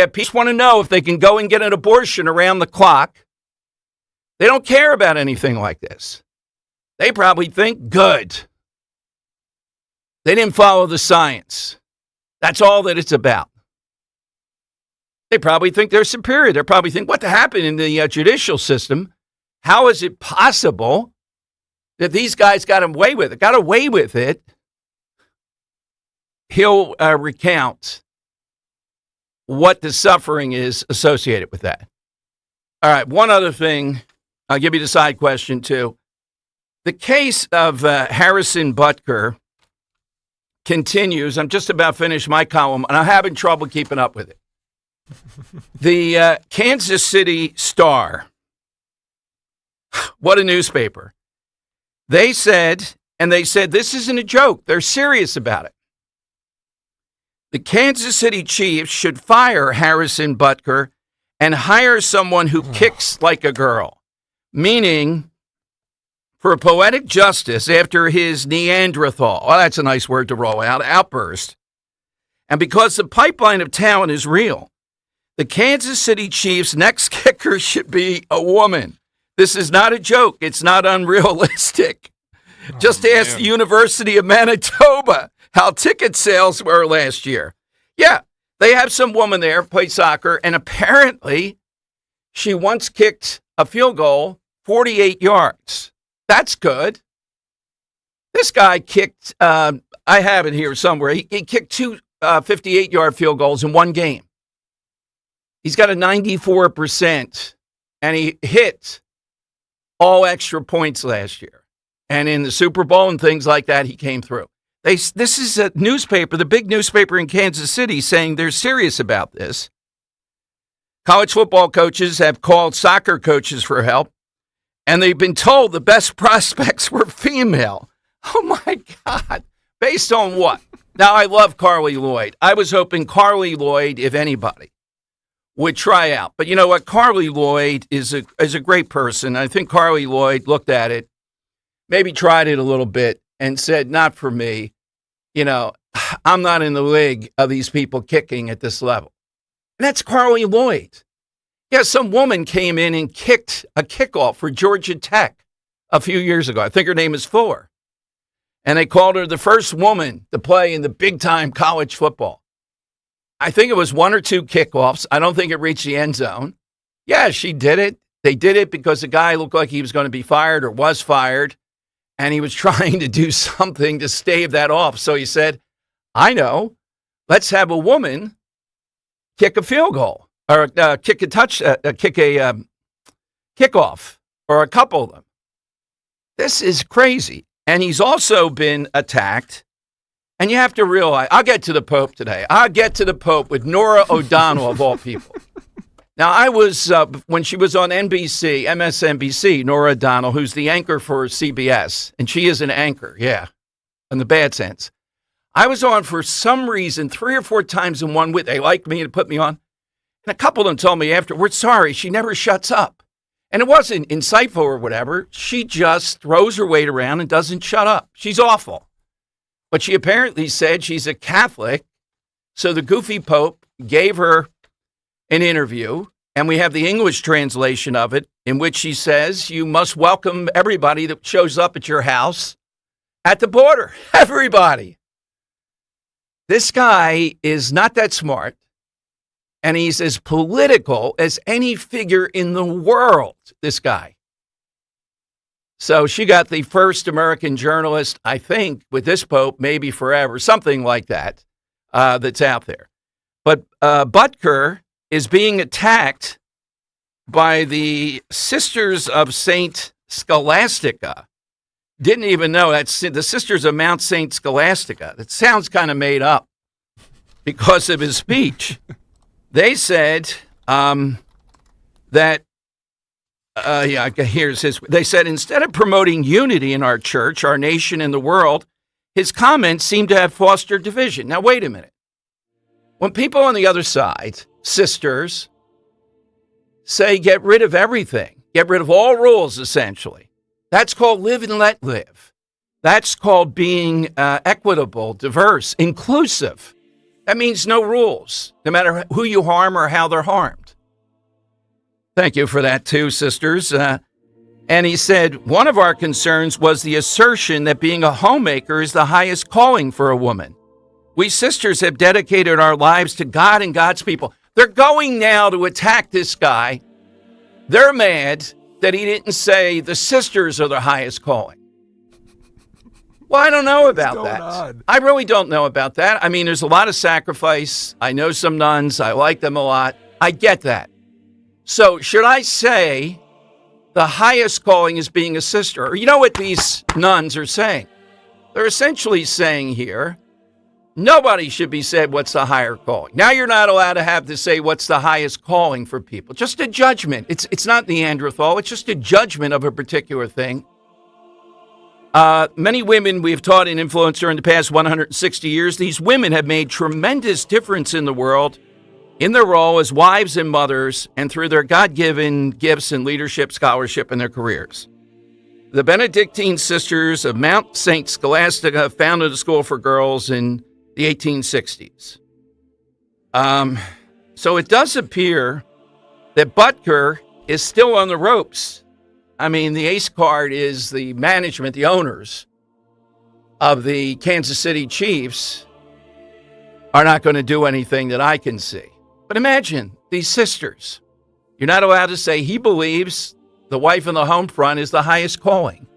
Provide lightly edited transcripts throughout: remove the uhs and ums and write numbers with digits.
If people want to know if they can go and get an abortion around the clock, they don't care about anything like this. They probably think, good. They didn't follow the science. That's all that it's about. They probably think they're superior. They probably think, what happened in the judicial system? How is it possible that these guys got away with it? Got away with it. He'll recount what the suffering is associated with that. All right, one other thing. I'll give you the side question, too. The case of Harrison Butker continues. I'm just about finished my column, and I'm having trouble keeping up with it. The Kansas City Star, what a newspaper. They said this isn't a joke. They're serious about it. The Kansas City Chiefs should fire Harrison Butker and hire someone who kicks like a girl, meaning for poetic justice after his Neanderthal, well, that's a nice word to roll out, outburst. And because the pipeline of talent is real, the Kansas City Chiefs' next kicker should be a woman. This is not a joke. It's not unrealistic. Just ask the University of Manitoba how ticket sales were last year. Yeah, they have some woman there, played soccer, and apparently she once kicked a field goal 48 yards. That's good. This guy kicked, I have it here somewhere, he kicked two 58-yard field goals in one game. He's got a 94%, and he hit all extra points last year. And in the Super Bowl and things like that, he came through. This is a newspaper, the big newspaper in Kansas City, saying they're serious about this. College football coaches have called soccer coaches for help, and they've been told the best prospects were female. Oh, my God. Based on what? Now, I love Carly Lloyd. I was hoping Carly Lloyd, if anybody, would try out. But you know what? Carly Lloyd is a great person. I think Carly Lloyd looked at it, maybe tried it a little bit, and said, not for me. You know, I'm not in the league of these people kicking at this level. And that's Carly Lloyd. Yeah, some woman came in and kicked a kickoff for Georgia Tech a few years ago. I think her name is Fuller. And they called her the first woman to play in the big-time college football. I think it was one or two kickoffs. I don't think it reached the end zone. Yeah, she did it. They did it because the guy looked like he was going to be fired or was fired. And he was trying to do something to stave that off. So he said, I know, let's have a woman kick a field goal or kick a kickoff or a couple of them. This is crazy. And he's also been attacked. And you have to realize, I'll get to the Pope today. I'll get to the Pope with Norah O'Donnell, of all people. Now, I was, when she was on NBC, MSNBC, Norah O'Donnell, who's the anchor for CBS, and she is an anchor, yeah, in the bad sense. I was on for some reason 3 or 4 times in 1 week. They liked me and put me on. And a couple of them told me afterwards, sorry, she never shuts up. And it wasn't insightful or whatever. She just throws her weight around and doesn't shut up. She's awful. But she apparently said she's a Catholic, so the goofy Pope gave her an interview, and we have the English translation of it, in which she says, you must welcome everybody that shows up at your house at the border. Everybody. This guy is not that smart, and he's as political as any figure in the world, this guy. So she got the first American journalist, I think, with this Pope, maybe forever, something like that, that's out there. But Butker is being attacked by the Sisters of St. Scholastica. Didn't even know that's the Sisters of Mount St. Scholastica. That sounds kind of made up because of his speech. They said that, here's his. They said, instead of promoting unity in our church, our nation, and the world, his comments seem to have fostered division. Now, wait a minute. When people on the other side, sisters, say get rid of everything, get rid of all rules, essentially, that's called live and let live. That's called being equitable, diverse, inclusive. That means no rules, no matter who you harm or how they're harmed. Thank you for that too, sisters. And he said, one of our concerns was the assertion that being a homemaker is the highest calling for a woman. We sisters have dedicated our lives to God and God's people. They're going now to attack this guy. They're mad that he didn't say the sisters are the highest calling. Well, I don't know about that. I really don't know about that. I mean, there's a lot of sacrifice. I know some nuns. I like them a lot. I get that. So should I say the highest calling is being a sister? Or you know what these nuns are saying? They're essentially saying here, nobody should be said what's the higher calling. Now you're not allowed to have to say what's the highest calling for people. Just a judgment. It's not Neanderthal. It's just a judgment of a particular thing. Many women we've taught and influenced during the past 160 years, these women have made tremendous difference in the world in their role as wives and mothers and through their God-given gifts in leadership, scholarship, and their careers. The Benedictine Sisters of Mount St. Scholastica founded a school for girls in the 1860s. So it does appear that Butker is still on the ropes. I mean, the ace card is the management, the owners of the Kansas City Chiefs are not going to do anything that I can see. But imagine these sisters. You're not allowed to say he believes the wife in the home front is the highest calling.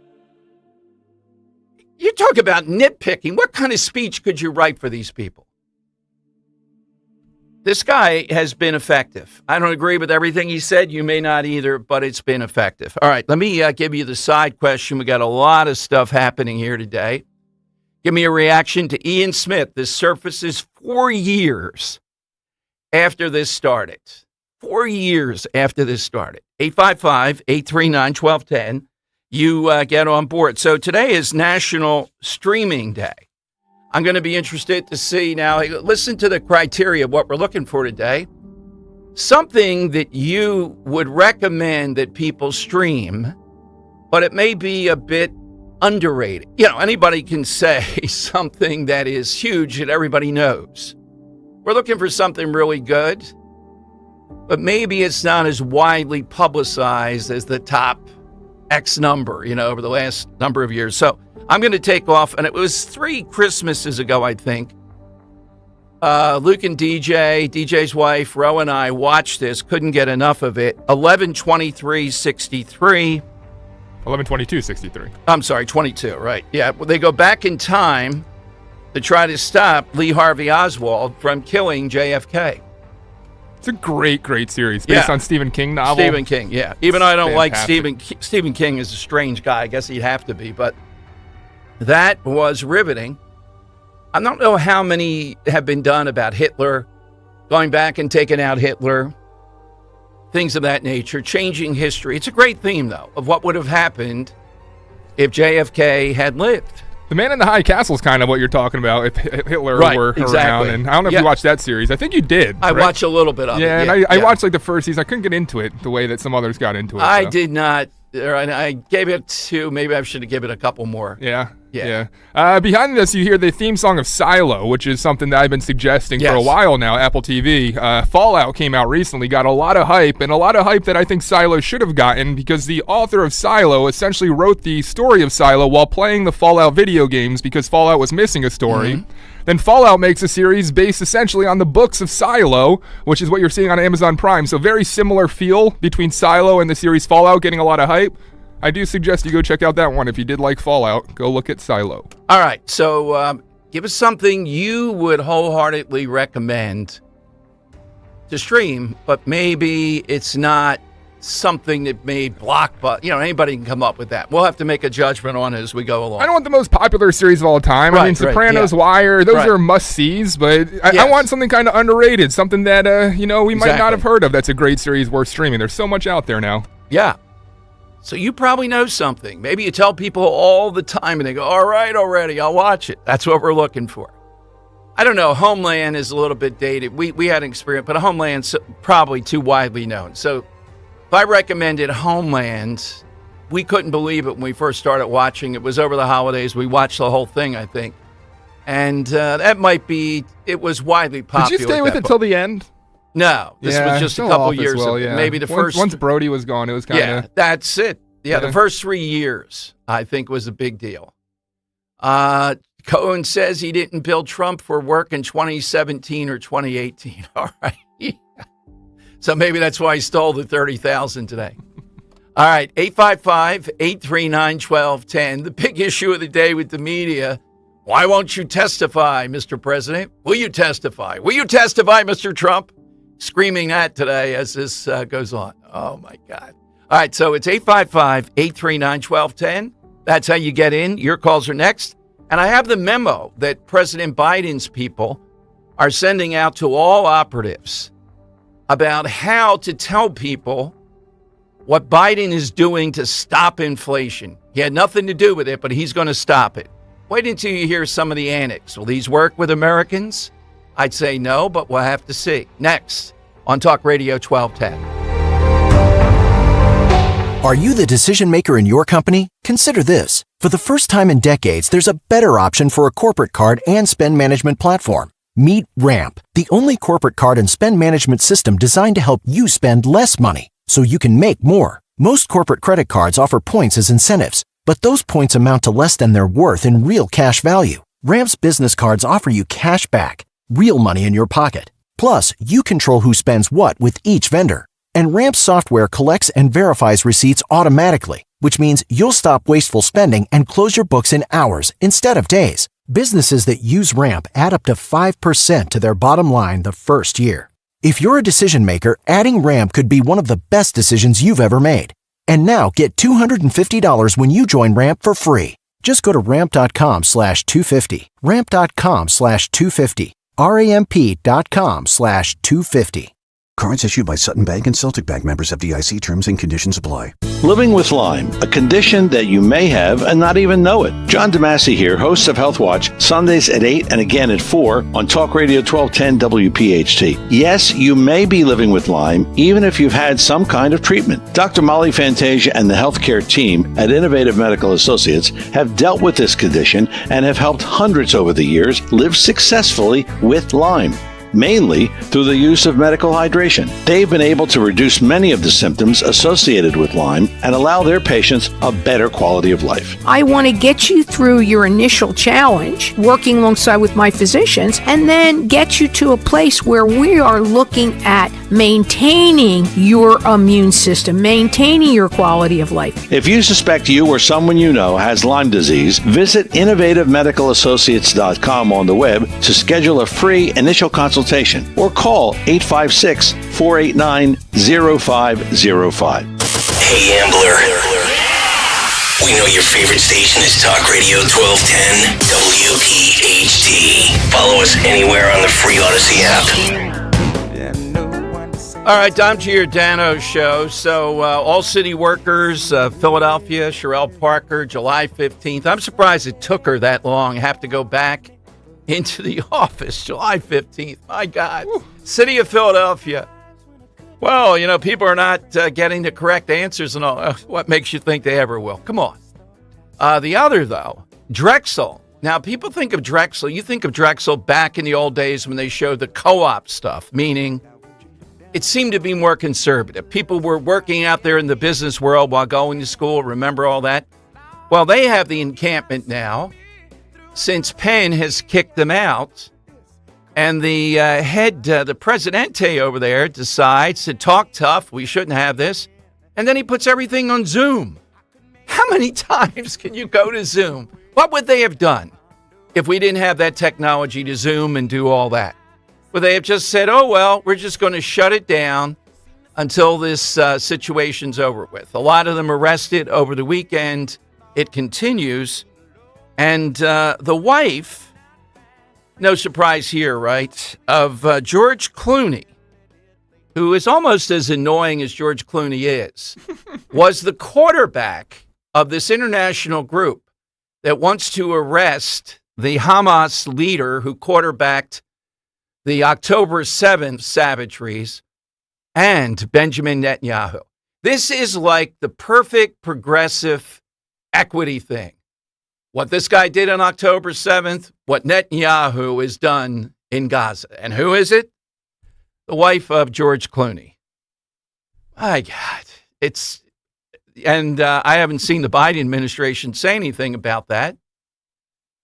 You talk about nitpicking. What kind of speech could you write for these people? This guy has been effective. I don't agree with everything he said. You may not either, but it's been effective. All right, let me give you the side question. We got a lot of stuff happening here today. Give me a reaction to Ian Smith. This surfaces 4 years after this started. 4 years after this started. 855-839-1210. You get on board. So today is National Streaming Day. I'm going to be interested to see now. Listen to the criteria of what we're looking for today. Something that you would recommend that people stream, but it may be a bit underrated. You know, anybody can say something that is huge that everybody knows. We're looking for something really good, but maybe it's not as widely publicized as the top X number, over the last number of years. So I'm going to take off, and it was 3 Christmases ago, I think. Luke and DJ's wife, Ro, and I watched this, couldn't get enough of it. 11/23/63. 11/22/63. I'm sorry, 22, right. Yeah, well, they go back in time to try to stop Lee Harvey Oswald from killing JFK. It's a great, great series based on Stephen King novel. Stephen King, yeah. Even though I don't like Stephen King is a strange guy. I guess he'd have to be, but that was riveting. I don't know how many have been done about Hitler, going back and taking out Hitler, things of that nature, changing history. It's a great theme, though, of what would have happened if JFK had lived. The Man in the High Castle is kind of what you're talking about if Hitler were around. And I don't know if you watched that series. I think you did. I watched a little bit of it. Yeah, and I watched like the first season. I couldn't get into it the way that some others got into it. I did not. I gave it 2. Maybe I should have given it a couple more. Yeah. Behind this, you hear the theme song of Silo, which is something that I've been suggesting for a while now, Apple TV. Fallout came out recently, got a lot of hype, and a lot of hype that I think Silo should have gotten because the author of Silo essentially wrote the story of Silo while playing the Fallout video games because Fallout was missing a story. Mm-hmm. Then Fallout makes a series based essentially on the books of Silo, which is what you're seeing on Amazon Prime. So very similar feel between Silo and the series Fallout, getting a lot of hype. I do suggest you go check out that one. If you did like Fallout, go look at Silo. All right. So give us something you would wholeheartedly recommend to stream, but maybe it's not something that made blockbuster. Anybody can come up with that. We'll have to make a judgment on it as we go along. I don't want the most popular series of all time. I mean, Sopranos, Wire, those are must-sees, but I want something kind of underrated, something that, we might not have heard of that's a great series worth streaming. There's so much out there now. Yeah. So you probably know something. Maybe you tell people all the time and they go, all right, already, I'll watch it. That's what we're looking for. I don't know. Homeland is a little bit dated. We had an experience, but Homeland's probably too widely known. So if I recommended Homeland, we couldn't believe it when we first started watching. It was over the holidays. We watched the whole thing, I think. And that might be, it was widely popular. Did you stay with it till the end? No, this was just a couple years ago. Maybe the first. Once Brody was gone, it was kind of. Yeah, that's it. Yeah, the first 3 years, I think, was a big deal. Cohen says he didn't bill Trump for work in 2017 or 2018. All right. So maybe that's why he stole the $30,000 today. All right, 855-839-1210. The big issue of the day with the media. Why won't you testify, Mr. President? Will you testify? Will you testify, Mr. Trump? Screaming that today as this goes on. Oh, my God. All right, so it's 855-839-1210. That's how you get in. Your calls are next. And I have the memo that President Biden's people are sending out to all operatives about how to tell people what Biden is doing to stop inflation. He had nothing to do with it, but he's going to stop it. Wait until you hear some of the antics. Will these work with Americans? I'd say no, but we'll have to see. Next on Talk Radio 1210. Are you the decision maker in your company? Consider this. For the first time in decades, there's a better option for a corporate card and spend management platform. Meet Ramp, the only corporate card and spend management system designed to help you spend less money so you can make more. Most corporate credit cards offer points as incentives, but those points amount to less than their worth in real cash value. Ramp's business cards offer you cash back, real money in your pocket. Plus, you control who spends what with each vendor. And Ramp's software collects and verifies receipts automatically, which means you'll stop wasteful spending and close your books in hours instead of days. Businesses that use Ramp add up to 5% to their bottom line the first year. If you're a decision maker, adding Ramp could be one of the best decisions you've ever made. And now get $250 when you join Ramp for free. Just go to ramp.com/250. Ramp.com/250. ramp.com/250. Cards issued by Sutton Bank and Celtic Bank, members of FDIC. Terms and conditions apply. Living with Lyme, a condition that you may have and not even know it. John DeMasi here, host of Health Watch, Sundays at 8 and again at 4 on Talk Radio 1210 WPHT. Yes, you may be living with Lyme, even if you've had some kind of treatment. Dr. Molly Fantasia and the healthcare team at Innovative Medical Associates have dealt with this condition and have helped hundreds over the years live successfully with Lyme, mainly through the use of medical hydration. They've been able to reduce many of the symptoms associated with Lyme and allow their patients a better quality of life. I want to get you through your initial challenge, working alongside with my physicians, and then get you to a place where we are looking at maintaining your immune system, maintaining your quality of life. If you suspect you or someone you know has Lyme disease, visit innovativemedicalassociates.com on the web to schedule a free initial consultation or call 856-489-0505. Hey, Ambler. We know your favorite station is Talk Radio 1210 WPHT. Follow us anywhere on the free Odyssey app. All right, Dom Giordano show. So all city workers, Philadelphia, Sherelle Parker, July 15th. I'm surprised it took her that long. Have to go back into the office, July 15th. My God. Woo. City of Philadelphia. Well, you know, people are not getting the correct answers and all. What makes you think they ever will? Come on. The other, though, Drexel. Now, people think of Drexel. You think of Drexel back in the old days when they showed the co-op stuff, meaning it seemed to be more conservative. People were working out there in the business world while going to school. Remember all that? Well, they have the encampment now, since Penn has kicked them out, and the the Presidente over there decides to talk tough. We shouldn't have this. And then he puts everything on Zoom. How many times can you go to Zoom? What would they have done if we didn't have that technology to Zoom and do all that? Would they have just said, oh, well, we're just going to shut it down until this situation's over with? A lot of them arrested over the weekend. It continues. And the wife, no surprise here, right, of George Clooney, who is almost as annoying as George Clooney is, was the quarterback of this international group that wants to arrest the Hamas leader who quarterbacked the October 7th savageries and Benjamin Netanyahu. This is like the perfect progressive equity thing. what this guy did on October 7th, what Netanyahu has done in Gaza. And who is it? The wife of George Clooney. My God. I haven't seen the Biden administration say anything about that.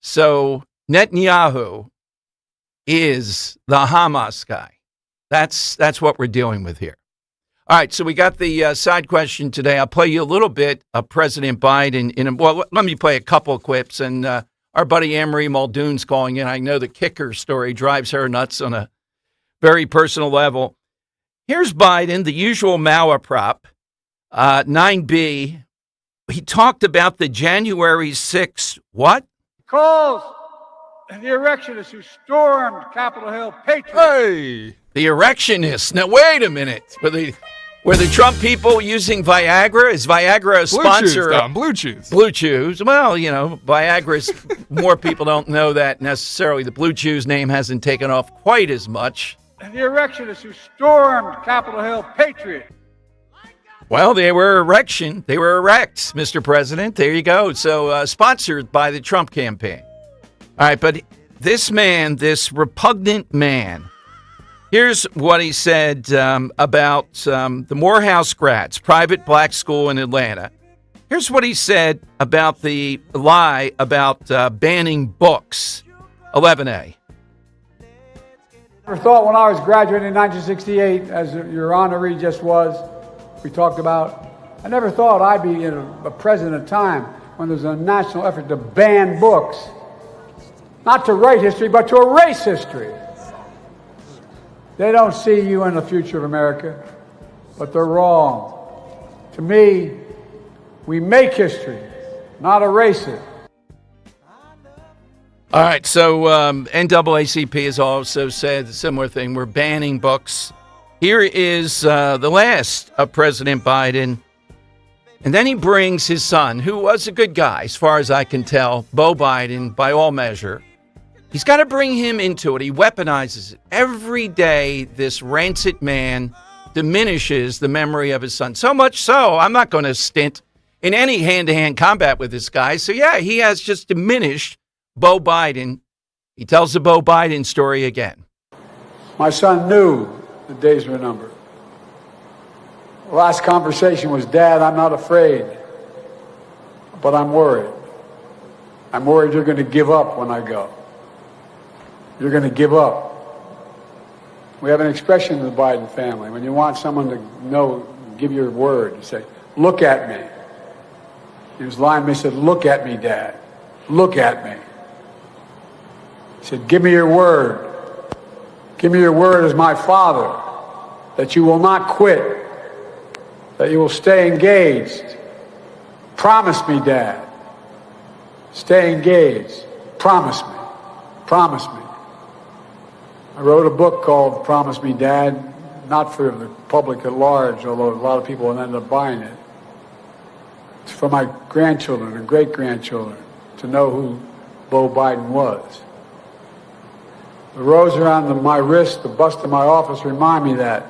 So Netanyahu is the Hamas guy. That's what we're dealing with here. All right, so we got the side question today. I'll play you a little bit of President Biden. Let me play a couple of clips. And our buddy Anne-Marie Muldoon's calling in. I know the kicker story drives her nuts on a very personal level. Here's Biden, the usual malaprop, 9B. He talked about the January 6th, what? Calls the erectionists who stormed Capitol Hill patriots. Hey! The erectionists. Now, wait a minute. Were the Trump people using Viagra? Is Viagra a sponsor? Blue Chews. Blue Chews. Well, Viagra's, more people don't know that necessarily. The Blue Chews name hasn't taken off quite as much. And the erectionists who stormed Capitol Hill patriots. Well, they were erect, Mr. President. There you go. So sponsored by the Trump campaign. All right, but this man, this repugnant man, here's what he said about the Morehouse grads, private black school in Atlanta. Here's what he said about the lie about banning books. 11A. I never thought when I was graduating in 1968, as your honoree just was, we talked about, I never thought I'd be a president at a time when there's a national effort to ban books. Not to write history, but to erase history. They don't see you in the future of America, but they're wrong. To me, we make history, not erase it. All right, so NAACP has also said a similar thing. We're banning books. Here is the last of President Biden. And then he brings his son, who was a good guy, as far as I can tell, Beau Biden, by all measure. He's got to bring him into it. He weaponizes it. Every day, this rancid man diminishes the memory of his son. So much so, I'm not going to stint in any hand-to-hand combat with this guy. So, yeah, he has just diminished Beau Biden. He tells the Beau Biden story again. My son knew the days were numbered. The last conversation was, Dad, I'm not afraid, but I'm worried. I'm worried you're going to give up when I go. You're going to give up. We have an expression in the Biden family. When you want someone to give your word, you say, look at me. He was lying to me, he said, look at me, Dad. Look at me. He said, give me your word. Give me your word as my father that you will not quit, that you will stay engaged. Promise me, Dad. Stay engaged. Promise me. Promise me. I wrote a book called Promise Me, Dad, not for the public at large, although a lot of people ended up buying it. It's for my grandchildren and great-grandchildren to know who Beau Biden was. The rose around my wrist, the bust in my office remind me that.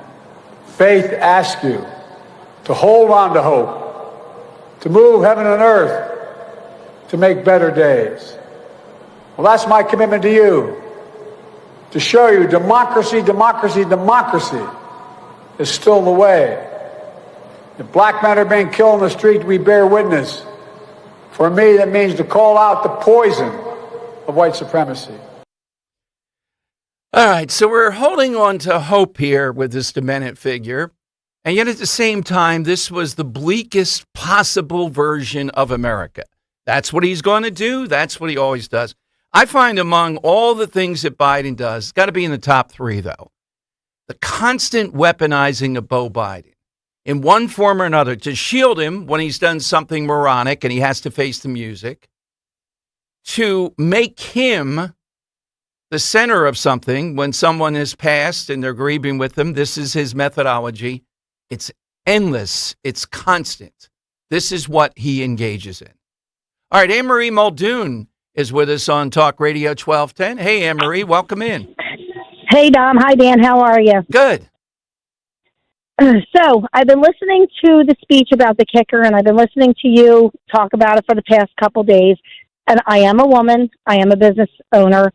Faith asks you to hold on to hope, to move heaven and earth, to make better days. Well, that's my commitment to you, to show you democracy, democracy, democracy is still the way. If black men are being killed in the street, we bear witness. For me, that means to call out the poison of white supremacy. All right, so we're holding on to hope here with this demented figure. And yet at the same time, this was the bleakest possible version of America. That's what he's going to do. That's what he always does. I find among all the things that Biden does, it's got to be in the top three, though. The constant weaponizing of Beau Biden in one form or another to shield him when he's done something moronic and he has to face the music, to make him the center of something when someone has passed and they're grieving with them. This is his methodology. It's endless. It's constant. This is what he engages in. All right, Anne-Marie Muldoon is with us on Talk Radio 1210. Hey, Anne-Marie, welcome in. Hey, Dom. Hi, Dan. How are you? Good. So I've been listening to the speech about the kicker, and I've been listening to you talk about it for the past couple days. And I am a woman. I am a business owner.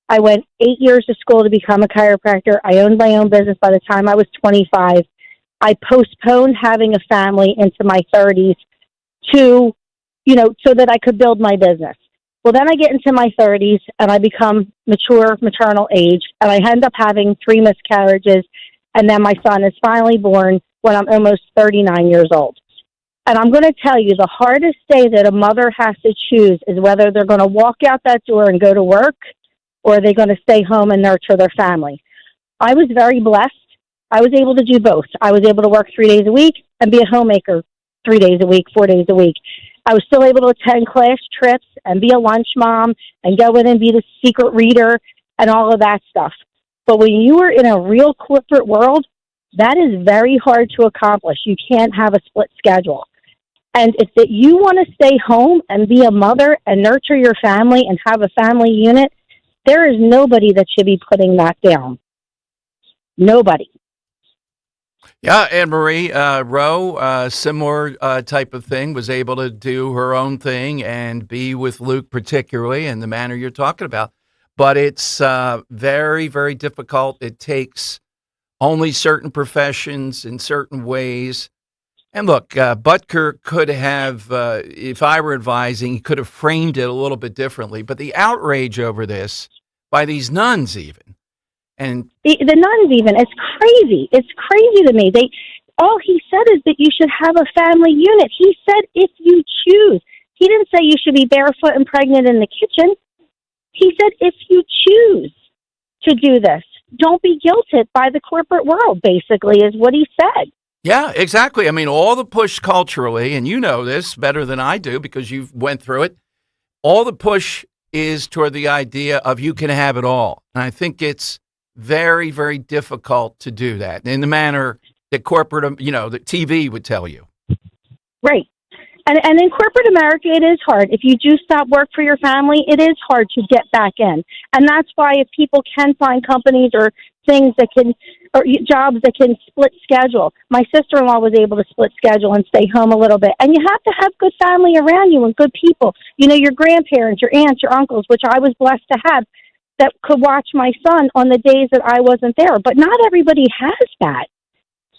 I went 8 years to school to become a chiropractor. I owned my own business by the time I was 25. I postponed having a family into my 30s to, so that I could build my business. Well, then I get into my 30s and I become mature, maternal age, and I end up having 3 miscarriages, and then my son is finally born when I'm almost 39 years old. And I'm going to tell you, the hardest day that a mother has to choose is whether they're going to walk out that door and go to work, or are they going to stay home and nurture their family. I was very blessed. I was able to do both. I was able to work 3 days a week and be a homemaker 3 days a week, 4 days a week. I was still able to attend class trips and be a lunch mom and go in and be the secret reader and all of that stuff. But when you are in a real corporate world, that is very hard to accomplish. You can't have a split schedule. And if that you want to stay home and be a mother and nurture your family and have a family unit, there is nobody that should be putting that down. Nobody. Yeah, Anne-Marie Rowe, similar type of thing, was able to do her own thing and be with Luke particularly in the manner you're talking about. But it's very, very difficult. It takes only certain professions in certain ways. And look, Butker could have, if I were advising, he could have framed it a little bit differently. But the outrage over this by these nuns even. And the nuns even, it's crazy. It's crazy to me. All he said is that you should have a family unit. He said if you choose. He didn't say you should be barefoot and pregnant in the kitchen. He said if you choose to do this, don't be guilted by the corporate world, basically, is what he said. Yeah, exactly. I mean, all the push culturally, and you know this better than I do because you've went through it, all the push is toward the idea of you can have it all. And I think it's very, very difficult to do that in the manner that corporate, that TV would tell you. Right. And in corporate America, it is hard. If you do stop work for your family, it is hard to get back in. And that's why if people can find companies or things that can, or jobs that can split schedule. My sister-in-law was able to split schedule and stay home a little bit. And you have to have good family around you and good people. Your grandparents, your aunts, your uncles, which I was blessed to have, that could watch my son on the days that I wasn't there. But not everybody has that.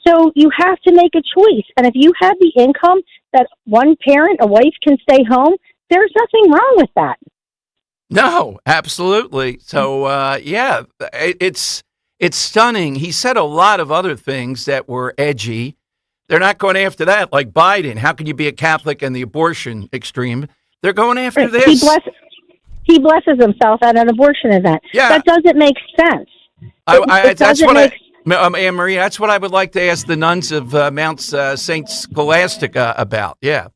So you have to make a choice. And if you have the income that one parent, a wife, can stay home, there's nothing wrong with that. No, absolutely. So, it's stunning. He said a lot of other things that were edgy. They're not going after that, like Biden. How can you be a Catholic and the abortion extreme? They're going after this. He blesses himself at an abortion event. Yeah. That doesn't make sense. Anne-Marie, that's what I would like to ask the nuns of Mount St. Scholastica about. Yeah.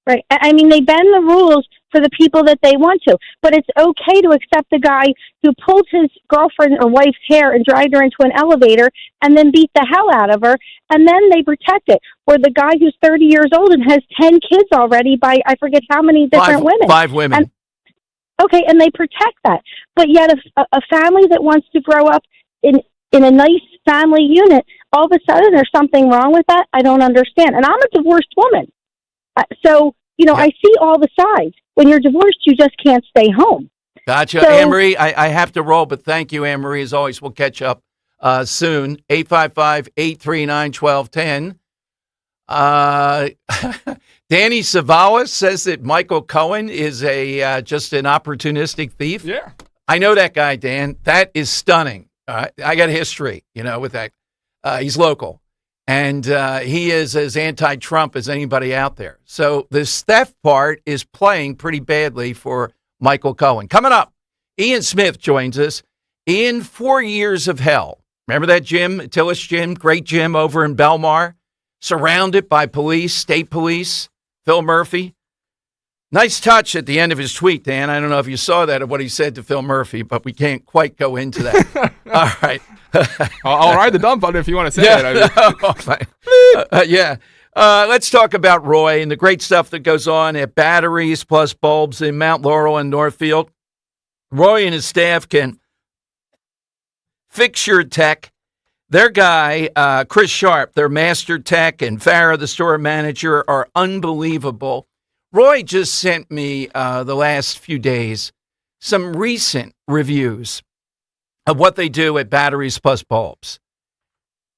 Right. I mean, they bend the rules for the people that they want to, but it's okay to accept the guy who pulled his girlfriend or wife's hair and dragged her into an elevator and then beat the hell out of her, and then they protect it. Or the guy who's 30 years old and has 10 kids already by I forget how many different women. 5 women. And they protect that. But yet a family that wants to grow up in a nice family unit, all of a sudden there's something wrong with that? I don't understand. And I'm a divorced woman. I see all the sides. When you're divorced, you just can't stay home. Gotcha. Anne-Marie, I have to roll, but thank you, Anne-Marie. As always, we'll catch up soon. 855-839-1210. Danny Savalas says that Michael Cohen is just an opportunistic thief. Yeah. I know that guy, Dan. That is stunning. I got a history, with that. He's local. And he is as anti-Trump as anybody out there. So this theft part is playing pretty badly for Michael Cohen. Coming up, Ian Smith joins us. Ian, 4 years of hell. Remember that gym, Tillis Gym, great gym over in Belmar? Surrounded by police, state police, Phil Murphy. Nice touch at the end of his tweet, Dan. I don't know if you saw that or what he said to Phil Murphy, but we can't quite go into that. All right. I'll ride the dumb button if you want to say it. Let's talk about Roy and the great stuff that goes on at Batteries Plus Bulbs in Mount Laurel and Northfield. Roy and his staff can fix your tech. Their guy, Chris Sharp, their master tech, and Farrah, the store manager, are unbelievable. Roy just sent me the last few days some recent reviews of what they do at Batteries Plus Bulbs.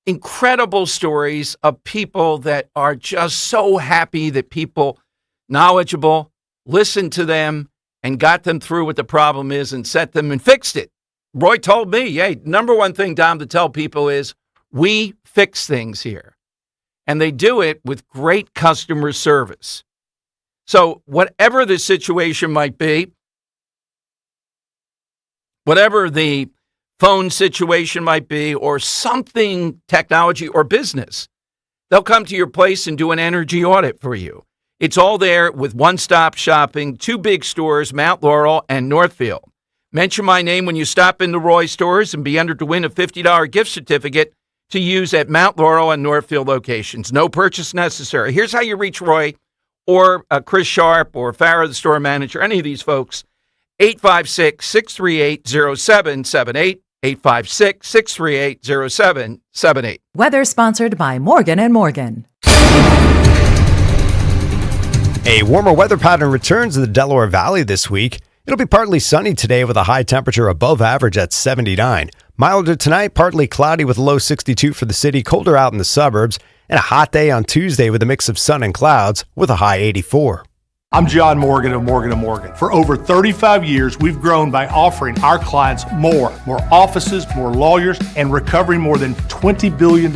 Incredible stories of people that are just so happy that people knowledgeable listened to them and got them through what the problem is and set them and fixed it. Roy told me, hey, number one thing, Dom, to tell people is we fix things here. And they do it with great customer service. So whatever the situation might be, whatever the phone situation might be, or something, technology or business, they'll come to your place and do an energy audit for you. It's all there with one-stop shopping, 2 big stores, Mount Laurel and Northfield. Mention my name when you stop in the Roy stores and be entered to win a $50 gift certificate to use at Mount Laurel and Northfield locations. No purchase necessary. Here's how you reach Roy or Chris Sharp or Farrah, the store manager, any of these folks. 856-638-0778. 856-638-0778. Weather sponsored by Morgan & Morgan. A warmer weather pattern returns to the Delaware Valley this week. It'll be partly sunny today with a high temperature above average at 79. Milder tonight, partly cloudy with a low 62 for the city, colder out in the suburbs, and a hot day on Tuesday with a mix of sun and clouds with a high 84. I'm John Morgan of Morgan & Morgan. For over 35 years, we've grown by offering our clients more offices, more lawyers, and recovering more than $20 billion.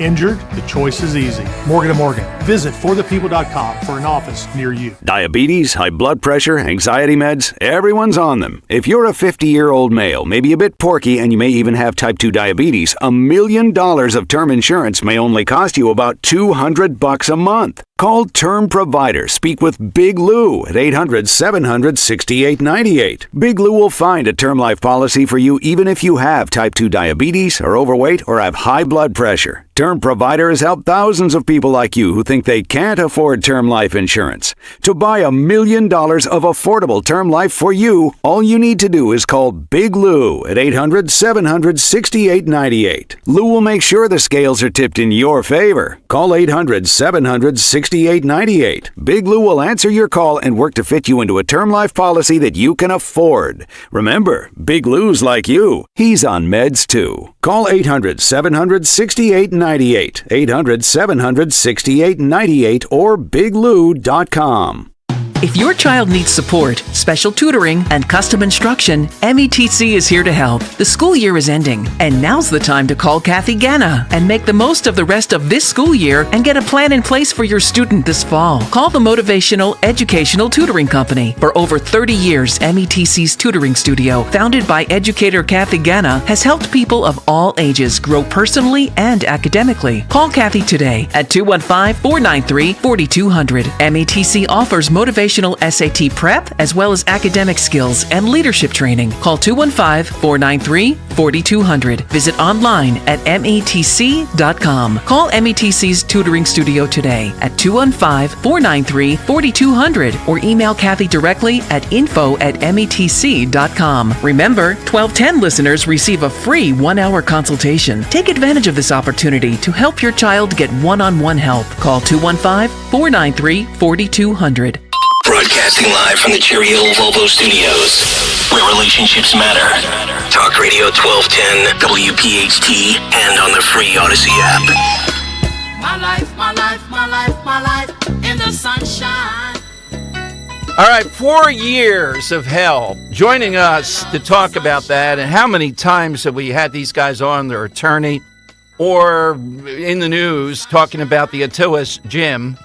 Injured? The choice is easy. Morgan & Morgan. Visit forthepeople.com for an office near you. Diabetes, high blood pressure, anxiety meds, everyone's on them. If you're a 50-year-old male, maybe a bit porky, and you may even have type 2 diabetes, $1 million of term insurance may only cost you about $200 a month. Call Term Provider. Speak with Big Lou at 800-700-6898. Big Lou will find a term life policy for you even if you have type 2 diabetes, are overweight, or have high blood pressure. Term Provider has helped thousands of people like you who think they can't afford term life insurance. To buy $1 million of affordable term life for you, all you need to do is call Big Lou at 800-700-6898. Lou will make sure the scales are tipped in your favor. Call 800-700-6898. Big Lou will answer your call and work to fit you into a term life policy that you can afford. Remember, Big Lou's like you. He's on meds too. Call 800-700-6898. 800-700-6898 or biglou.com. If your child needs support, special tutoring, and custom instruction, METC is here to help. The school year is ending, and now's the time to call Kathy Ganna and make the most of the rest of this school year and get a plan in place for your student this fall. Call the Motivational Educational Tutoring Company. For over 30 years, METC's tutoring studio, founded by educator Kathy Ganna, has helped people of all ages grow personally and academically. Call Kathy today at 215-493-4200. METC offers motivational SAT prep, as well as academic skills and leadership training. Call 215-493-4200. Visit online at METC.com. Call METC's tutoring studio today at 215-493-4200 or email Kathy directly at info@METC.com. Remember, 1210 listeners receive a free 1-hour consultation. Take advantage of this opportunity to help your child get one-on-one help. Call 215-493-4200. Broadcasting live from the Cherry Hill Volvo Studios, where relationships matter. Talk Radio 1210, WPHT, and on the free Odyssey app. My life, my life, my life, my life in the sunshine. All right, 4 years of hell. Joining us to talk about that, and how many times have we had these guys on, their attorney, or in the news talking about the Attila's Gym.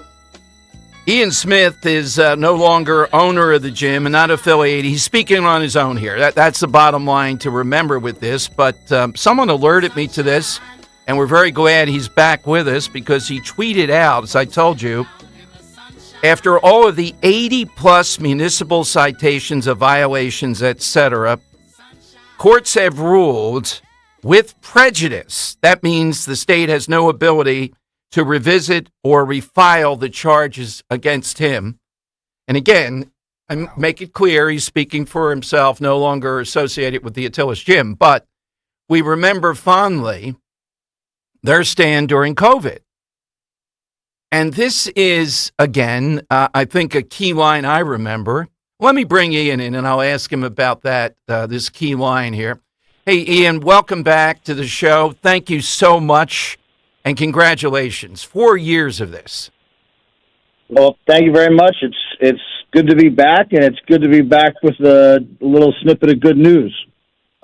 Ian Smith is no longer owner of the gym and not affiliated. He's speaking on his own here. That's the bottom line to remember with this. But someone alerted me to this, and we're very glad he's back with us because he tweeted out, as I told you, after all of the 80-plus municipal citations of violations, etc., courts have ruled with prejudice. That means the state has no ability to revisit or refile the charges against him. And again, I make it clear he's speaking for himself, no longer associated with the Attila's Gym. But we remember fondly their stand during COVID. And this is, again, I think a key line I remember. Let me bring Ian in, and I'll ask him about that, this key line here. Hey, Ian, welcome back to the show. Thank you so much, and congratulations. 4 years of this. Well, thank you very much. It's good to be back, and it's good to be back with a little snippet of good news.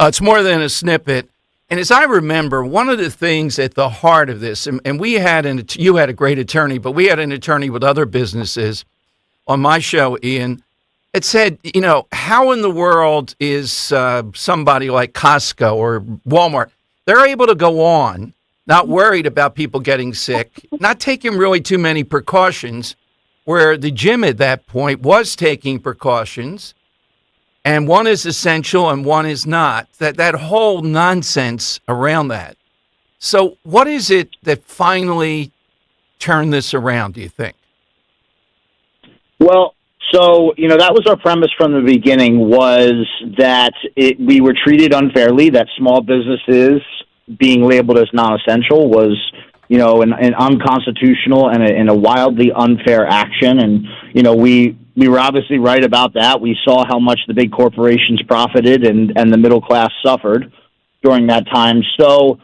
It's more than a snippet. And as I remember, one of the things at the heart of this, and we had you had a great attorney, but we had an attorney with other businesses on my show, Ian. It said, how in the world is somebody like Costco or Walmart, they're able to go on, not worried about people getting sick, not taking really too many precautions, where the gym at that point was taking precautions, and one is essential and one is not. That whole nonsense around that. So what is it that finally turned this around, do you think? Well, so, that was our premise from the beginning, was that we were treated unfairly, that small businesses being labeled as non-essential was, an unconstitutional and a wildly unfair action. And, we were obviously right about that. We saw how much the big corporations profited and the middle class suffered during that time. So,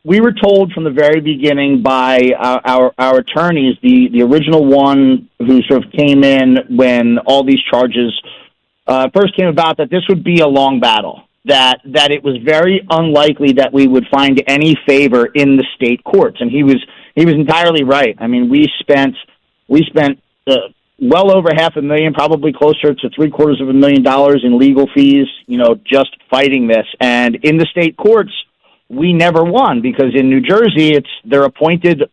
we were told from the very beginning by our attorneys, the original one who sort of came in when all these charges first came about, that this would be a long battle, that it was very unlikely that we would find any favor in the state courts. And he was entirely right. I mean, we spent well over $500,000, probably closer to $750,000 in legal fees, just fighting this. And in the state courts, we never won, because in New Jersey, they're appointed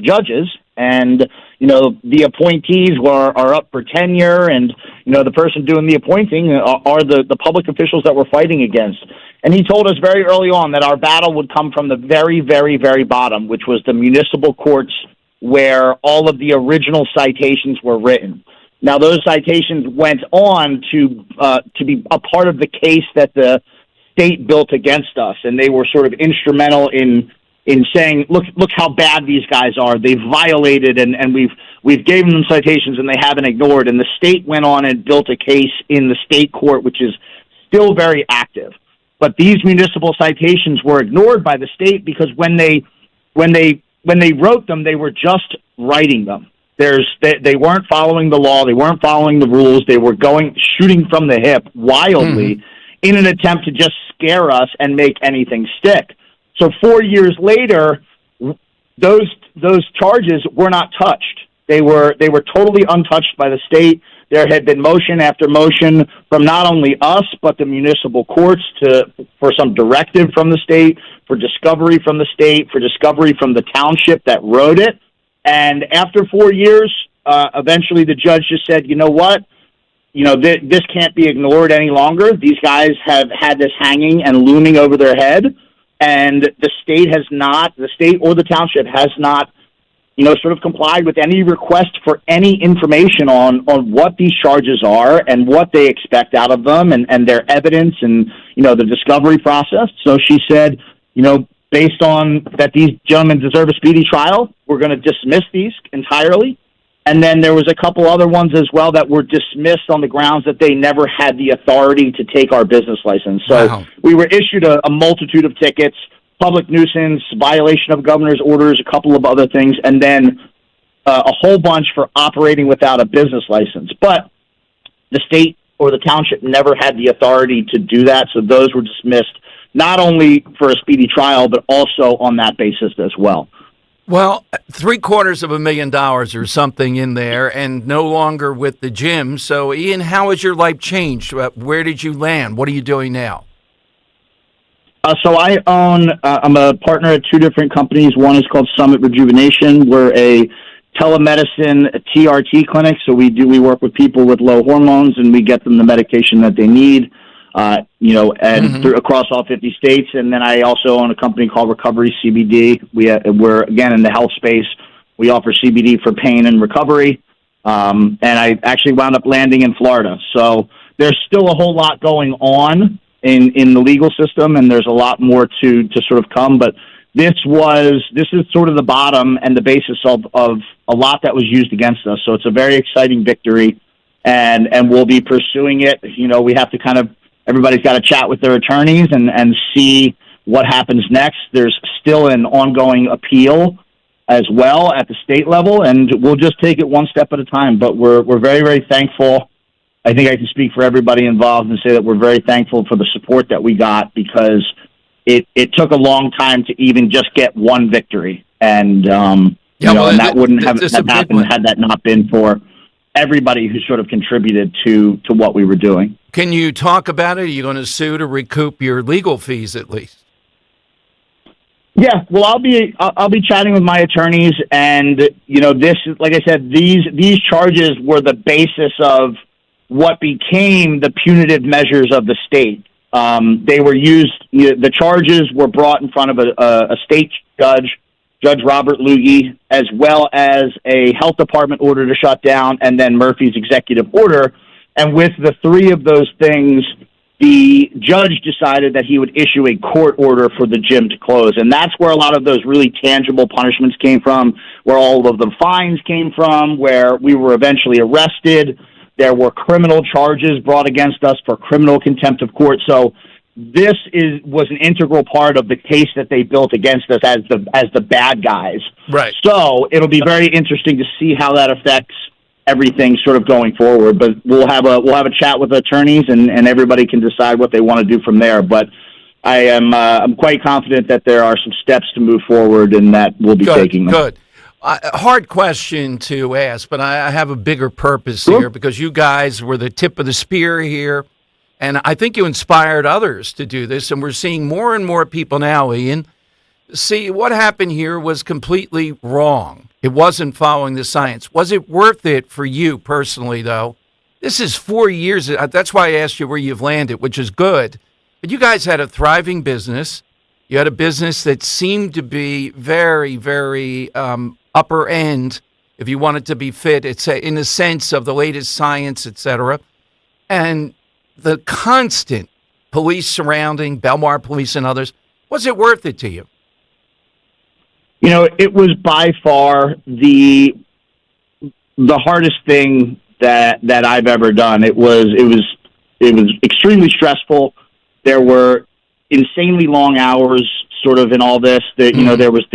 judges, and the appointees are up for tenure, and the person doing the appointing are the public officials that we're fighting against. And he told us very early on that our battle would come from the very, very, very bottom, which was the municipal courts, where all of the original citations were written. Now, those citations went on to be a part of the case that the state built against us, and they were sort of instrumental in saying, look how bad these guys are. They've violated, and we've given them citations, and they haven't ignored. And the state went on and built a case in the state court, which is still very active. But these municipal citations were ignored by the state, because when they wrote them, they were just writing them. They weren't following the law. They weren't following the rules. They were shooting from the hip wildly in an attempt to just scare us and make anything stick. So 4 years later, those charges were not touched. They were totally untouched by the state. There had been motion after motion from not only us, but the municipal courts for some directive from the state, for discovery from the state, for discovery from the township that wrote it. And after 4 years, eventually the judge just said, you know what? This can't be ignored any longer. These guys have had this hanging and looming over their head, and the state or the township has not, sort of complied with any request for any information on what these charges are and what they expect out of them and their evidence and, the discovery process. So she said, based on that these gentlemen deserve a speedy trial, we're going to dismiss these entirely. And then there was a couple other ones as well that were dismissed on the grounds that they never had the authority to take our business license. So we were issued a multitude of tickets, public nuisance, violation of governor's orders, a couple of other things, and then a whole bunch for operating without a business license. But the state or the township never had the authority to do that, so those were dismissed, not only for a speedy trial, but also on that basis as well. Well, $750,000 or something in there, and no longer with the gym. So, Ian, how has your life changed? Where did you land? What are you doing now? So I'm a partner at two different companies. One is called Summit Rejuvenation. We're a telemedicine TRT clinic. So we work with people with low hormones, and we get them the medication that they need. Across all 50 states. And then I also own a company called Recovery CBD. We're, again, in the health space. We offer CBD for pain and recovery. And I actually wound up landing in Florida. So there's still a whole lot going on in the legal system, and there's a lot more to sort of come. But this is sort of the bottom and the basis of a lot that was used against us. So it's a very exciting victory, and we'll be pursuing it. You know, we have to everybody's got to chat with their attorneys and see what happens next. There's still an ongoing appeal as well at the state level, and we'll just take it one step at a time. But we're very, very thankful. I think I can speak for everybody involved and say that we're very thankful for the support that we got, because it took a long time to even just get one victory. And, and that wouldn't have happened had that not been for everybody who sort of contributed to what we were doing. Can you talk about it? Are you going to sue to recoup your legal fees at least? Yeah, well, I'll be chatting with my attorneys, and this, like I said, these charges were the basis of what became the punitive measures of the state. They were used. The charges were brought in front of a state judge, Judge Robert Lugie, as well as a health department order to shut down, and then Murphy's executive order. And with the three of those things, the judge decided that he would issue a court order for the gym to close. And that's where a lot of those really tangible punishments came from, where all of the fines came from, where we were eventually arrested. There were criminal charges brought against us for criminal contempt of court. So this was an integral part of the case that they built against us as the bad guys. Right. So it'll be very interesting to see how that affects everything sort of going forward. But we'll have a chat with the attorneys, and everybody can decide what they want to do from there. But I'm quite confident that there are some steps to move forward, and that we'll be taking them. Good. Hard question to ask, but I have a bigger purpose here, because you guys were the tip of the spear here, and I think you inspired others to do this, and we're seeing more and more people now, Ian. See, what happened here was completely wrong. It wasn't following the science. Was it worth it for you personally, though? This is 4 years. That's why I asked you where you've landed, which is good. But you guys had a thriving business. You had a business that seemed to be very, very upper end, if you want it to be fit. It's in the sense of the latest science, et cetera. And the constant police surrounding, Belmar Police and others, was it worth it to you? It was by far the hardest thing that I've ever done. It was extremely stressful. There were insanely long hours sort of in all this. That there was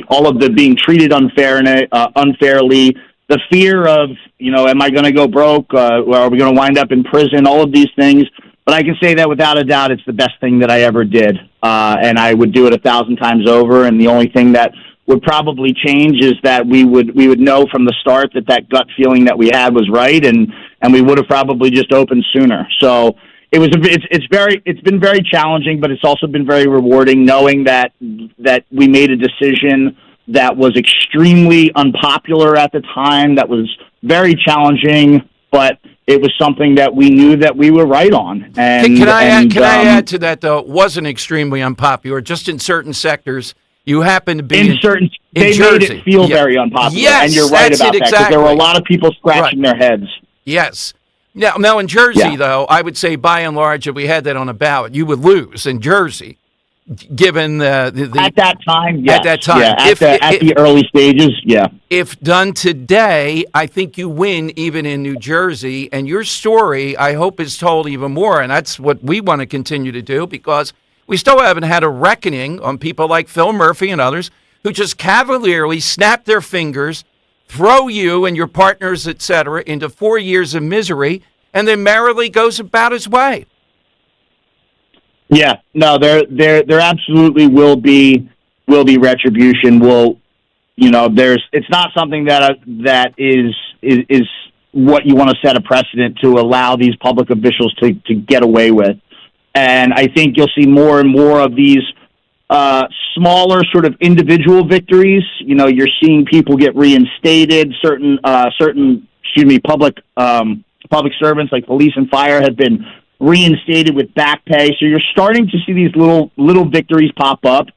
all of the being treated unfairly, the fear of am I going to go broke? Or are we going to wind up in prison? All of these things. But I can say that without a doubt, it's the best thing that I ever did, and I would do it 1,000 times over. And the only thing that would probably change is that we would know from the start that gut feeling that we had was right, and we would have probably just opened sooner. So it's been very challenging, but it's also been very rewarding knowing that we made a decision that was extremely unpopular at the time, that was very challenging, but it was something that we knew that we were right on. And can I add to that, though? It wasn't extremely unpopular, just in certain sectors. You happen to be in certain. They made it feel very unpopular, yes, and you're right about that, because there were a lot of people scratching their heads. Yes. Now in Jersey, though, I would say by and large, if we had that on a ballot, you would lose in Jersey, given the at that time. Yes. At that time, at the early stages, yeah. If done today, I think you win even in New Jersey, and your story, I hope, is told even more, and that's what we want to continue to do, because we still haven't had a reckoning on people like Phil Murphy and others who just cavalierly snap their fingers, throw you and your partners, et cetera, into 4 years of misery, and then merrily goes about his way. Yeah, no, there absolutely will be retribution. It's not something that is what you want to set a precedent to allow these public officials to get away with. And I think you'll see more and more of these smaller sort of individual victories. You're seeing people get reinstated. Certain public servants like police and fire have been reinstated with back pay. So you're starting to see these little victories pop up,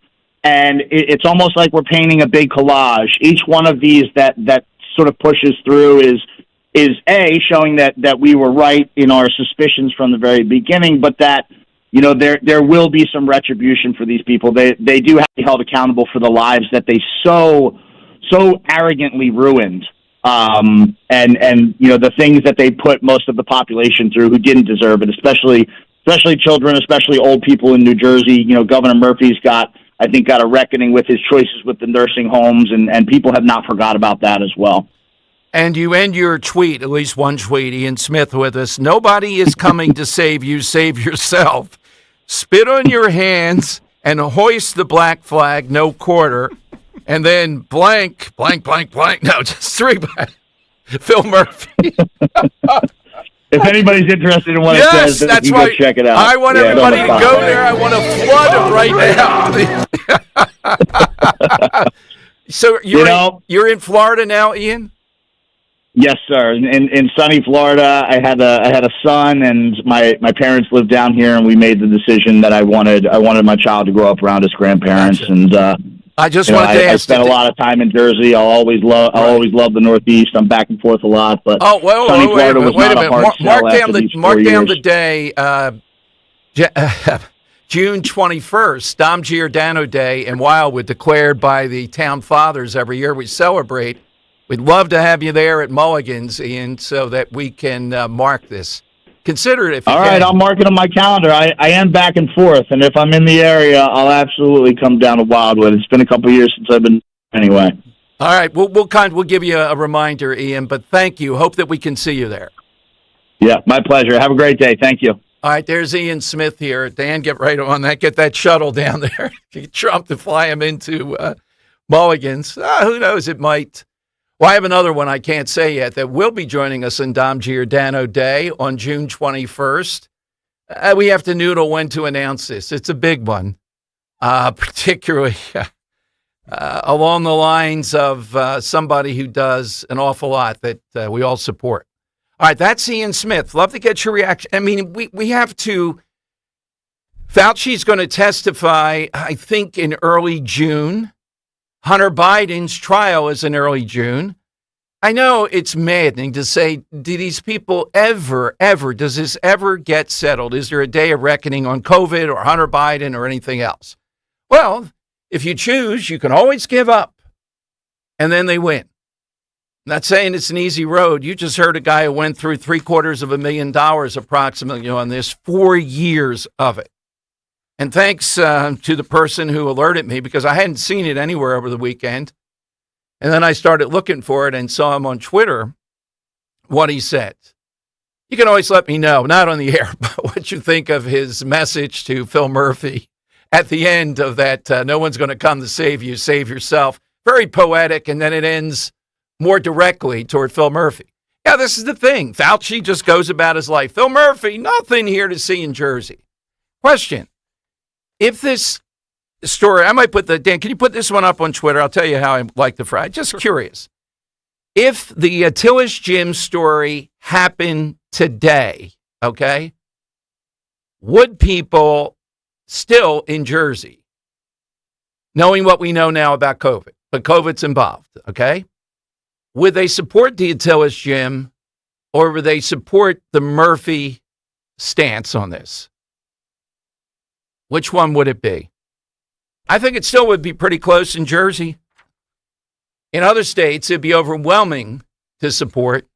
and it's almost like we're painting a big collage. Each one of these that sort of pushes through is showing that we were right in our suspicions from the very beginning, but that there will be some retribution for these people. They do have to be held accountable for the lives that they so arrogantly ruined. And the things that they put most of the population through who didn't deserve it, especially children, especially old people in New Jersey. Governor Murphy's got a reckoning with his choices with the nursing homes, and people have not forgot about that as well. And you end your tweet, at least one tweet, Ian Smith, with us. Nobody is coming to save you. Save yourself. Spit on your hands and hoist the black flag, no quarter. And then blank. No, just three. Phil Murphy. If anybody's interested in what it says, then that's you right. Go check it out. I want everybody to go there. I want to flood them right now. So you're in Florida now, Ian? Yes, sir. In sunny Florida, I had a son, and my parents lived down here, and we made the decision that I wanted my child to grow up around his grandparents. Gotcha. And I just wanted to ask. I spent a lot of time in Jersey. I'll always love the Northeast. I'm back and forth a lot, but sunny Florida was not a hard sell after these 4 years. Mark down the day, June 21st, Dom Giordano Day in Wildwood, declared by the town fathers every year. We celebrate. We'd love to have you there at Mulligan's, Ian, so that we can mark this. Consider it if you can. All right, I'll mark it on my calendar. I am back and forth, and if I'm in the area, I'll absolutely come down to Wildwood. It's been a couple of years since I've been anyway. All right, we'll give you a reminder, Ian, but thank you. Hope that we can see you there. Yeah, my pleasure. Have a great day. Thank you. All right, there's Ian Smith here. Dan, get right on that. Get that shuttle down there. Get Trump to fly him into Mulligan's. Who knows? It might. Well, I have another one I can't say yet that will be joining us on Dom Giordano Day on June 21st. We have to noodle when to announce this. It's a big one, particularly along the lines of somebody who does an awful lot that we all support. All right, that's Ian Smith. Love to get your reaction. I mean, we have to. Fauci's going to testify, I think, in early June. Hunter Biden's trial is in early June. I know it's maddening to say, do these people ever, does this ever get settled? Is there a day of reckoning on COVID or Hunter Biden or anything else? Well, if you choose, you can always give up, and then they win. I'm not saying it's an easy road. You just heard a guy who went through $750,000 approximately on this, 4 years of it. And thanks to the person who alerted me, because I hadn't seen it anywhere over the weekend. And then I started looking for it and saw him on Twitter, what he said. You can always let me know, not on the air, but what you think of his message to Phil Murphy at the end of that, no one's going to come to save you, save yourself. Very poetic, and then it ends more directly toward Phil Murphy. Yeah, this is the thing. Fauci just goes about his life. Phil Murphy, nothing here to see in Jersey. Question. If this story, I might put Dan, can you put this one up on Twitter? I'll tell you how I like the fry. Just curious. If the Tillis Gym story happened today, okay, would people still in Jersey, knowing what we know now about COVID, but COVID's involved, okay, would they support the Tillis Gym or would they support the Murphy stance on this? Which one would it be? I think it still would be pretty close in Jersey. In other states, it'd be overwhelming to support.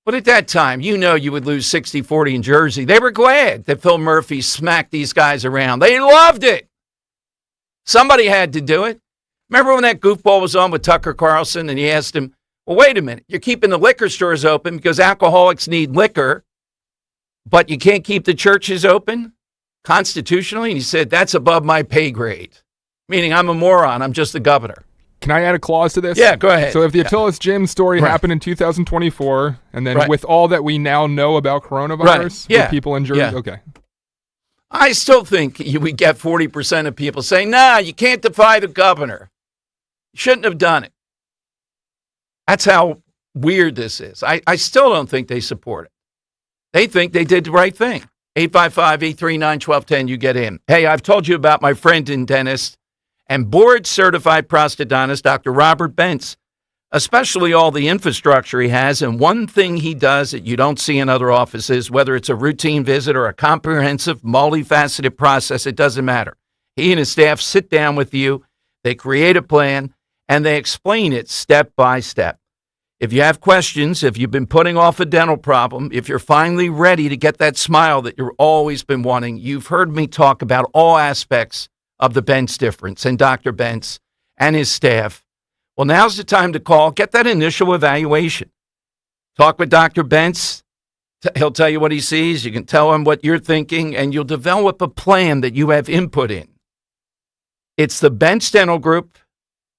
But at that time, you would lose 60-40 in Jersey. They were glad that Phil Murphy smacked these guys around. They loved it. Somebody had to do it. Remember when that goofball was on with Tucker Carlson and he asked him, well, wait a minute, you're keeping the liquor stores open because alcoholics need liquor, but you can't keep the churches open? Constitutionally, and he said, that's above my pay grade, meaning I'm a moron. I'm just the governor. Can I add a clause to this? Yeah, go ahead. So if the Tillis Gym story happened in 2024, and then with all that we now know about coronavirus, with people in Jersey, okay. I still think we get 40% of people saying, nah, you can't defy the governor. You shouldn't have done it. That's how weird this is. I still don't think they support it. They think they did the right thing. 855-839-1210, you get in. Hey, I've told you about my friend and dentist and board-certified prosthodontist, Dr. Robert Bentz especially all the infrastructure he has. And one thing he does that you don't see in other offices, whether it's a routine visit or a comprehensive, multifaceted process, it doesn't matter. He and his staff sit down with you, they create a plan, and they explain it step by step. If you have questions, if you've been putting off a dental problem, if you're finally ready to get that smile that you've always been wanting, you've heard me talk about all aspects of the Bentz difference and Dr. Bentz and his staff. Well, now's the time to call, get that initial evaluation. Talk with Dr. Bentz. He'll tell you what he sees. You can tell him what you're thinking, and you'll develop a plan that you have input in. It's the Bentz Dental Group.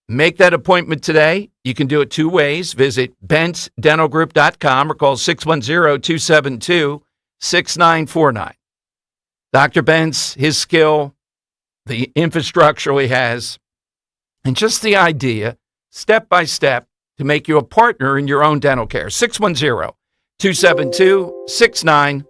Make that appointment today. You can do it two ways. Visit BentzDentalGroup.com or call 610-272-6949. Dr. Bentz, his skill, the infrastructure he has, and just the idea, step by step, to make you a partner in your own dental care. 610-272-6949.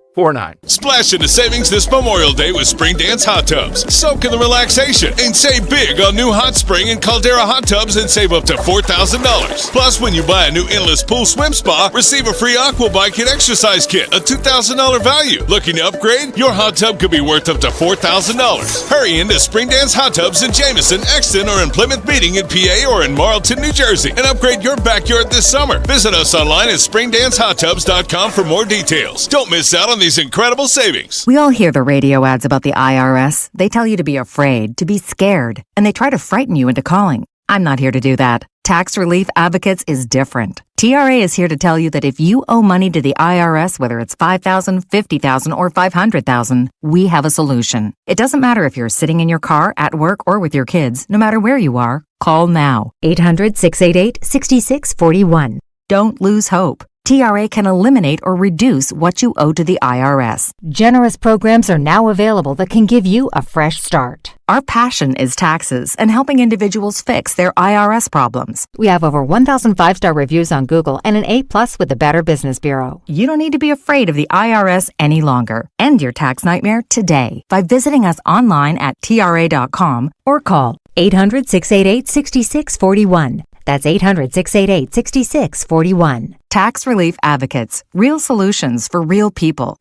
Splash into savings this Memorial Day with Spring Dance Hot Tubs. Soak in the relaxation and save big on new Hot Spring and Caldera Hot Tubs and save up to $4,000. Plus, when you buy a new Endless Pool Swim Spa, receive a free Aqua Bike and Exercise Kit, a $2,000 value. Looking to upgrade? Your hot tub could be worth up to $4,000. Hurry into Spring Dance Hot Tubs in Jameson, Exton, or in Plymouth Meeting in PA or in Marlton, New Jersey, and upgrade your backyard this summer. Visit us online at springdancehot-tubs.com for more details. Don't miss out on these incredible savings. We all hear the radio ads about the IRS. They tell you to be afraid, to be scared, and they try to frighten you into calling. I'm not here to do that. Tax Relief Advocates is different. TRA is here to tell you that if you owe money to the IRS, whether it's $5,000, $50,000, or $500,000, we have a solution. It doesn't matter if you're sitting in your car, at work, or with your kids. No matter where you are, call now. 800-688-6641. Don't lose hope. TRA can eliminate or reduce what you owe to the IRS. Generous programs are now available that can give you a fresh start. Our passion is taxes and helping individuals fix their IRS problems. We have over 1,000 5-star reviews on Google and an A+ with the Better Business Bureau. You don't need to be afraid of the IRS any longer. End your tax nightmare today by visiting us online at TRA.com or call 800-688-6641. That's 800-688-6641. Tax Relief Advocates. Real solutions for real people.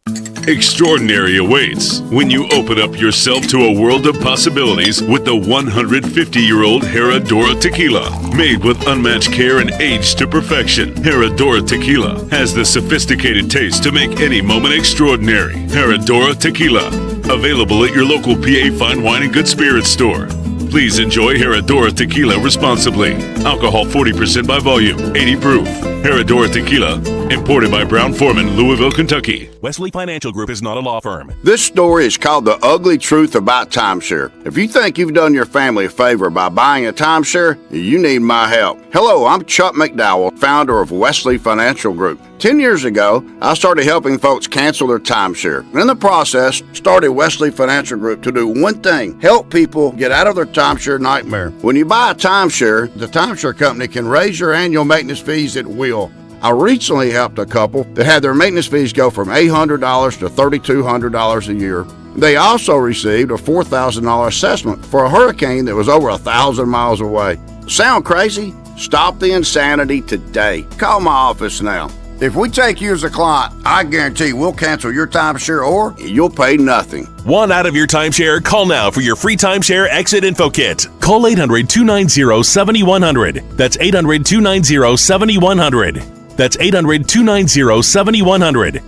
Extraordinary awaits when you open up yourself to a world of possibilities with the 150-year-old Herradura Tequila. Made with unmatched care and aged to perfection, Herradura Tequila has the sophisticated taste to make any moment extraordinary. Herradura Tequila. Available at your local PA Fine Wine and Good Spirits store. Please enjoy Herradura Tequila responsibly. Alcohol 40% by volume, 80 proof. Herradura Tequila, imported by Brown-Forman, Louisville, Kentucky. Wesley Financial Group is not a law firm. This story is called The Ugly Truth About Timeshare. If you think you've done your family a favor by buying a timeshare, you need my help. Hello, I'm Chuck McDowell, founder of Wesley Financial Group. 10 years ago, I started helping folks cancel their timeshare. In the process, started Wesley Financial Group to do one thing: help people get out of their timeshare nightmare. When you buy a timeshare, the timeshare company can raise your annual maintenance fees at will. I recently helped a couple that had their maintenance fees go from $800 to $3,200 a year. They also received a $4,000 assessment for a hurricane that was over 1,000 miles away. Sound crazy? Stop the insanity today. Call my office now. If we take you as a client, I guarantee we'll cancel your timeshare or you'll pay nothing. Want out of your timeshare? Call now for your free timeshare exit info kit. Call 800-290-7100. That's 800-290-7100. That's 800-290-7100.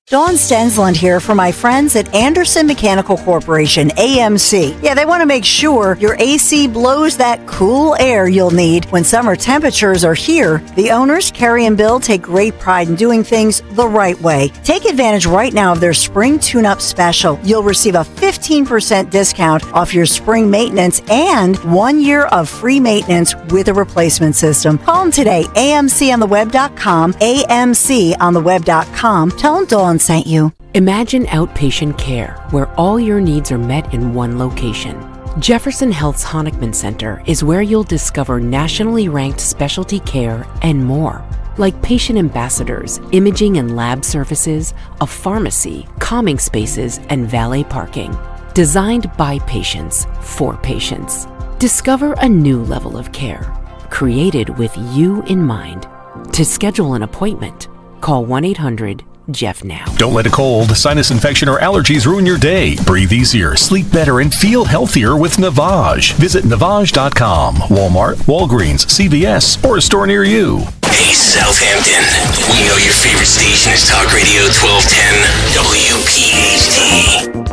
Dawn Stensland here for my friends at Anderson Mechanical Corporation, AMC. Yeah, they want to make sure your AC blows that cool air you'll need when summer temperatures are here. The owners, Carrie and Bill, take great pride in doing things the right way. Take advantage right now of their spring tune-up special. You'll receive a 15% discount off your spring maintenance and 1 year of free maintenance with a replacement system. Call them today, amcontheweb.com, amcontheweb.com. Tell them Dawn sent you. Imagine outpatient care where all your needs are met in one location. Jefferson Health's Honickman Center is where you'll discover nationally ranked specialty care and more, like patient ambassadors, imaging and lab services, a pharmacy, calming spaces, and valet parking. Designed by patients for patients. Discover a new level of care. created with you in mind. To schedule an appointment, call 1-800-JEFF-NOW. Don't let a cold, sinus infection, or allergies ruin your day. Breathe easier, sleep better, and feel healthier with Navage. Visit Navage.com. Walmart, Walgreens, CVS, or a store near you. Hey, Southampton. We know your favorite station is Talk Radio 1210 WPHT.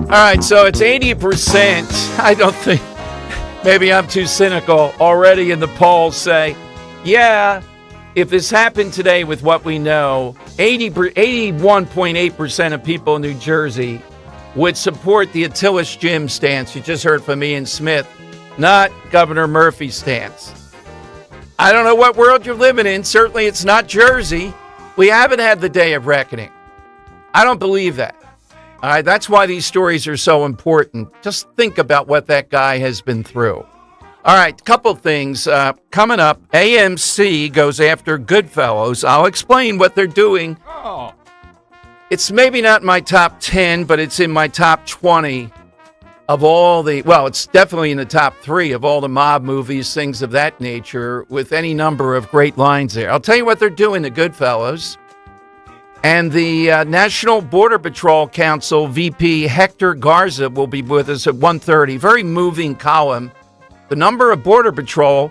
All right, so it's 80%. I don't think, maybe I'm too cynical. Already in the polls say, yeah, if this happened today with what we know, 81.8% of people in New Jersey would support the Attila's Gym stance. You just heard from Ian Smith, not Governor Murphy's stance. I don't know what world you're living in. Certainly it's not Jersey. We haven't had the day of reckoning. I don't believe that. All right, that's why these stories are so important. Just think about what that guy has been through. All right, couple things. Coming up, AMC goes after Goodfellas. I'll explain what they're doing. Oh. It's maybe not my top 10, but it's in my top 20 of all the, well, it's definitely in the top 3 of all the mob movies, things of that nature, with any number of great lines there. I'll tell you what they're doing to Goodfellas. And the National Border Patrol Council VP Hector Garza will be with us at 1:30. Very moving column. The number of Border Patrol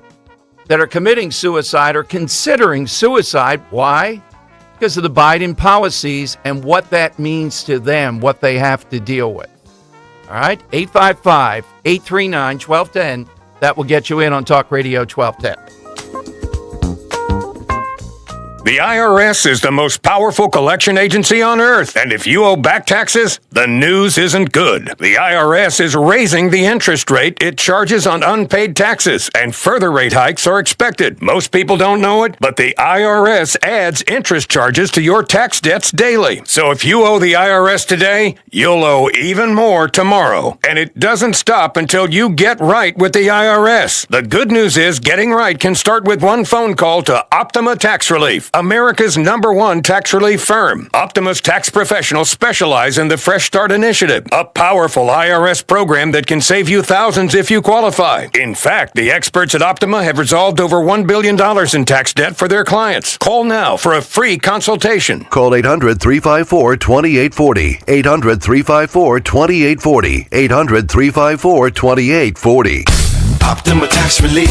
that are committing suicide or considering suicide. Why? Because of the Biden policies and what that means to them, what they have to deal with. All right, 855-839-1210. That will get you in on Talk Radio 1210. The IRS is the most powerful collection agency on earth, and if you owe back taxes, the news isn't good. The IRS is raising the interest rate it charges on unpaid taxes, and further rate hikes are expected. Most people don't know it, but the IRS adds interest charges to your tax debts daily. So if you owe the IRS today, you'll owe even more tomorrow. And it doesn't stop until you get right with the IRS. The good news is getting right can start with one phone call to Optima Tax Relief, America's #1 tax relief firm. Optima's tax professionals specialize in the Fresh Start Initiative, a powerful IRS program that can save you thousands if you qualify. In fact, the experts at Optima have resolved over $1 billion in tax debt for their clients. Call now for a free consultation. Call 800-354-2840. 800-354-2840. 800-354-2840. Optima Tax Relief.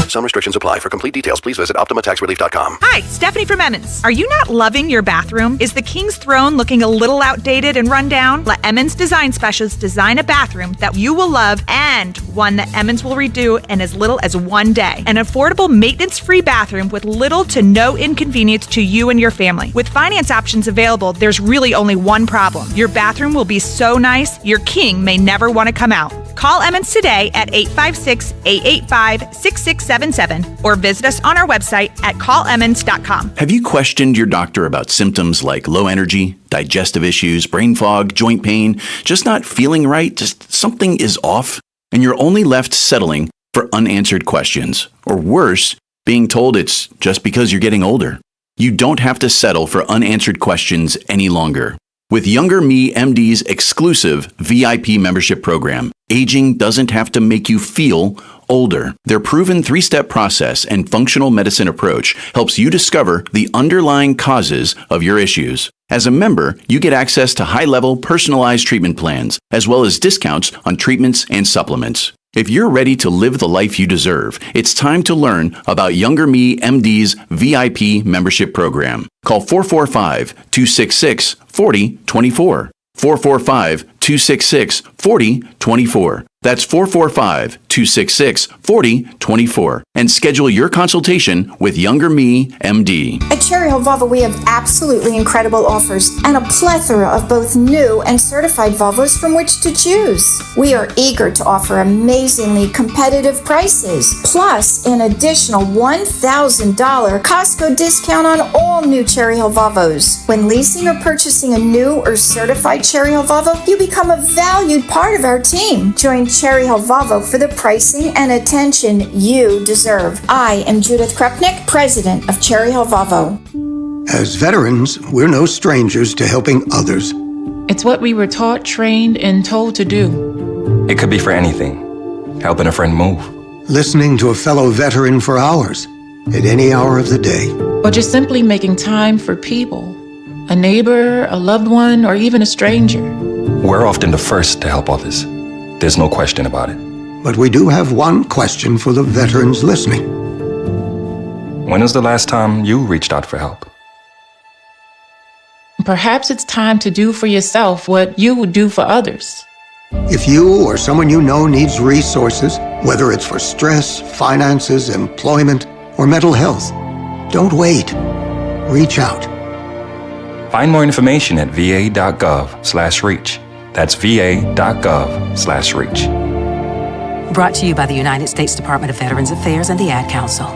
Some restrictions apply. For complete details, please visit OptimaTaxRelief.com. Hi, Stephanie from Emmons. Are you not loving your bathroom? Is the King's Throne looking a little outdated and run down? Let Emmons Design Specialists design a bathroom that you will love and one that Emmons will redo in as little as 1 day. An affordable, maintenance-free bathroom with little to no inconvenience to you and your family. With finance options available, there's really only one problem. Your bathroom will be so nice, your king may never want to come out. Call Emmons today at 856-885-6677 or visit us on our website at callemmons.com. Have you questioned your doctor about symptoms like low energy, digestive issues, brain fog, joint pain, just not feeling right, just something is off, and you're only left settling for unanswered questions, or worse, being told it's just because you're getting older? You don't have to settle for unanswered questions any longer. With Younger Me MD's exclusive VIP membership program, aging doesn't have to make you feel older. Their proven 3-step process and functional medicine approach helps you discover the underlying causes of your issues. As a member, you get access to high-level personalized treatment plans, as well as discounts on treatments and supplements. If you're ready to live the life you deserve, it's time to learn about Younger Me MD's VIP membership program. Call 445-266-4024. 445-266-4024. That's 445-266-4024. And schedule your consultation with Younger Me MD. At Cherry Hill Volvo, we have absolutely incredible offers and a plethora of both new and certified Volvos from which to choose. We are eager to offer amazingly competitive prices, plus an additional $1,000 Costco discount on all new Cherry Hill Volvos. When leasing or purchasing a new or certified Cherry Hill Volvo, you become a valued part of our team. Join Cherry Hill Volvo for the pricing and attention you deserve. I am Judith Krupnick, president of Cherry Hill Volvo. As veterans, we're no strangers to helping others. It's what we were taught, trained, and told to do. It could be for anything. Helping a friend move, listening to a fellow veteran for hours, at any hour of the day. Or just simply making time for people, a neighbor, a loved one, or even a stranger. We're often the first to help others. There's no question about it. But we do have one question for the veterans listening. When was the last time you reached out for help? Perhaps it's time to do for yourself what you would do for others. If you or someone you know needs resources, whether it's for stress, finances, employment, or mental health, don't wait. Reach out. Find more information at va.gov/reach. That's va.gov/reach. Brought to you by the United States Department of Veterans Affairs and the Ad Council.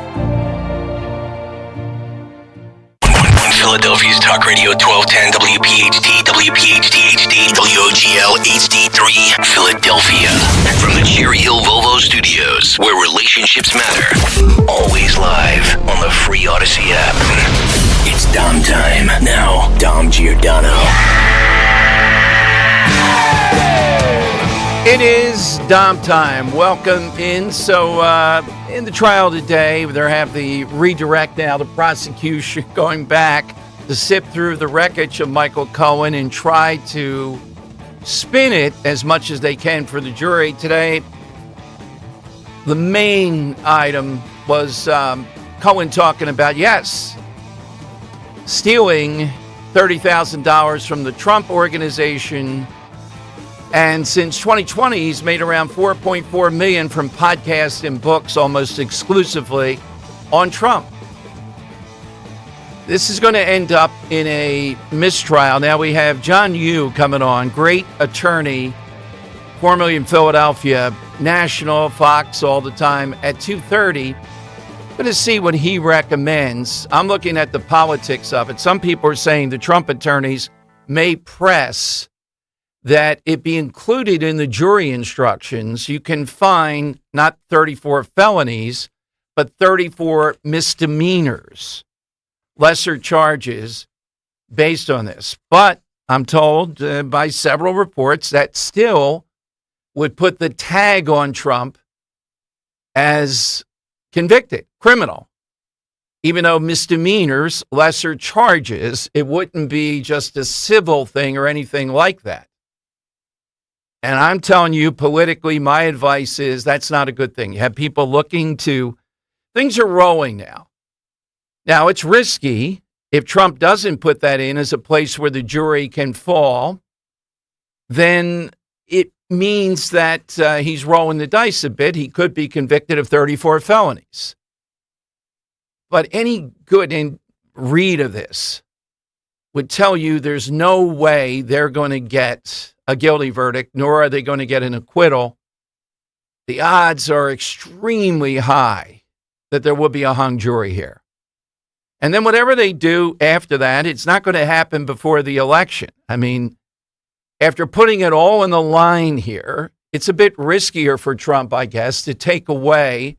Philadelphia's Talk Radio 1210 WPHT, WPHT HD, WOGL HD3, Philadelphia. From the Cherry Hill Volvo Studios, where relationships matter. Always live on the free Odyssey app. It's Dom time. Now, Dom Giordano. It is Dom time. Welcome in. So, in the trial today, they have the redirect now, the prosecution going back to sift through the wreckage of Michael Cohen and try to spin it as much as they can for the jury. Today, the main item was Cohen talking about, yes, stealing $30,000 from the Trump organization. And since 2020, he's made around $4.4 million from podcasts and books, almost exclusively on Trump. This is going to end up in a mistrial. Now we have John Yoo coming on, great attorney, formerly in Philadelphia, national, Fox all the time at 2:30. Going to see what he recommends. I'm looking at the politics of it. Some people are saying the Trump attorneys may press that it be included in the jury instructions. You can find not 34 felonies, but 34 misdemeanors, lesser charges based on this. But I'm told by several reports that still would put the tag on Trump as convicted, criminal. Even though misdemeanors, lesser charges, it wouldn't be just a civil thing or anything like that. And I'm telling you, politically, my advice is that's not a good thing. You have people looking to, things are rolling now. Now, it's risky if Trump doesn't put that in as a place where the jury can fall, then it means that he's rolling the dice a bit. He could be convicted of 34 felonies. But any good read of this would tell you there's no way they're going to get a guilty verdict, nor are they going to get an acquittal. The odds are extremely high that there will be a hung jury here. And then whatever they do after that, it's not going to happen before the election. I mean, after putting it all on the line here, it's a bit riskier for Trump, I guess, to take away.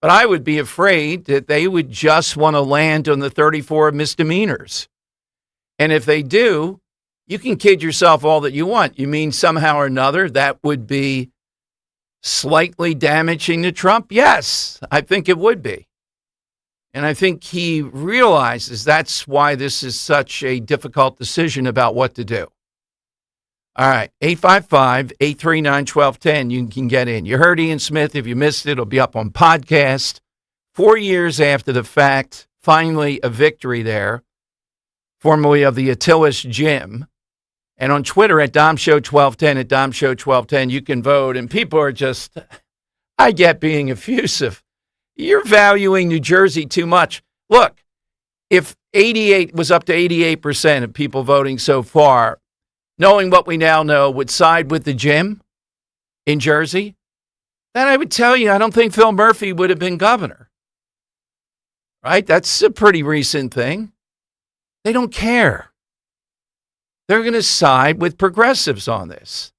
But I would be afraid that they would just want to land on the 34 misdemeanors. And if they do, you can kid yourself all that you want. You mean somehow or another that would be slightly damaging to Trump? Yes, I think it would be. And I think he realizes that's why this is such a difficult decision about what to do. All right, 855-839-1210. You can get in. You heard Ian Smith. If you missed it, it'll be up on podcast. 4 years after the fact, finally a victory there, formerly of the Attila's Gym. And on Twitter at DomShow1210, at DomShow1210, you can vote. And people are just, I get being effusive. You're valuing New Jersey too much. Look, if 88 was up to 88% of people voting so far, knowing what we now know, would side with the gym in Jersey, then I would tell you, I don't think Phil Murphy would have been governor. Right? That's a pretty recent thing. They don't care. They're going to side with progressives on this.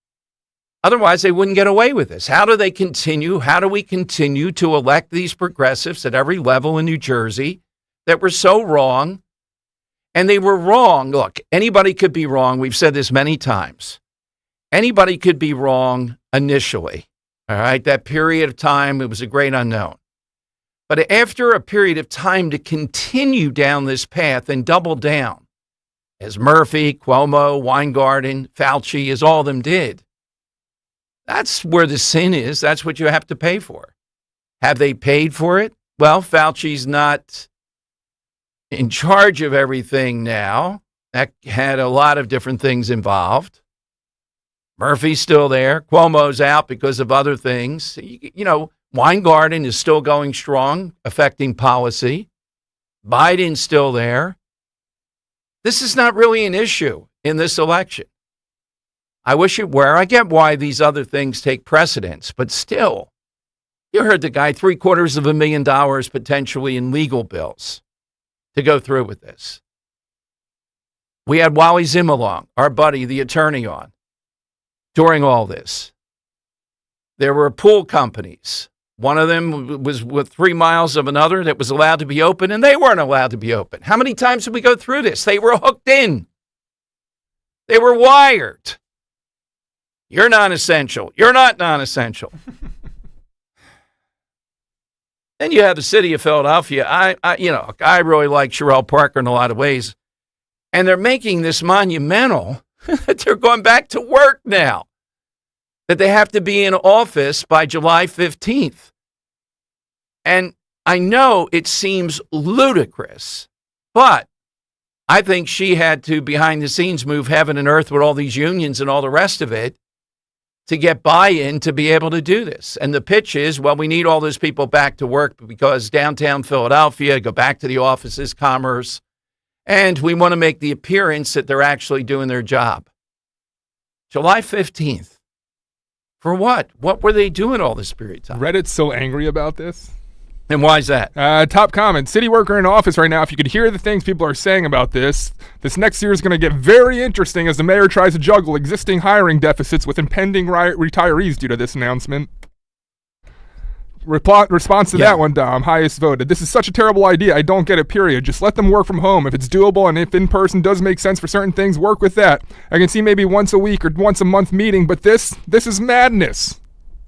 Otherwise, they wouldn't get away with this. How do they continue? How do we continue to elect these progressives at every level in New Jersey that were so wrong? And they were wrong. Look, anybody could be wrong. We've said this many times. Anybody could be wrong initially. All right, that period of time, it was a great unknown. But after a period of time to continue down this path and double down, as Murphy, Cuomo, Weingarten, Fauci, as all of them did, that's where the sin is. That's what you have to pay for. Have they paid for it? Well, Fauci's not in charge of everything now. That had a lot of different things involved. Murphy's still there. Cuomo's out because of other things. You know, Weingarten is still going strong, affecting policy. Biden's still there. This is not really an issue in this election. I wish it were. I get why these other things take precedence, but still, you heard the guy, $750,000 potentially in legal bills to go through with this. We had Wally Zimmerlong, our buddy, the attorney, on during all this. There were pool companies. One of them was with 3 miles of another that was allowed to be open, and they weren't allowed to be open. How many times did we go through this? They were hooked in. They were wired. You're non-essential. You're not non-essential. Then you have the city of Philadelphia. I really like Sherelle Parker in a lot of ways. And they're making this monumental that they're going back to work now, that they have to be in office by July 15th. And I know it seems ludicrous, but I think she had to, behind the scenes, move heaven and earth with all these unions and all the rest of it to get buy-in to be able to do this. And the pitch is, well, we need all those people back to work because downtown Philadelphia, go back to the offices, commerce, and we want to make the appearance that they're actually doing their job. July 15th. For what? What were they doing all this period of time? Reddit's so angry about this. And why is that? Top comment. City worker in office right now. If you could hear the things people are saying about this next year is going to get very interesting as the mayor tries to juggle existing hiring deficits with impending retirees due to this announcement. Response to that one, Dom, highest voted. This is such a terrible idea. I don't get it, period. Just let them work from home. If it's doable and if in-person does make sense for certain things, work with that. I can see maybe once a week or once a month meeting, but this is madness.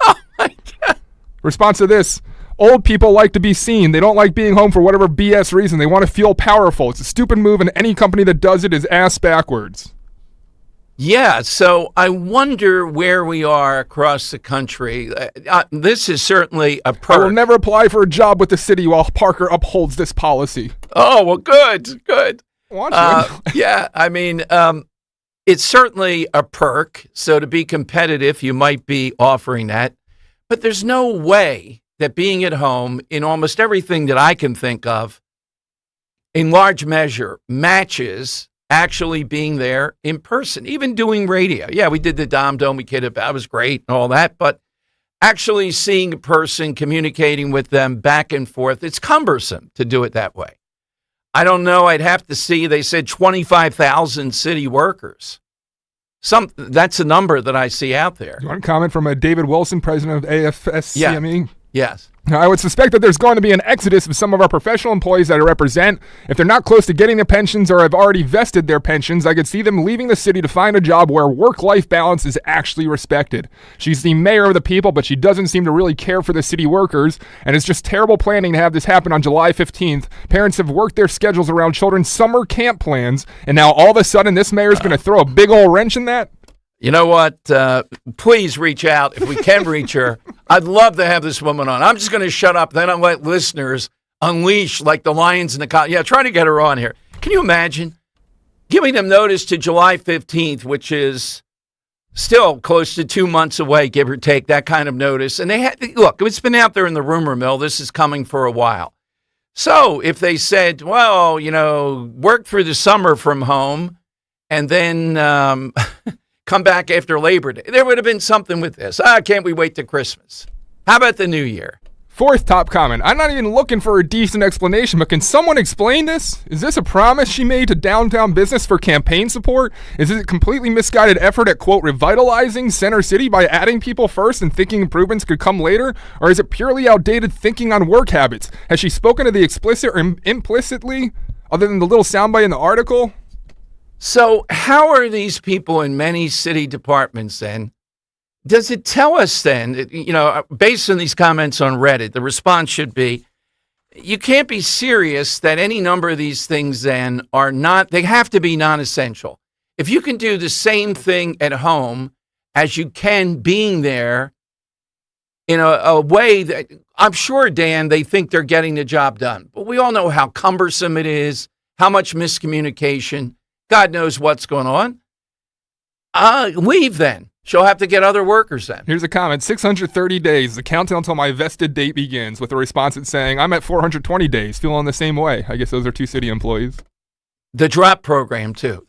Oh, my God. Response to this. Old people like to be seen. They don't like being home for whatever BS reason. They want to feel powerful. It's a stupid move, and any company that does it is ass backwards. Yeah, so I wonder where we are across the country. This is certainly a perk. I will never apply for a job with the city while Parker upholds this policy. Oh, well, good. Want you. Yeah, I mean, it's certainly a perk. So to be competitive, you might be offering that. But there's no way that being at home in almost everything that I can think of, in large measure, matches actually being there in person, even doing radio. Yeah, we did the Dom Dome, we kidded about it, was great and all that, but actually seeing a person, communicating with them back and forth, it's cumbersome to do it that way. I don't know, I'd have to see, they said 25,000 city workers. That's a number that I see out there. You want a comment from David Wilson, president of AFSCME? Yes. I would suspect that there's going to be an exodus of some of our professional employees that I represent. If they're not close to getting their pensions or have already vested their pensions, I could see them leaving the city to find a job where work-life balance is actually respected. She's the mayor of the people, but she doesn't seem to really care for the city workers, and it's just terrible planning to have this happen on July 15th. Parents have worked their schedules around children's summer camp plans, and now all of a sudden this mayor's going to throw a big old wrench in that? You know what? Please reach out if we can reach her. I'd love to have this woman on. I'm just going to shut up. Then I'll let listeners unleash like the lions in the Yeah, try to get her on here. Can you imagine giving them notice to July 15th, which is still close to 2 months away, give or take, that kind of notice. And look, it's been out there in the rumor mill. This is coming for a while. So if they said, well, work through the summer from home and then come back after Labor Day, there would have been something with this. Can't we wait till Christmas? How about the New Year? Fourth top comment. I'm not even looking for a decent explanation, but can someone explain this? Is this a promise she made to downtown business for campaign support? Is it a completely misguided effort at, quote, revitalizing Center City by adding people first and thinking improvements could come later? Or is it purely outdated thinking on work habits? Has she spoken to the explicit or implicitly, other than the little soundbite in the article? So how are these people in many city departments then does it tell us then, based on these comments on Reddit, the response should be, you can't be serious that any number of these things then they have to be non-essential. If you can do the same thing at home as you can being there in a way that, I'm sure, Dan, they think they're getting the job done. But we all know how cumbersome it is, how much miscommunication, God knows what's going on. Leave then. She'll have to get other workers then. Here's a comment. 630 days, the countdown until my vested date begins, with a response that's saying, I'm at 420 days, feeling the same way. I guess those are two city employees. The drop program, too.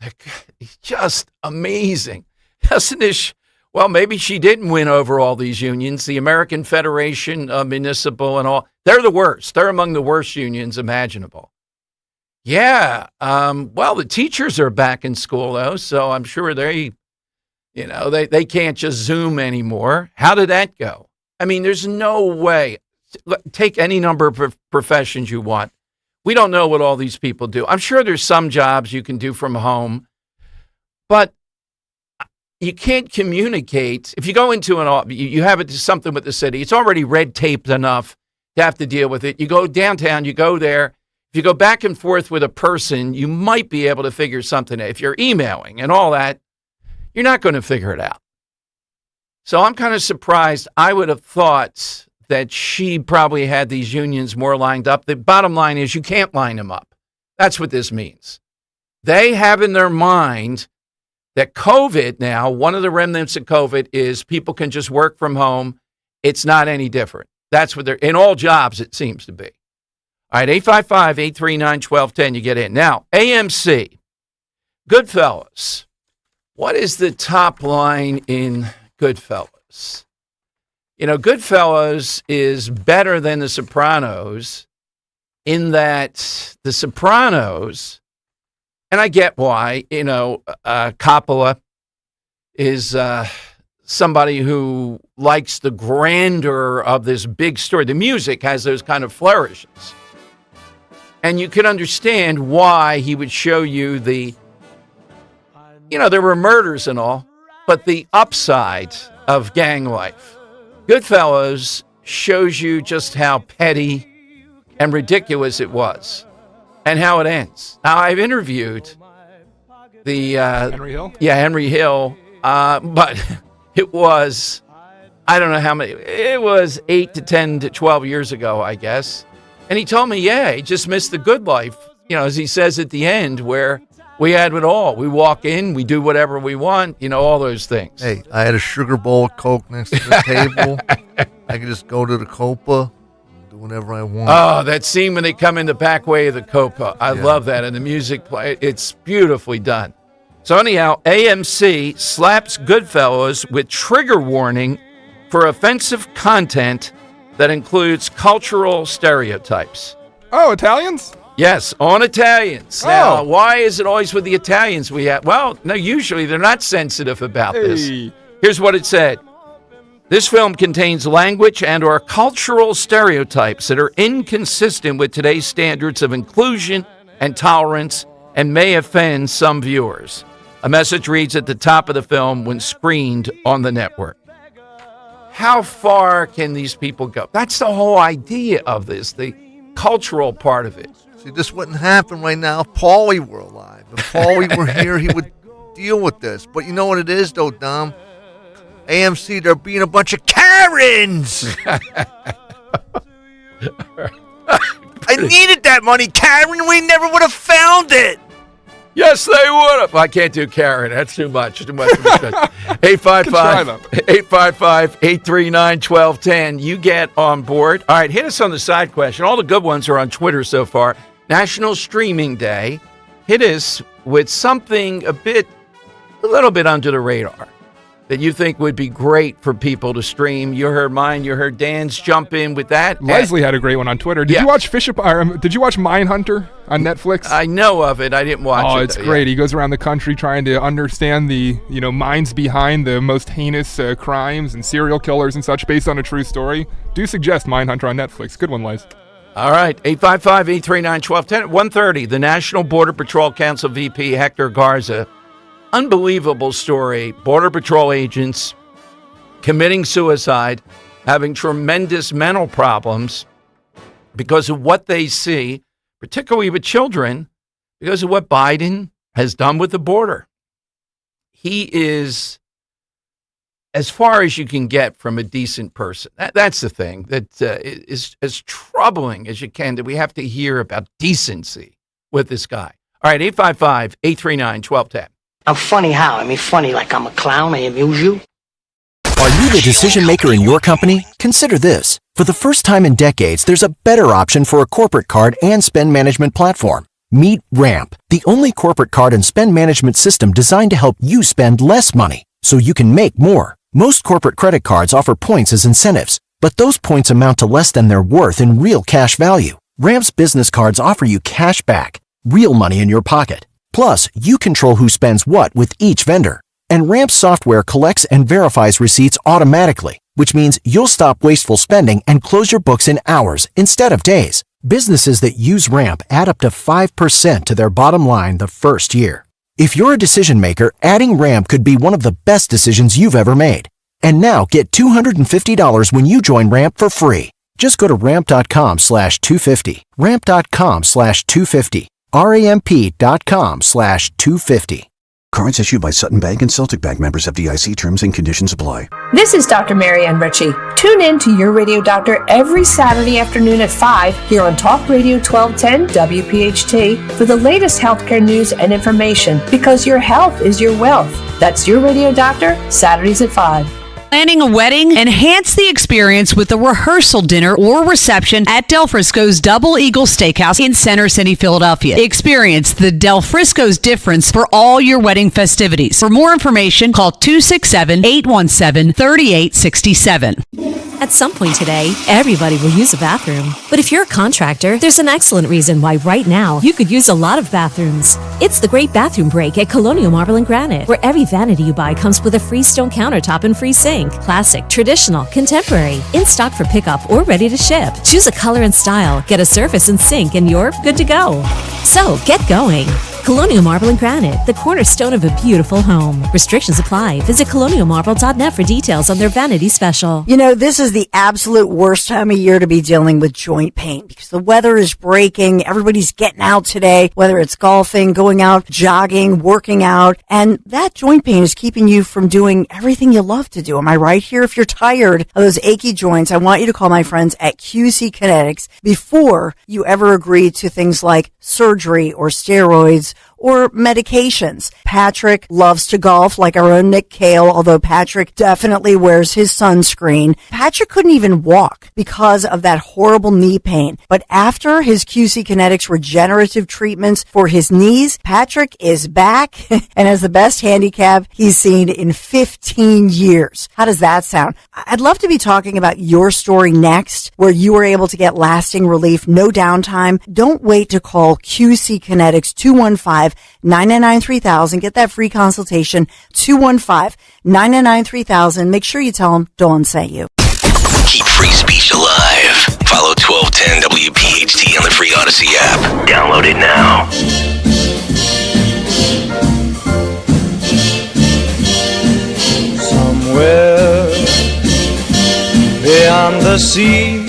Just amazing. Doesn't this... Well, maybe she didn't win over all these unions. The American Federation of Municipal and all, they're the worst. They're among the worst unions imaginable. Yeah. Well, the teachers are back in school, though, so I'm sure they can't just Zoom anymore. How did that go? I mean, there's no way. Take any number of professions you want. We don't know what all these people do. I'm sure there's some jobs you can do from home, but you can't communicate. If you go into you have something with the city, it's already red taped enough to have to deal with it. You go downtown, you go there. If you go back and forth with a person, you might be able to figure something out. If you're emailing and all that, you're not going to figure it out. So I'm kind of surprised. I would have thought that she probably had these unions more lined up. The bottom line is you can't line them up. That's what this means. They have in their mind that COVID now, one of the remnants of COVID is people can just work from home. It's not any different. That's what they're in all jobs, it seems to be. All right, 855-839-1210, you get in. Now, AMC, Goodfellas. What is the top line in Goodfellas? Goodfellas is better than The Sopranos in that The Sopranos, and I get why, Coppola is somebody who likes the grandeur of this big story. The music has those kind of flourishes. And you can understand why he would show you there were murders and all, but the upside of gang life. Goodfellas shows you just how petty and ridiculous it was. And how it ends. Now, I've interviewed the... Henry Hill? Yeah, Henry Hill. But it was, I don't know how many, it was 8 to 10 to 12 years ago, I guess. And he told me, he just missed the good life. As he says at the end, where we had it all. We walk in, we do whatever we want, all those things. Hey, I had a sugar bowl of Coke next to the table. I could just go to the Copa. Whenever I want. Oh, that scene when they come in the back way of the Copa. I love that. And the music play, it's beautifully done. So anyhow, AMC slaps Goodfellas with trigger warning for offensive content that includes cultural stereotypes. Oh, Italians? Yes, on Italians. Oh. Now, why is it always with the Italians we have? Well, no, usually they're not sensitive about this. Here's what it said. This film contains language and or cultural stereotypes that are inconsistent with today's standards of inclusion and tolerance and may offend some viewers. A message reads at the top of the film when screened on the network. How far can these people go? That's the whole idea of this, the cultural part of it. See, this wouldn't happen right now if Paulie were alive. If Paulie were here, he would deal with this. But you know what it is, though, Dom? AMC, they're being a bunch of Karens. I needed that money, Karen. We never would have found it. Yes, they would have. I can't do Karen. That's too much. 855-839-1210. You get on board. All right, hit us on the side question. All the good ones are on Twitter so far. National Streaming Day. Hit us with something a little bit under the radar that you think would be great for people to stream. You heard mine. You heard Dan's jump in with that. Leslie had a great one on Twitter. Did you watch Did you watch Mindhunter on Netflix? I know of it. I didn't watch it. Oh, it's great. He goes around the country trying to understand the minds behind the most heinous crimes and serial killers and such based on a true story. Do suggest Mindhunter on Netflix. Good one, Les. All right. 855-839-1210 at 1:30. The National Border Patrol Council VP Hector Garza. Unbelievable story. Border Patrol agents committing suicide, having tremendous mental problems because of what they see, particularly with children, because of what Biden has done with the border. He is as far as you can get from a decent person. That's the thing that is as troubling as you can, that we have to hear about decency with this guy. All right, 855-839-1210. I'm funny how? I mean, funny like I'm a clown, I amuse you? Are you the decision maker in your company? Consider this. For the first time in decades, there's a better option for a corporate card and spend management platform. Meet Ramp, the only corporate card and spend management system designed to help you spend less money so you can make more. Most corporate credit cards offer points as incentives, but those points amount to less than their worth in real cash value. Ramp's business cards offer you cash back, real money in your pocket. Plus, you control who spends what with each vendor. And Ramp's software collects and verifies receipts automatically, which means you'll stop wasteful spending and close your books in hours instead of days. Businesses that use Ramp add up to 5% to their bottom line the first year. If you're a decision maker, adding Ramp could be one of the best decisions you've ever made. And now get $250 when you join Ramp for free. Just go to ramp.com/250. Ramp.com/250. ramp.com/250. Cards issued by Sutton Bank and Celtic Bank, members FDIC. Terms and conditions apply. This is Dr. Marianne Ritchie. Tune in to Your Radio Doctor every Saturday afternoon at 5 here on Talk Radio 1210 WPHT for the latest healthcare news and information, because your health is your wealth. That's Your Radio Doctor, Saturdays at 5. Planning a wedding? Enhance the experience with a rehearsal dinner or reception at Del Frisco's Double Eagle Steakhouse in Center City, Philadelphia. Experience the Del Frisco's difference for all your wedding festivities. For more information, call 267-817-3867. At some point today, everybody will use a bathroom. But if you're a contractor, there's an excellent reason why right now you could use a lot of bathrooms. It's the Great Bathroom Break at Colonial Marble and Granite, where every vanity you buy comes with a free stone countertop and free sink. Classic, traditional, contemporary, in stock for pickup or ready to ship. Choose a color and style, get a surface and sink, and you're good to go. So get going. Colonial Marble and Granite, the cornerstone of a beautiful home. Restrictions apply. Visit colonialmarble.net for details on their vanity special. You know, this is the absolute worst time of year to be dealing with joint pain because the weather is breaking. Everybody's getting out today, whether it's golfing, going out, jogging, working out, and that joint pain is keeping you from doing everything you love to do. Am I right here? If you're tired of those achy joints, I want you to call my friends at QC Kinetics before you ever agree to things like surgery or steroids or medications. Patrick loves to golf like our own Nick Cale, although Patrick definitely wears his sunscreen. Patrick couldn't even walk because of that horrible knee pain. But after his QC Kinetics regenerative treatments for his knees, Patrick is back and has the best handicap he's seen in 15 years. How does that sound? I'd love to be talking about your story next, where you were able to get lasting relief, no downtime. Don't wait to call QC Kinetics 215-999-3000. Get that free consultation, 215-999-3000. Make sure you tell them Dawn sent you. Keep free speech alive. Follow 1210 WPHT on the free Odyssey app. Download it now. Somewhere beyond the sea,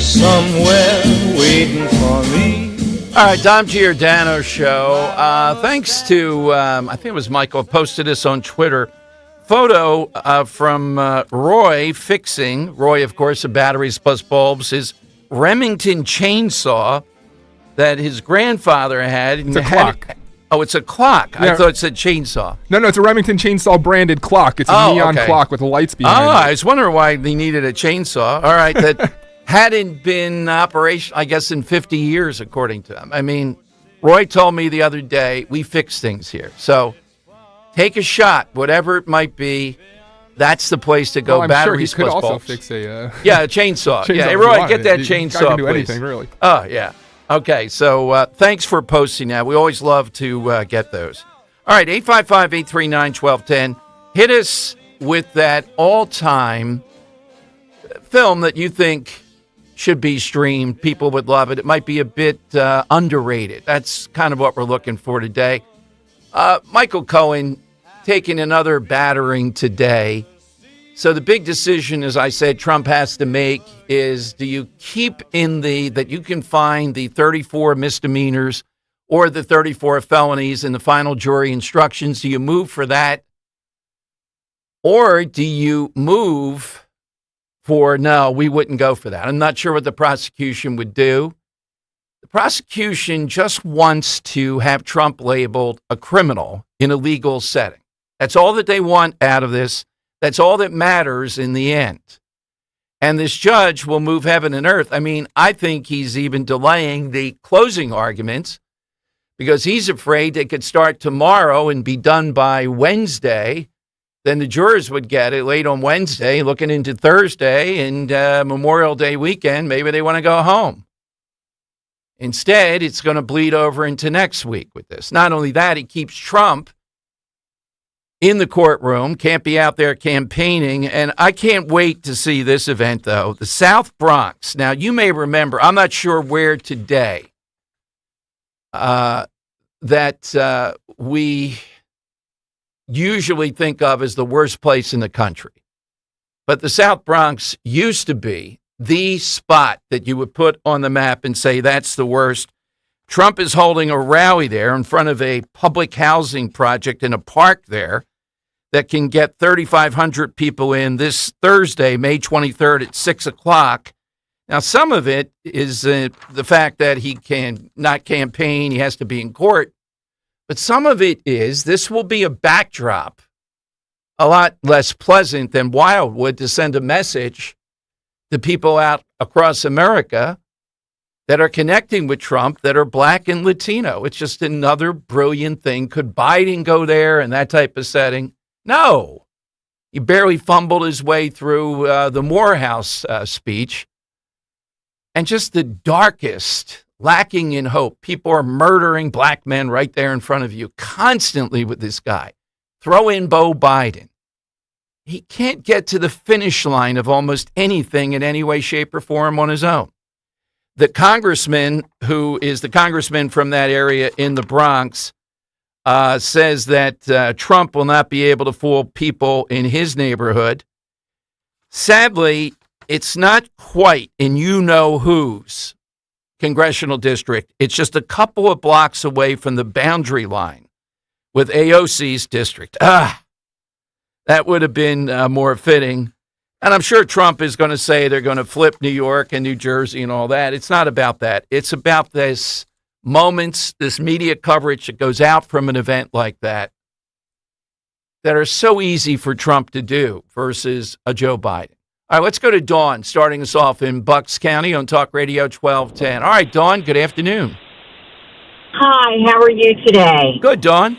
somewhere waiting for me. All right, Dom Giordano show. Thanks to, I think it was Michael, posted this on Twitter. Photo from Roy fixing, Roy, of course, of Batteries Plus Bulbs, his Remington chainsaw that his grandfather had. It's a clock. Oh, it's a clock. Yeah. I thought it said chainsaw. No, it's a Remington chainsaw branded clock. It's a neon clock with the lights behind it. I was wondering why they needed a chainsaw. All right, that hadn't been operational, I guess, in 50 years, according to him. I mean, Roy told me the other day, we fix things here. So take a shot, whatever it might be. That's the place to go. Well, I'm Batteries sure he could Plus also Bulbs. fix a chainsaw. Yeah, hey, Roy, get that chainsaw, guy can do please. anything, really. Oh, yeah. Okay, so thanks for posting that. We always love to get those. All right, 855-839-1210. Hit us with that all-time film that you think should be streamed. People would love it. It might be a bit underrated. That's kind of what we're looking for today. Michael Cohen taking another battering today So the big decision, as I said, Trump has to make is, do you keep in that you can find the 34 misdemeanors or the 34 felonies in the final jury instructions? Do you move for that? Or do you move for, no, we wouldn't go for that? I'm not sure what the prosecution would do. The prosecution just wants to have Trump labeled a criminal in a legal setting. That's all that they want out of this. That's all that matters in the end. And this judge will move heaven and earth. I mean, I think he's even delaying the closing arguments because he's afraid they could start tomorrow and be done by Wednesday. Then the jurors would get it late on Wednesday, looking into Thursday and Memorial Day weekend. Maybe they want to go home. Instead, it's going to bleed over into next week with this. Not only that, it keeps Trump in the courtroom, can't be out there campaigning. And I can't wait to see this event, though. The South Bronx. Now, you may remember, I'm not sure where today, that we usually think of as the worst place in the country. But the South Bronx used to be the spot that you would put on the map and say that's the worst. Trump is holding a rally there in front of a public housing project in a park there that can get 3,500 people in this Thursday, May 23rd at 6 o'clock. Now, some of it is the fact that he can not campaign, he has to be in court. But some of it is this will be a backdrop, a lot less pleasant than Wildwood, to send a message to people out across America that are connecting with Trump that are black and Latino. It's just another brilliant thing. Could Biden go there in that type of setting? No. He barely fumbled his way through the Morehouse speech. And just the darkest, lacking in hope. People are murdering black men right there in front of you constantly with this guy. Throw in Beau Biden. He can't get to the finish line of almost anything in any way, shape, or form on his own. The congressman, who is the congressman from that area in the Bronx, says that Trump will not be able to fool people in his neighborhood. Sadly, it's not quite in you-know-who's congressional district. It's just a couple of blocks away from the boundary line with AOC's district. That would have been more fitting. And I'm sure Trump is going to say they're going to flip New York and New Jersey and all that. It's not about that. It's about this moments, this media coverage that goes out from an event like that are so easy for Trump to do versus a Joe Biden. All right, let's go to Dawn, starting us off in Bucks County on Talk Radio 1210. All right, Dawn, good afternoon. Hi, how are you today? Good, Dawn.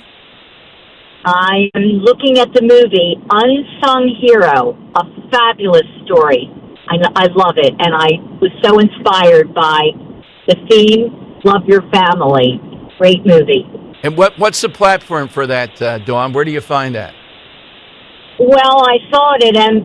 I am looking at the movie Unsung Hero, a fabulous story. I love it, and I was so inspired by the theme, Love Your Family. Great movie. And what's the platform for that, Dawn? Where do you find that? Well, I saw it at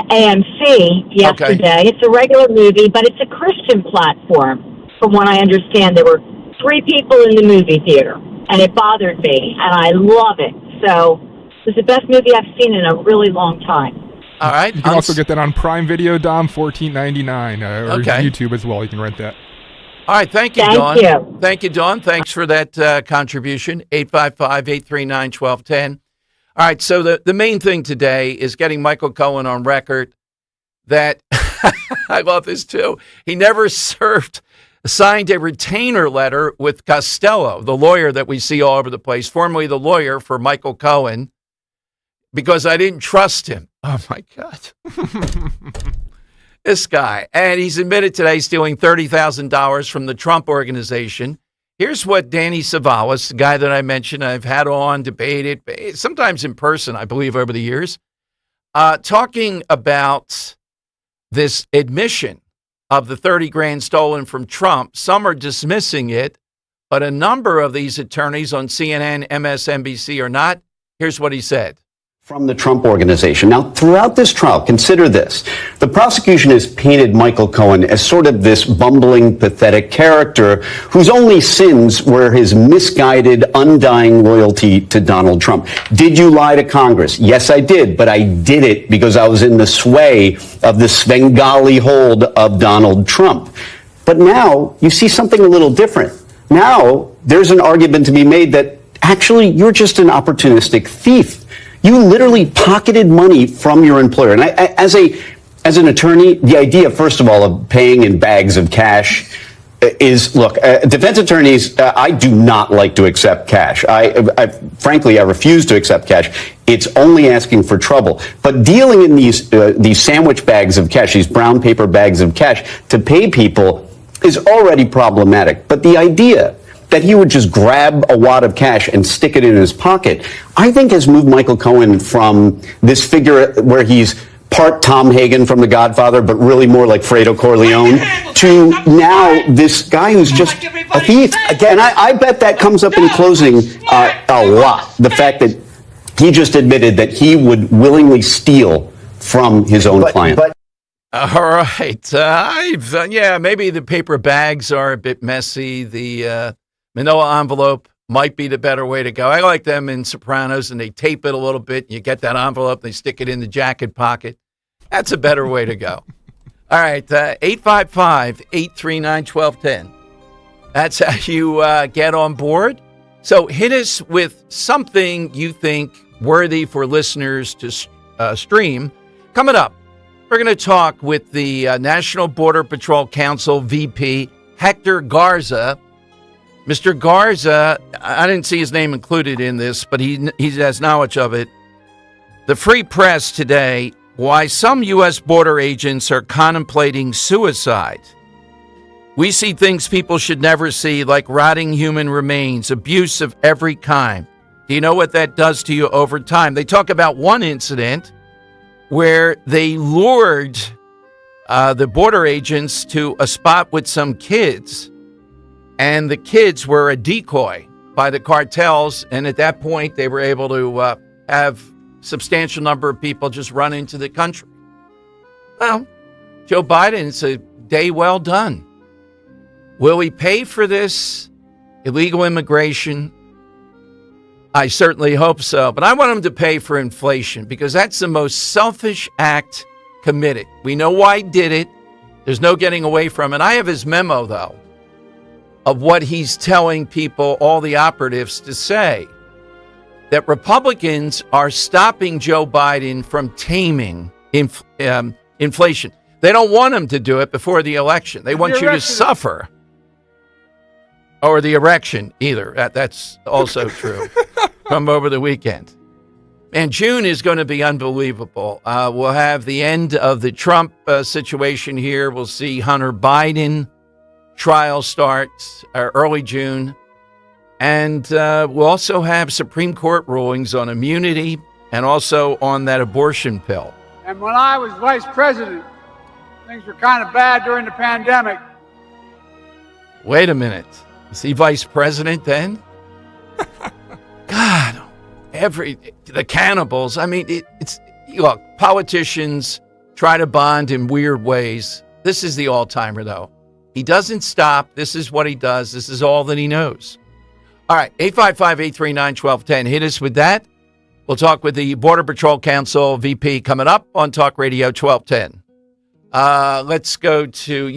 AMC yesterday. Okay. It's a regular movie, but it's a Christian platform. From what I understand, there were 3 people in the movie theater, and it bothered me, and I love it. So it's the best movie I've seen in a really long time. All right. You can also get that on Prime Video, Dom, $14.99, or Okay. YouTube as well. You can rent that. All right, thank you, Thank Dawn. you. Thank you, Dawn. Thanks for that contribution, 855-839-1210. All right, so the main thing today is getting Michael Cohen on record that, I love this too, he never signed a retainer letter with Costello, the lawyer that we see all over the place, formerly the lawyer for Michael Cohen, because I didn't trust him. Oh, my God. This guy. And he's admitted today stealing $30,000 from the Trump organization. Here's what Danny Savalas, the guy that I mentioned, I've had on, debated, sometimes in person, I believe, over the years, talking about this admission of the 30 grand stolen from Trump. Some are dismissing it, but a number of these attorneys on CNN, MSNBC are not. Here's what he said. from the Trump Organization. Now, throughout this trial, consider this. The prosecution has painted Michael Cohen as sort of this bumbling, pathetic character whose only sins were his misguided, undying loyalty to Donald Trump. Did you lie to Congress? Yes, I did, but I did it because I was in the sway of the Svengali hold of Donald Trump. But now you see something a little different. Now there's an argument to be made that actually you're just an opportunistic thief. You literally pocketed money from your employer. And as an attorney, the idea, first of all, of paying in bags of cash is, look, defense attorneys, I do not like to accept cash. Frankly, I refuse to accept cash. It's only asking for trouble. But dealing in these sandwich bags of cash, these brown paper bags of cash to pay people is already problematic. But the idea that he would just grab a wad of cash and stick it in his pocket, I think has moved Michael Cohen from this figure where he's part Tom Hagen from The Godfather, but really more like Fredo Corleone, to now this guy who's just a thief. Again, I bet that comes up in closing a lot. The fact that he just admitted that he would willingly steal from his own client. All right. Maybe the paper bags are a bit messy. The manila envelope might be the better way to go. I like them in Sopranos, and they tape it a little bit. You get that envelope, they stick it in the jacket pocket. That's a better way to go. All right, 855-839-1210. That's how you get on board. So hit us with something you think worthy for listeners to stream. Coming up, we're going to talk with the National Border Patrol Council VP, Hector Garza. Mr. Garza, I didn't see his name included in this, but he has knowledge of it. The Free Press today, why some U.S. border agents are contemplating suicide. We see things people should never see, like rotting human remains, abuse of every kind. Do you know what that does to you over time? They talk about one incident where they lured the border agents to a spot with some kids, and the kids were a decoy by the cartels, and at that point, they were able to have a substantial number of people just run into the country. Well, Joe Biden, it's a day well done. Will he pay for this illegal immigration? I certainly hope so, but I want him to pay for inflation because that's the most selfish act committed. We know why he did it. There's no getting away from it. I have his memo, though, of what he's telling people, all the operatives, to say, that Republicans are stopping Joe Biden from taming inflation. They don't want him to do it before the election. They want you to suffer. Or the erection, either. That's also true from over the weekend. And June is going to be unbelievable. We'll have the end of the Trump situation here. We'll see Hunter Biden trial starts early June. And we'll also have Supreme Court rulings on immunity and also on that abortion pill. And when I was vice president, things were kind of bad during the pandemic. Wait a minute. Is he vice president then? God, the cannibals. I mean, look, politicians try to bond in weird ways. This is the all-timer, though. He doesn't stop. This is what he does. This is all that he knows. All right, 855-839-1210. Hit us with that. We'll talk with the Border Patrol Council VP coming up on Talk Radio 1210. Let's go to,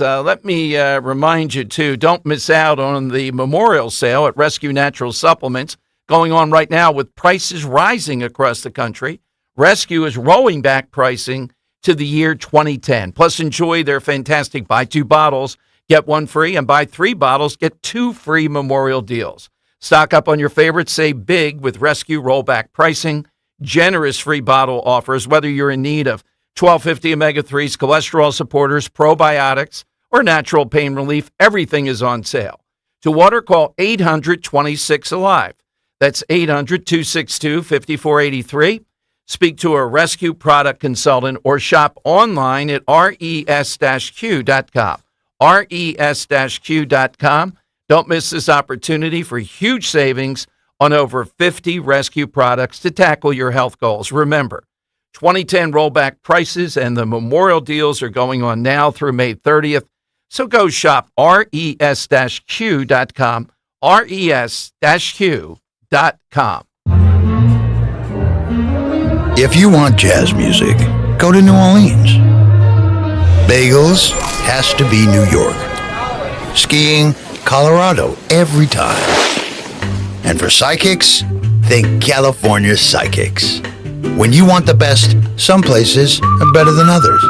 let me remind you, too, don't miss out on the memorial sale at Rescue Natural Supplements going on right now with prices rising across the country. Rescue is rolling back pricing to the year 2010. Plus, enjoy their fantastic buy 2 bottles, get 1 free, and buy 3 bottles, get 2 free memorial deals. Stock up on your favorites, save big with Rescue rollback pricing, generous free bottle offers, whether you're in need of 1250 omega-3s, cholesterol supporters, probiotics, or natural pain relief. Everything is on sale. To order, call 800-26-ALIVE. That's 800-262-5483. Speak to a Rescue product consultant or shop online at res-q.com. res-q.com. Don't miss this opportunity for huge savings on over 50 rescue products to tackle your health goals. Remember, 2010 rollback prices and the memorial deals are going on now through May 30th. So go shop res-q.com, res-q.com. If you want jazz music, go to New Orleans. Bagels has to be New York. Skiing, Colorado, every time. And for psychics, think California Psychics. When you want the best, some places are better than others.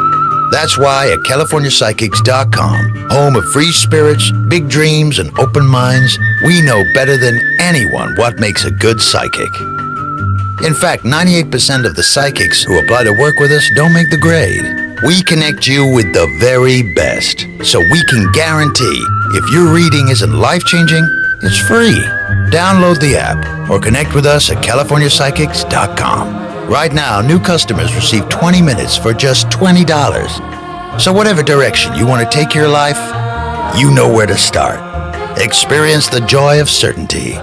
That's why at CaliforniaPsychics.com, home of free spirits, big dreams, and open minds, we know better than anyone what makes a good psychic. In fact, 98% of the psychics who apply to work with us don't make the grade. We connect you with the very best, so we can guarantee if your reading isn't life-changing, it's free. Download the app or connect with us at CaliforniaPsychics.com. Right now, new customers receive 20 minutes for just $20. So whatever direction you want to take your life, you know where to start. Experience the joy of certainty.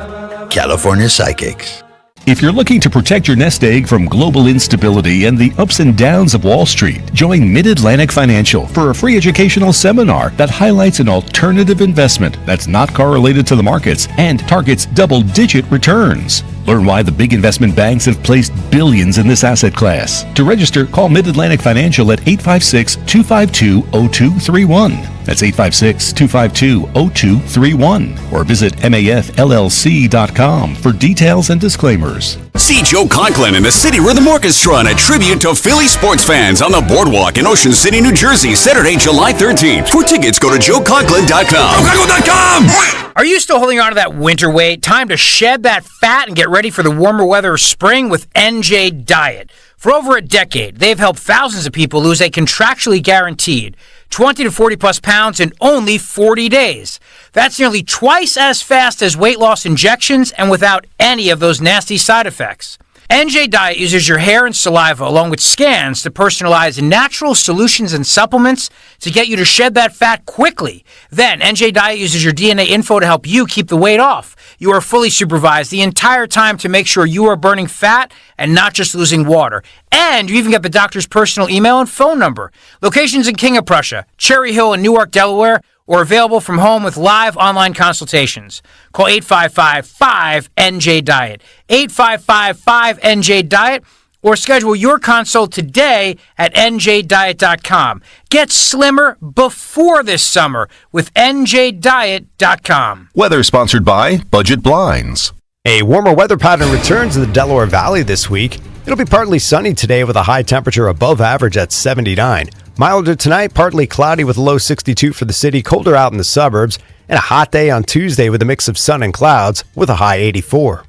California Psychics. If you're looking to protect your nest egg from global instability and the ups and downs of Wall Street, join Mid-Atlantic Financial for a free educational seminar that highlights an alternative investment that's not correlated to the markets and targets double-digit returns. Learn why the big investment banks have placed billions in this asset class. To register, call Mid-Atlantic Financial at 856-252-0231. That's 856-252-0231. Or visit mafllc.com for details and disclaimers. See Joe Conklin in the City Rhythm Orchestra in a tribute to Philly sports fans on the Boardwalk in Ocean City, New Jersey, Saturday, July 13th. For tickets, go to joeconklin.com. joeconklin.com! Are you still holding on to that winter weight? Time to shed that fat and get ready for the warmer weather of spring with NJ Diet. For over a decade, they've helped thousands of people lose a contractually guaranteed 20 to 40 plus pounds in only 40 days. That's nearly twice as fast as weight loss injections and without any of those nasty side effects. NJ Diet uses your hair and saliva along with scans to personalize natural solutions and supplements to get you to shed that fat quickly. Then NJ Diet uses your DNA info to help you keep the weight off. You are fully supervised the entire time to make sure you are burning fat and not just losing water. And you even get the doctor's personal email and phone number. Locations in King of Prussia, Cherry Hill, and Newark, Delaware, or available from home with live online consultations. Call 855-5NJ-DIET, 855-5NJ-DIET, or schedule your consult today at njdiet.com. Get slimmer before this summer with njdiet.com. Weather sponsored by Budget Blinds. A warmer weather pattern returns to the Delaware Valley this week. It'll be partly sunny today with a high temperature above average at 79. Milder tonight, partly cloudy with a low 62 for the city, colder out in the suburbs, and a hot day on Tuesday with a mix of sun and clouds with a high 84.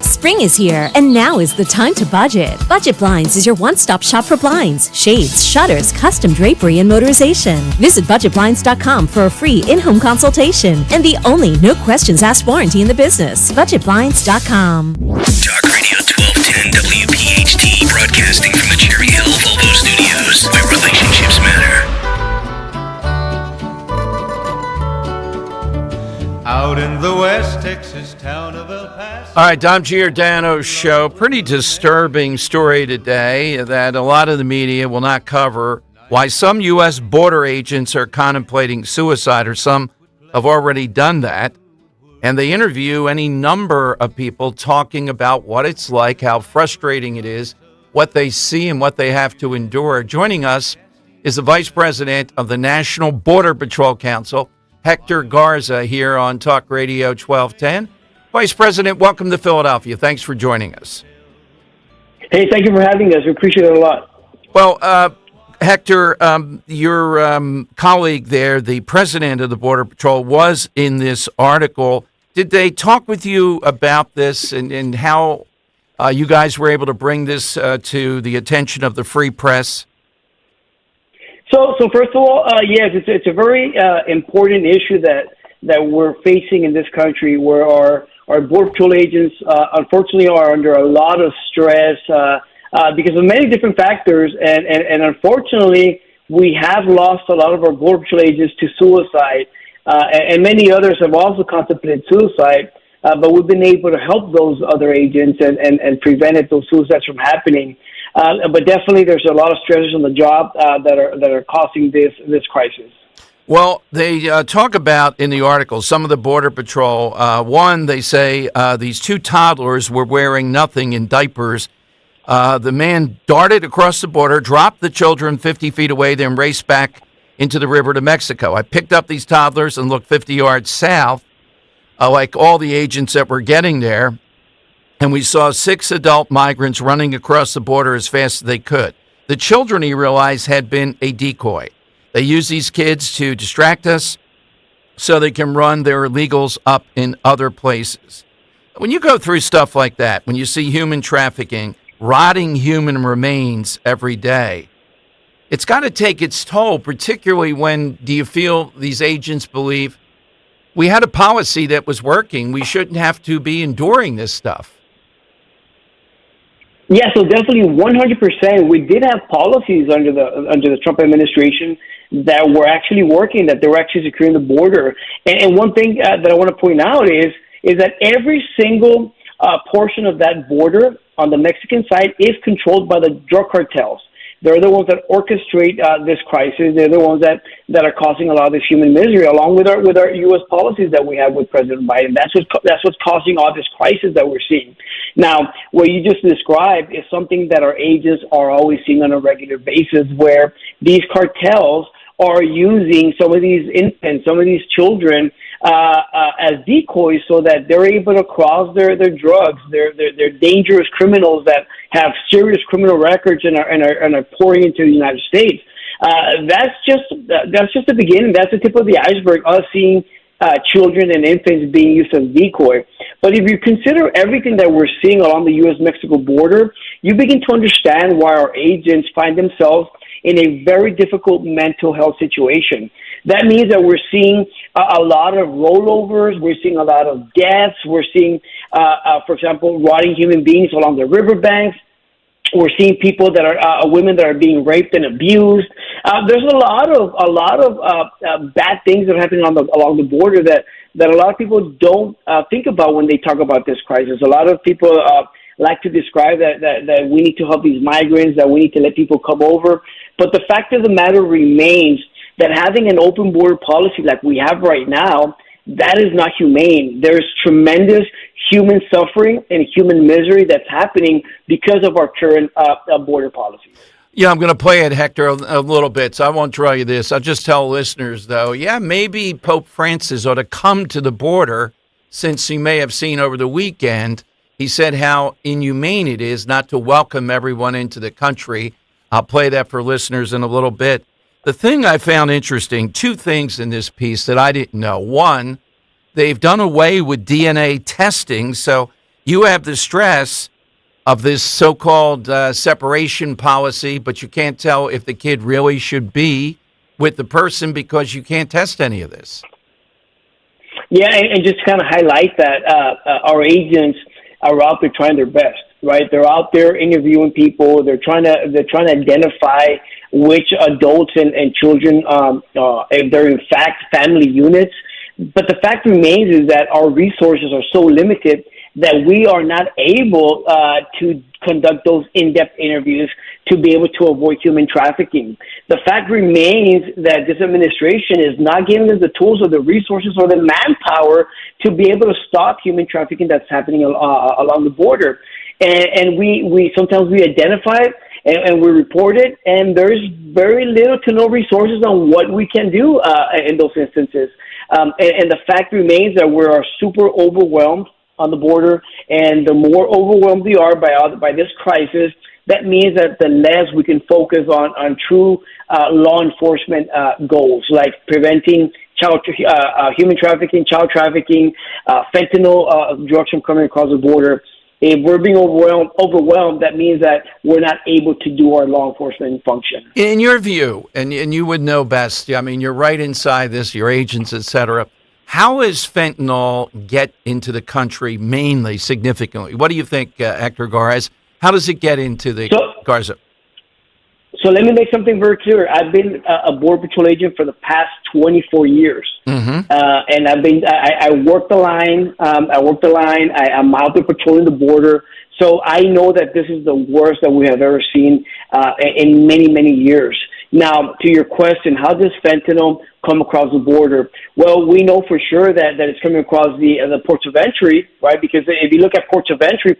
Spring is here, and now is the time to budget. Budget Blinds is your one-stop shop for blinds, shades, shutters, custom drapery, and motorization. Visit budgetblinds.com for a free in-home consultation and the only no questions asked warranty in the business. Budgetblinds.com. Talk Radio 1210 WPHT, broadcasting from the Cherry Hill Volvo Studios, where relationships matter. Out in the West Texas town of El Paso. All right, Dom Giordano's show. Pretty disturbing story today that a lot of the media will not cover. Why some U.S. border agents are contemplating suicide, or some have already done that. And they interview any number of people talking about what it's like, how frustrating it is, what they see and what they have to endure. Joining us is the Vice President of the National Border Patrol Council, Hector Garza, here on Talk Radio 1210. Vice President, welcome to Philadelphia. Thanks for joining us. Hey, thank you for having us. We appreciate it a lot. Well, Hector, your colleague there, the president of the Border Patrol, was in this article. Did they talk with you about this and how you guys were able to bring this to the attention of the free press? So first of all, yes, it's a very important issue that we're facing in this country, where our Border Patrol agents, unfortunately, are under a lot of stress because of many different factors, and unfortunately, we have lost a lot of our Border Patrol agents to suicide, and many others have also contemplated suicide. but we've been able to help those other agents and prevented those suicides from happening. But definitely, there's a lot of stressors on the job that are causing this crisis. Well, they talk about in the article some of the Border Patrol. One, they say these two toddlers were wearing nothing in diapers. The man darted across the border, dropped the children 50 feet away, then raced back into the river to Mexico. I picked up these toddlers and looked 50 yards south, like all the agents that were getting there, and we saw 6 adult migrants running across the border as fast as they could. The children, he realized, had been a decoy. They use these kids to distract us so they can run their illegals up in other places. When you go through stuff like that, when you see human trafficking, rotting human remains every day, it's got to take its toll, particularly when do you feel these agents believe we had a policy that was working. We shouldn't have to be enduring this stuff. Yeah, so definitely 100%. We did have policies under the Trump administration that were actually working, that they were actually securing the border. And one thing that I want to point out is that every single portion of that border on the Mexican side is controlled by the drug cartels. They're the ones that orchestrate this crisis. They're the ones that are causing a lot of this human misery, along with our U.S. policies that we have with President Biden. That's what's causing all this crisis that we're seeing. Now, what you just described is something that our agents are always seeing on a regular basis, where these cartels are using some of these infants, some of these children as decoys, so that they're able to cross their drugs. They're dangerous criminals that have serious criminal records and are pouring into the United States. That's just the beginning. That's the tip of the iceberg. Us seeing children and infants being used as decoy. But if you consider everything that we're seeing along the U.S.-Mexico border, you begin to understand why our agents find themselves in a very difficult mental health situation. That means that we're seeing a lot of rollovers, we're seeing a lot of deaths, we're seeing, for example, rotting human beings along the riverbanks. We're seeing people that are women that are being raped and abused. There's a lot of bad things that are happening along the border that a lot of people don't think about when they talk about this crisis. A lot of people like to describe that we need to help these migrants, that we need to let people come over. But the fact of the matter remains that having an open border policy like we have right now, that is not humane. There is tremendous human suffering and human misery that's happening because of our current border policy. Yeah, I'm going to play it, Hector, a little bit, so I won't draw you this. I'll just tell listeners, though, maybe Pope Francis ought to come to the border, since you may have seen over the weekend, he said how inhumane it is not to welcome everyone into the country. I'll play that for listeners in a little bit. The thing I found interesting, 2 things in this piece that I didn't know. One, they've done away with DNA testing, so you have the stress of this so-called separation policy, but you can't tell if the kid really should be with the person because you can't test any of this. Yeah, and just to kind of highlight that, our agents are out there trying their best, right? They're out there interviewing people. They're trying to identify which adults and children, if they're in fact family units. But the fact remains is that our resources are so limited that we are not able to conduct those in-depth interviews to be able to avoid human trafficking. The fact remains that this administration is not giving us the tools or the resources or the manpower to be able to stop human trafficking that's happening along the border. And we sometimes we identify it and we report it, and there's very little to no resources on what we can do in those instances. And the fact remains that we are super overwhelmed on the border, and the more overwhelmed we are by this crisis, that means that the less we can focus on true law enforcement goals, like preventing human trafficking, child trafficking, fentanyl drugs from coming across the border. If we're being overwhelmed, that means that we're not able to do our law enforcement function. In your view, and you would know best, I mean, you're right inside this, your agents, et cetera. How does fentanyl get into the country mainly, significantly? What do you think, Hector Garza? How does it get into the Garza? So let me make something very clear. I've been a Border Patrol agent for the past 24 years. Mm-hmm. And I work the line. I'm out there patrolling the border. So I know that this is the worst that we have ever seen in many, many years. Now, to your question, how does fentanyl come across the border? Well, we know for sure that it's coming across the ports of entry, right? Because if you look at ports of entry,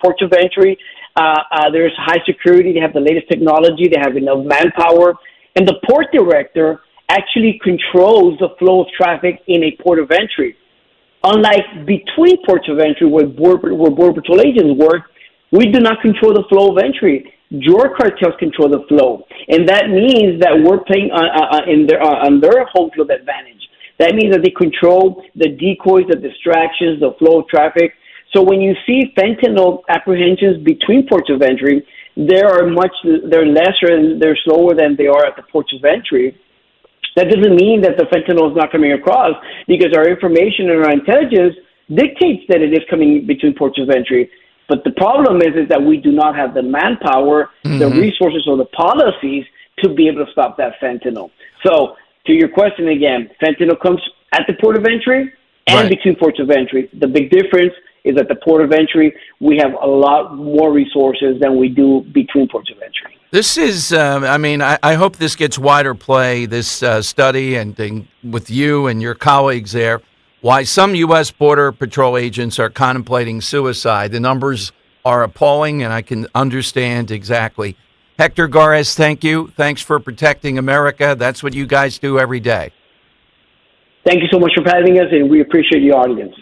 there's high security. They have the latest technology. They have enough manpower. And the port director actually controls the flow of traffic in a port of entry. Unlike between ports of entry where Border Patrol agents work, we do not control the flow of entry. Drug cartels control the flow. And that means that we're playing on their home field advantage. That means that they control the decoys, the distractions, the flow of traffic. So when you see fentanyl apprehensions between ports of entry, they're lesser and they're slower than they are at the ports of entry. That doesn't mean that the fentanyl is not coming across, because our information and our intelligence dictates that it is coming between ports of entry. But the problem is that we do not have the manpower, the resources, or the policies to be able to stop that fentanyl. So to your question again, fentanyl comes at the port of entry and between ports of entry. The big difference is at the port of entry, we have a lot more resources than we do between ports of entry. This is, I hope this gets wider play, this study, and with you and your colleagues there, why some U.S. Border Patrol agents are contemplating suicide. The numbers are appalling, and I can understand exactly. Hector Garres, thank you. Thanks for protecting America. That's what you guys do every day. Thank you so much for having us, and we appreciate your audience.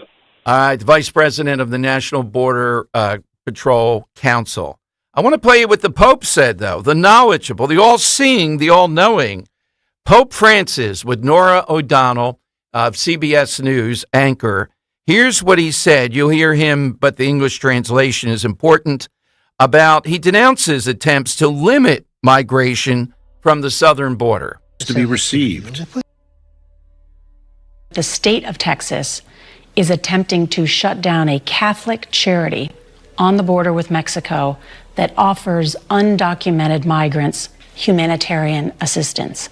All right, Vice President of the National Border Patrol Council. I want to play you what the Pope said, though. The knowledgeable, the all-seeing, the all-knowing Pope Francis with Norah O'Donnell of CBS News anchor. Here's what he said. You'll hear him, but the English translation is important. He denounces attempts to limit migration from the southern border. To be received. The state of Texas is attempting to shut down a Catholic charity on the border with Mexico that offers undocumented migrants humanitarian assistance.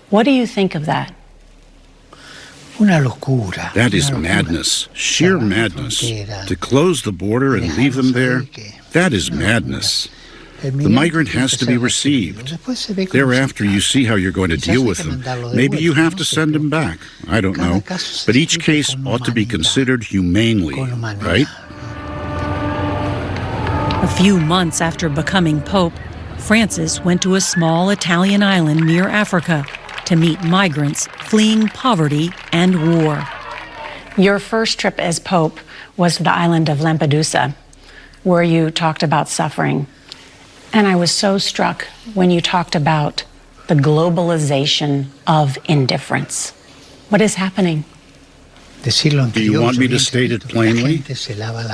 What do you think of that? That is madness, sheer madness. To close the border and leave them there, that is madness. The migrant has to be received. Thereafter, you see how you're going to deal with them. Maybe you have to send them back. I don't know. But each case ought to be considered humanely, right? A few months after becoming Pope, Francis went to a small Italian island near Africa to meet migrants fleeing poverty and war. Your first trip as Pope was to the island of Lampedusa, where you talked about suffering. And I was so struck when you talked about the globalization of indifference. What is happening? Do you want me to state it plainly?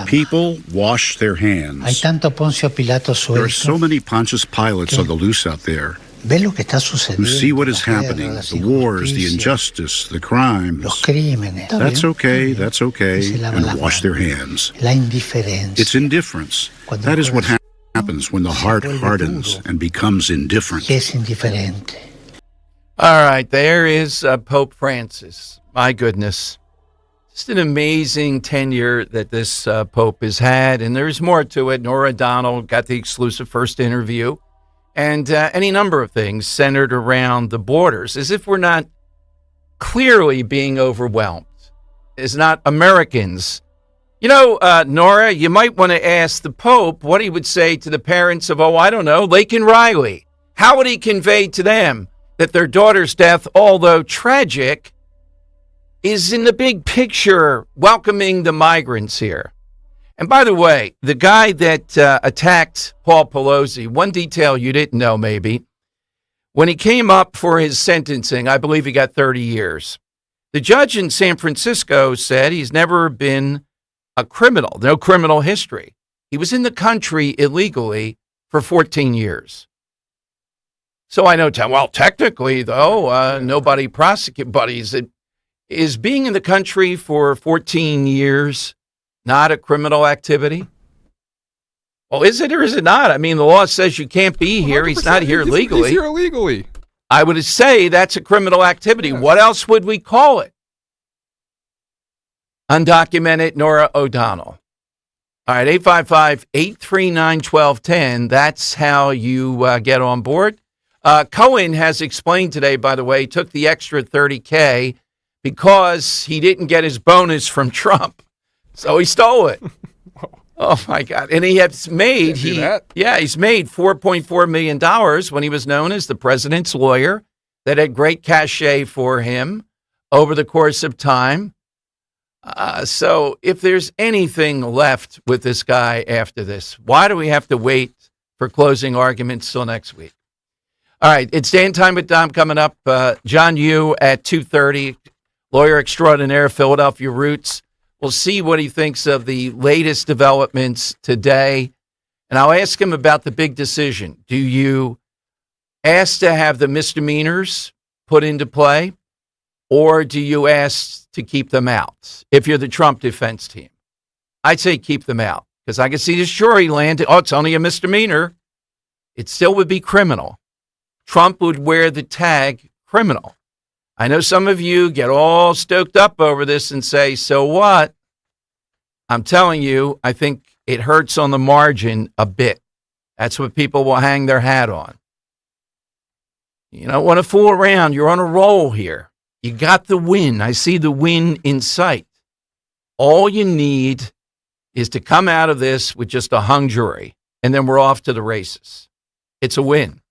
People wash their hands. There are so many Pontius Pilates on the loose out there who see what is happening, the wars, the injustice, the crimes. That's okay, and wash their hands. It's indifference. That is what happens when the heart hardens and becomes indifferent. All right, there is Pope Francis. My goodness. Just an amazing tenure that this Pope has had, and there's more to it. Norah O'Donnell got the exclusive first interview, and any number of things centered around the borders, as if we're not clearly being overwhelmed, as not Americans. You know, Norah, you might want to ask the Pope what he would say to the parents of, Lake and Riley. How would he convey to them that their daughter's death, although tragic, is in the big picture welcoming the migrants here? And by the way, the guy that attacked Paul Pelosi, one detail you didn't know maybe, when he came up for his sentencing, I believe he got 30 years. The judge in San Francisco said he's never been a criminal, no criminal history. He was in the country illegally for 14 years. So I know, technically, though, nobody prosecute, but is being in the country for 14 years not a criminal activity? Well, is it or is it not? I mean, the law says you can't be here. He's not here legally. He's here illegally. I would say that's a criminal activity. Yes. What else would we call it? Undocumented Nora O'Donnell. All right, 855-839-1210. That's how you get on board. Cohen has explained today, by the way, took the extra $30K because he didn't get his bonus from Trump. So he stole it. Oh, my God. And he has made, he's made $4.4 million when he was known as the president's lawyer that had great cachet for him over the course of time. So if there's anything left with this guy after this, why do we have to wait for closing arguments till next week? All right, it's Dan Time with Dom coming up. John Yoo at 2:30, lawyer extraordinaire, Philadelphia roots. We'll see what he thinks of the latest developments today. And I'll ask him about the big decision. Do you ask to have the misdemeanors put into play, or do you ask to keep them out if you're the Trump defense team? I'd say keep them out because I can see the jury landed. Oh, it's only a misdemeanor. It still would be criminal. Trump would wear the tag criminal. I know some of you get all stoked up over this and say, so what? I'm telling you, I think it hurts on the margin a bit. That's what people will hang their hat on. You don't want to fool around. You're on a roll here. You got the win. I see the win in sight. All you need is to come out of this with just a hung jury, and then we're off to the races. It's a win.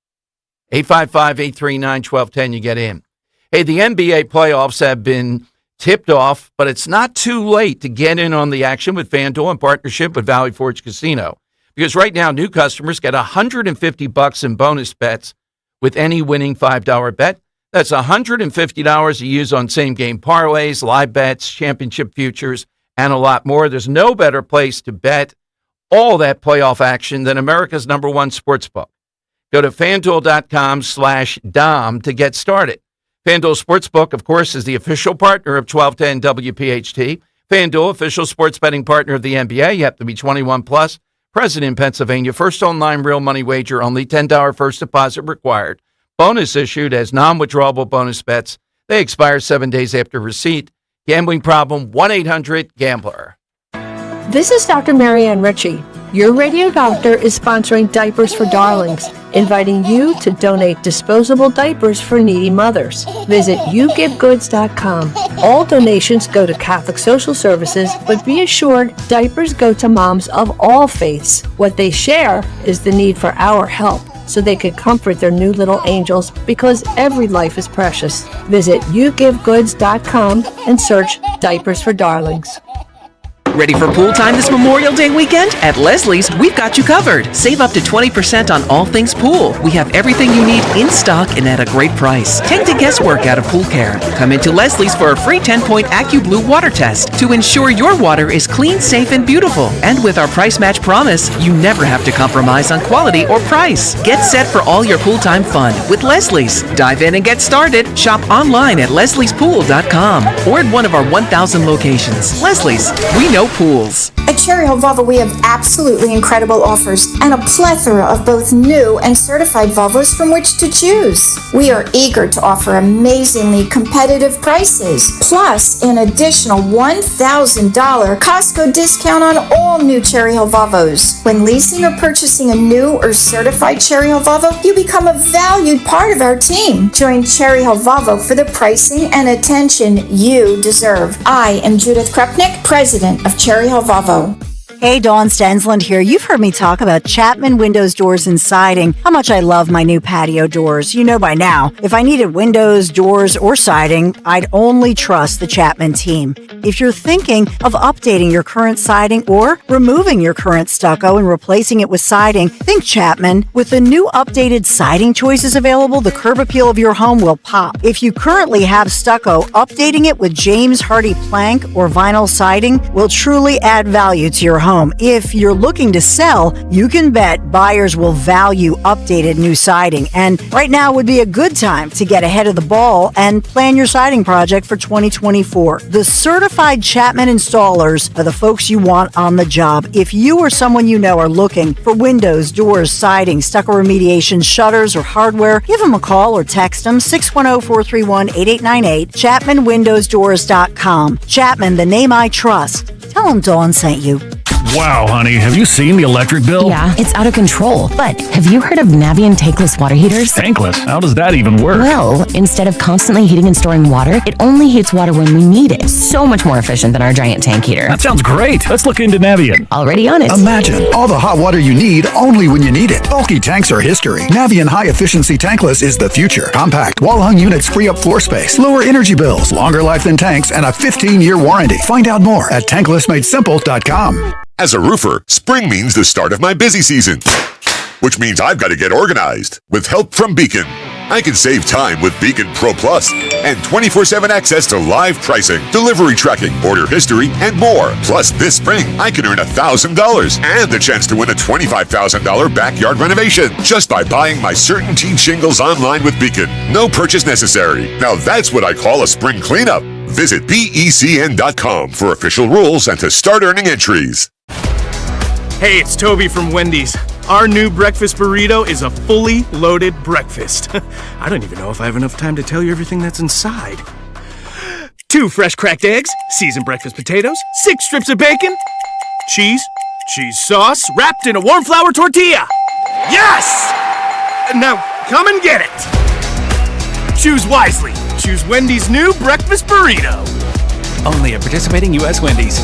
855-839-1210, you get in. Hey, the NBA playoffs have been tipped off, but it's not too late to get in on the action with FanDuel in partnership with Valley Forge Casino. Because right now, new customers get $150 in bonus bets with any winning $5 bet. That's $150 to use on same-game parlays, live bets, championship futures, and a lot more. There's no better place to bet all that playoff action than America's #1 sportsbook. Go to FanDuel.com/Dom to get started. FanDuel Sportsbook, of course, is the official partner of 1210 WPHT. FanDuel, official sports betting partner of the NBA. You have to be 21 plus. Present in Pennsylvania. First online real money wager. Only $10 first deposit required. Bonus issued as non-withdrawable bonus bets. They expire 7 days after receipt. Gambling problem? 1-800-GAMBLER. This is Dr. Marianne Ritchie. Your radio doctor is sponsoring Diapers for Darlings, inviting you to donate disposable diapers for needy mothers. Visit yougivegoods.com. All donations go to Catholic Social Services, but be assured diapers go to moms of all faiths. What they share is the need for our help, so they could comfort their new little angels, because every life is precious. Visit yougivegoods.com and search Diapers for Darlings. Ready for pool time this Memorial Day weekend? At Leslie's, we've got you covered. Save up to 20% on all things pool. We have everything you need in stock and at a great price. Take the guesswork out of pool care. Come into Leslie's for a free 10-point AccuBlue water test to ensure your water is clean, safe, and beautiful. And with our price match promise, you never have to compromise on quality or price. Get set for all your pool time fun with Leslie's. Dive in and get started. Shop online at lesliespool.com or at one of our 1,000 locations. Leslie's, we know pools. At Cherry Hill Volvo, we have absolutely incredible offers and a plethora of both new and certified Volvos from which to choose. We are eager to offer amazingly competitive prices, plus an additional $1,000 Costco discount on all new Cherry Hill Volvos. When leasing or purchasing a new or certified Cherry Hill Volvo, you become a valued part of our team. Join Cherry Hill Volvo for the pricing and attention you deserve. I am Judith Krupnick, President of Cherry Hill Volvo. Hey, Dawn Stensland here. You've heard me talk about Chapman Windows, Doors, and Siding, how much I love my new patio doors. You know by now, if I needed windows, doors, or siding, I'd only trust the Chapman team. If you're thinking of updating your current siding or removing your current stucco and replacing it with siding, think Chapman. With the new updated siding choices available, the curb appeal of your home will pop. If you currently have stucco, updating it with James Hardy plank or vinyl siding will truly add value to your home. home. If you're looking to sell, you can bet buyers will value updated new siding. And right now would be a good time to get ahead of the ball and plan your siding project for 2024. The certified Chapman installers are the folks you want on the job. If you or someone you know are looking for windows, doors, siding, stucco remediation, shutters, or hardware, give them a call or text them 610-431-8898, ChapmanWindowsDoors.com. Chapman, the name I trust. Tell them Dawn sent you. Wow, honey, have you seen the electric bill? Yeah, it's out of control. But have you heard of Navien tankless water heaters? Tankless? How does that even work? Well, instead of constantly heating and storing water, it only heats water when we need it. So much more efficient than our giant tank heater. That sounds great. Let's look into Navien. Already on it. Imagine all the hot water you need only when you need it. Bulky tanks are history. Navien High Efficiency Tankless is the future. Compact, wall-hung units free up floor space, lower energy bills, longer life than tanks, and a 15-year warranty. Find out more at tanklessmadesimple.com. As a roofer, spring means the start of my busy season, which means I've got to get organized. With help from Beacon, I can save time with Beacon Pro Plus and 24/7 access to live pricing, delivery tracking, order history, and more. Plus, this spring, I can earn $1,000 and the chance to win a $25,000 backyard renovation just by buying my CertainTeed shingles online with Beacon. No purchase necessary. Now that's what I call a spring cleanup. Visit BECN.com for official rules and to start earning entries. Hey, it's Toby from Wendy's. Our new breakfast burrito is a fully loaded breakfast. I don't even know if I have enough time to tell you everything that's inside. 2 fresh cracked eggs, seasoned breakfast potatoes, 6 strips of bacon, cheese sauce wrapped in a warm flour tortilla. Yes! Now, come and get it. Choose wisely. Choose Wendy's new breakfast burrito. Only at participating U.S. Wendy's.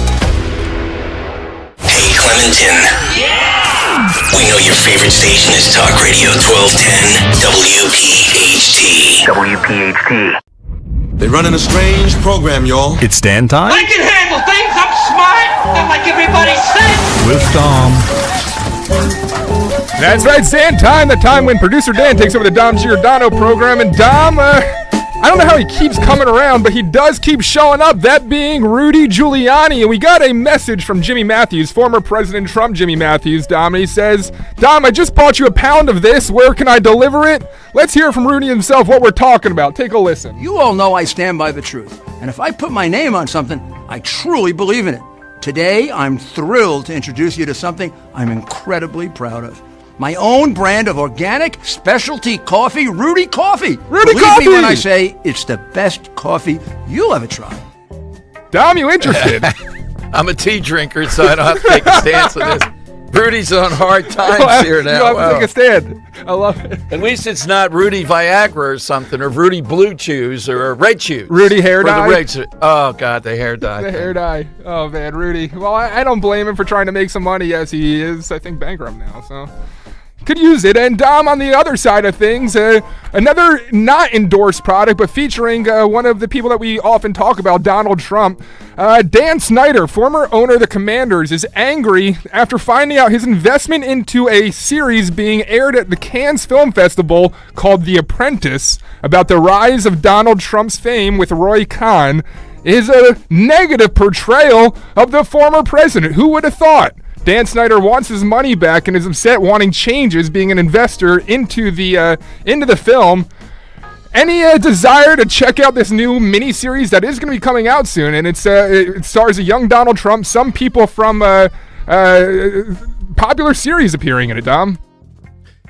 Hey, Clementon. Yeah! We know your favorite station is Talk Radio 1210 WPHT. WPHT. They're running a strange program, y'all. It's stand time I can handle things. I'm smart. Not like everybody says. with Dom. That's right, stand time, the time when producer Dan takes over the Dom Giordano program. And Dom, I don't know how he keeps coming around, but he does keep showing up, that being Rudy Giuliani. And we got a message from Jimmy Matthews, former President Trump Jimmy Matthews, Dom. And he says, Dom, I just bought you a pound of this. Where can I deliver it? Let's hear from Rudy himself what we're talking about. Take a listen. You all know I stand by the truth. And if I put my name on something, I truly believe in it. Today, I'm thrilled to introduce you to something I'm incredibly proud of. My own brand of organic specialty coffee, Rudy Coffee. Believe me when I say it's the best coffee you'll ever try. Dom, you interested? I'm a tea drinker, so I don't have to take a stance on this. Rudy's on hard times here now. You don't have to take a stand. I love it. At least it's not Rudy Viagra or something, or Rudy Blue Chews, or Red Chews. Rudy hair dye? Oh, God, the hair dye. The hair dye. Oh, man, Rudy. Well, I don't blame him for trying to make some money, as he is, I think, bankrupt now, so could use it. And Dom, on the other side of things, another not endorsed product, but featuring one of the people that we often talk about, Donald Trump. Dan Snyder, former owner of the Commanders, is angry after finding out his investment into a series being aired at the Cannes Film Festival called The Apprentice, about the rise of Donald Trump's fame with Roy Khan, is a negative portrayal of the former president. Who would have thought? Dan Snyder wants his money back and is upset, wanting changes, being an investor into the film. Any desire to check out this new miniseries that is going to be coming out soon? And it stars a young Donald Trump, some people from popular series appearing in it, Dom.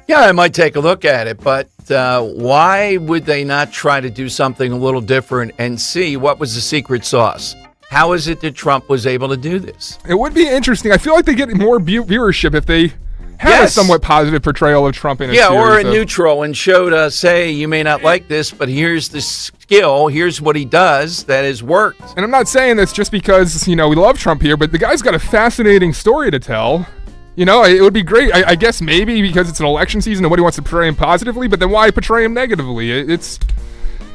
Yeah, I might take a look at it, but why would they not try to do something a little different and see what was the secret sauce? How is it that Trump was able to do this? It would be interesting. I feel like they get more viewership if they have a somewhat positive portrayal of Trump in a series. Or a neutral and showed us, hey, you may not like this, but here's the skill, here's what he does that has worked. And I'm not saying this just because, we love Trump here, but the guy's got a fascinating story to tell. It would be great. I guess maybe because it's an election season, nobody wants to portray him positively, but then why portray him negatively?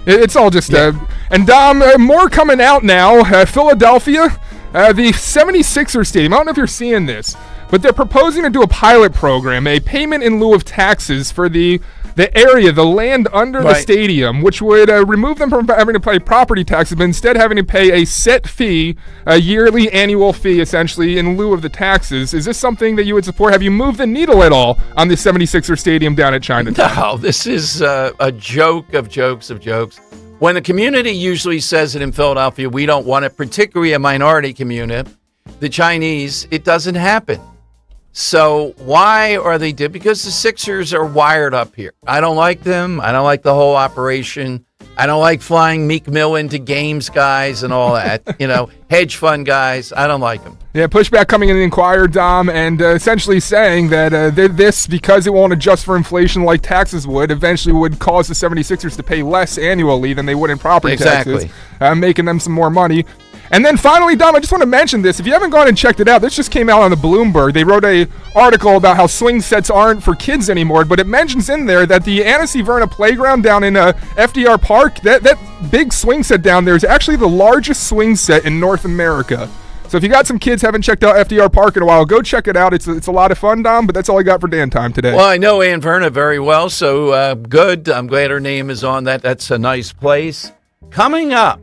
It's all just and Dom, more coming out now. Philadelphia, the 76ers stadium. I don't know if you're seeing this, but they're proposing to do a pilot program, a payment in lieu of taxes for the the area, the land under the stadium, which would remove them from having to pay property taxes, but instead having to pay a set fee, a yearly annual fee, essentially, in lieu of the taxes. Is this something that you would support? Have you moved the needle at all on the 76er Stadium down at Chinatown? No, this is a joke of jokes of jokes. When the community usually says it in Philadelphia, we don't want it, particularly a minority community, the Chinese, it doesn't happen. So why are they did? Because the Sixers are wired up here. I don't like them. I don't like the whole operation. I don't like flying Meek Mill into games guys and all that. Hedge fund guys. I don't like them. Yeah, pushback coming in the Inquirer, Dom, and essentially saying that this, because it won't adjust for inflation like taxes would, eventually would cause the 76ers to pay less annually than they would in property taxes, making them some more money. And then finally, Dom, I just want to mention this. If you haven't gone and checked it out, this just came out on the Bloomberg. They wrote an article about how swing sets aren't for kids anymore, but it mentions in there that the Annecy Verna playground down in FDR Park, that big swing set down there is actually the largest swing set in North America. So if you got some kids haven't checked out FDR Park in a while, go check it out. It's a lot of fun, Dom, but that's all I got for Dan Time today. Well, I know Ann Verna very well, so good. I'm glad her name is on that. That's a nice place. Coming up,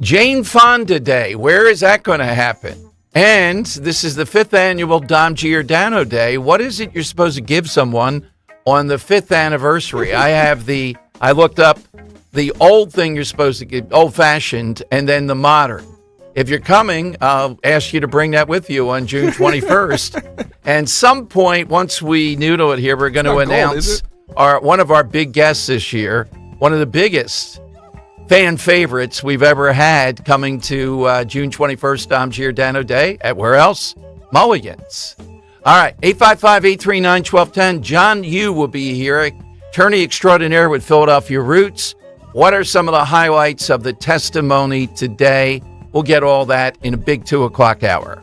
Jane Fonda Day. Where is that going to happen? And this is the 5th annual Dom Giordano Day. What is it you're supposed to give someone on the 5th anniversary? I looked up the old thing you're supposed to give, old-fashioned, and then the modern. If you're coming, I'll ask you to bring that with you on June 21st. And some point, once we noodle it here, we're going to announce one of our big guests this year, one of the biggest fan favorites we've ever had coming to June 21st, Dom Giordano Day at where else? Mulligan's. All right, 855-839-1210. John Yu will be here, attorney extraordinaire with Philadelphia Roots. What are some of the highlights of the testimony today? We'll get all that in a big 2 o'clock hour.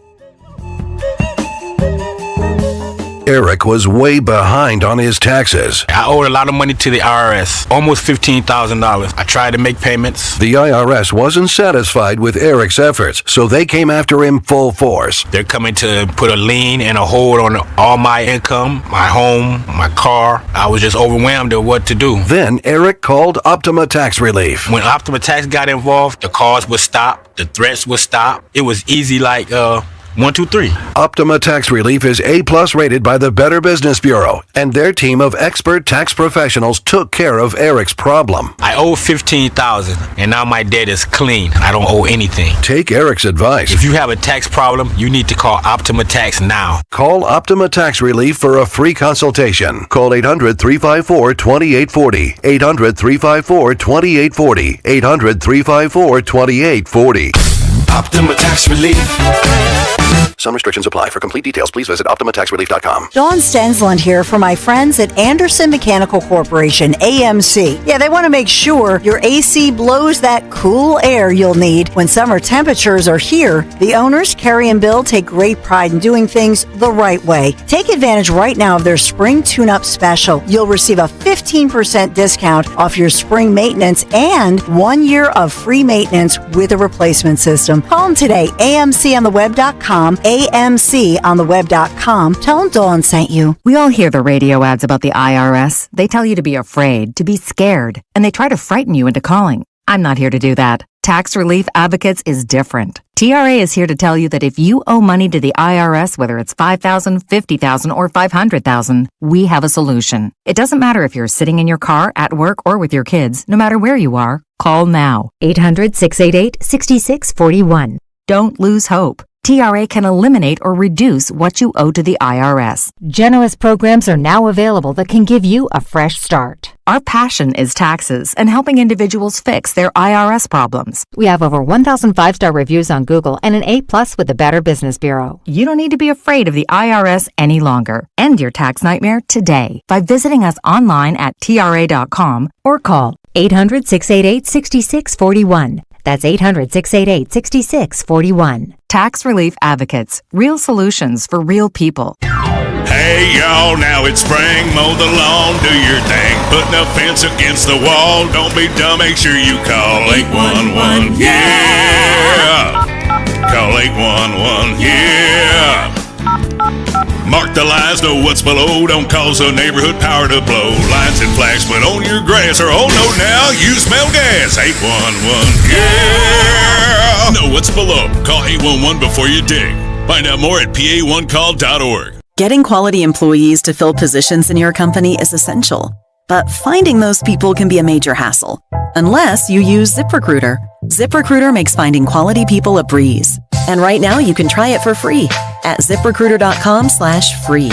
Eric was way behind on his taxes. I owed a lot of money to the IRS, almost $15,000. I tried to make payments. The IRS wasn't satisfied with Eric's efforts, so they came after him full force. They're coming to put a lien and a hold on all my income, my home, my car. I was just overwhelmed at what to do. Then Eric called Optima Tax Relief. When Optima Tax got involved, the calls would stop, the threats would stop. It was easy like 1, 2, 3. Optima Tax Relief is A+ rated by the Better Business Bureau, and their team of expert tax professionals took care of Eric's problem. I owe $15,000, and now my debt is clean. I don't owe anything. Take Eric's advice. If you have a tax problem, you need to call Optima Tax now. Call Optima Tax Relief for a free consultation. Call 800-354-2840. 800-354-2840. 800-354-2840. Optima Tax Relief. Some restrictions apply. For complete details, please visit OptimaTaxRelief.com. Dawn Stensland here for my friends at Anderson Mechanical Corporation, AMC. Yeah, they want to make sure your AC blows that cool air you'll need when summer temperatures are here. The owners, Carrie and Bill, take great pride in doing things the right way. Take advantage right now of their spring tune-up special. You'll receive a 15% discount off your spring maintenance and 1 year of free maintenance with a replacement system. Call them today, amcontheweb.com, amcontheweb.com. Tell them Dawn sent you. We all hear the radio ads about the IRS. They tell you to be afraid, to be scared, and they try to frighten you into calling. I'm not here to do that. Tax Relief Advocates is different. TRA is here to tell you that if you owe money to the IRS, whether it's $5,000, $50,000, or $500,000, we have a solution. It doesn't matter if you're sitting in your car, at work, or with your kids. No matter where you are, call now. 800-688-6641. Don't lose hope. TRA can eliminate or reduce what you owe to the IRS. Generous programs are now available that can give you a fresh start. Our passion is taxes and helping individuals fix their IRS problems. We have over 1,000 5-star reviews on Google and an A+ with the Better Business Bureau. You don't need to be afraid of the IRS any longer. End your tax nightmare today by visiting us online at TRA.com or call 800-688-6641. That's 800-688-6641. Tax Relief Advocates. Real solutions for real people. Hey, y'all, now it's spring. Mow the lawn, do your thing. Put the fence against the wall. Don't be dumb, make sure you call 811. Yeah! Call 811. Yeah! Mark Mark the lies, know what's below. Don't cause a neighborhood power to blow. Lights and flags put on your grass, or oh no, now you smell gas. 811, yeah. Know what's below. Call 811 before you dig. Find out more at pa1call.org. Getting quality employees to fill positions in your company is essential, but finding those people can be a major hassle, unless you use ZipRecruiter. ZipRecruiter makes finding quality people a breeze. And right now you can try it for free at ZipRecruiter.com/free.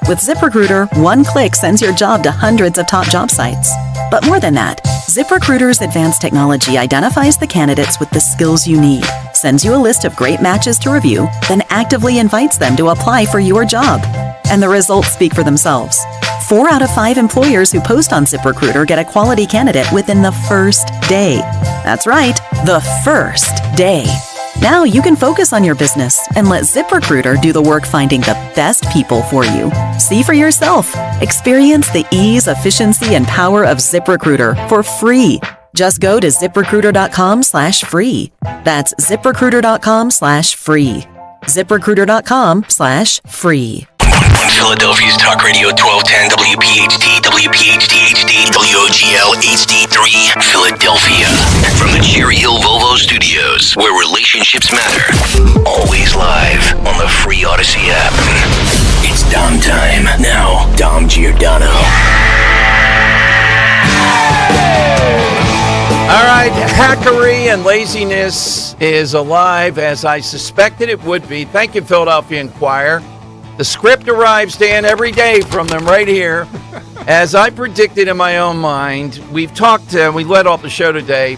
With ZipRecruiter, one click sends your job to hundreds of top job sites. But more than that, ZipRecruiter's advanced technology identifies the candidates with the skills you need, sends you a list of great matches to review, then actively invites them to apply for your job. And the results speak for themselves. 4 out of 5 employers who post on ZipRecruiter get a quality candidate within the first day. That's right, the first day. Now you can focus on your business and let ZipRecruiter do the work finding the best people for you. See for yourself. Experience the ease, efficiency, and power of ZipRecruiter for free. Just go to ZipRecruiter.com/free. That's ZipRecruiter.com/free. ZipRecruiter.com/free. Philadelphia's Talk Radio 1210 WPHT, WPHT HD, WOGL HD3, Philadelphia. From the Cherry Hill Volvo Studios, where relationships matter. Always live on the free Odyssey app. It's Dom time. Now, Dom Giordano. All right, hackery and laziness is alive, as I suspected it would be. Thank you, Philadelphia Inquirer. The script arrives, Dan, every day from them right here. As I predicted in my own mind, we've talked, we led off the show today,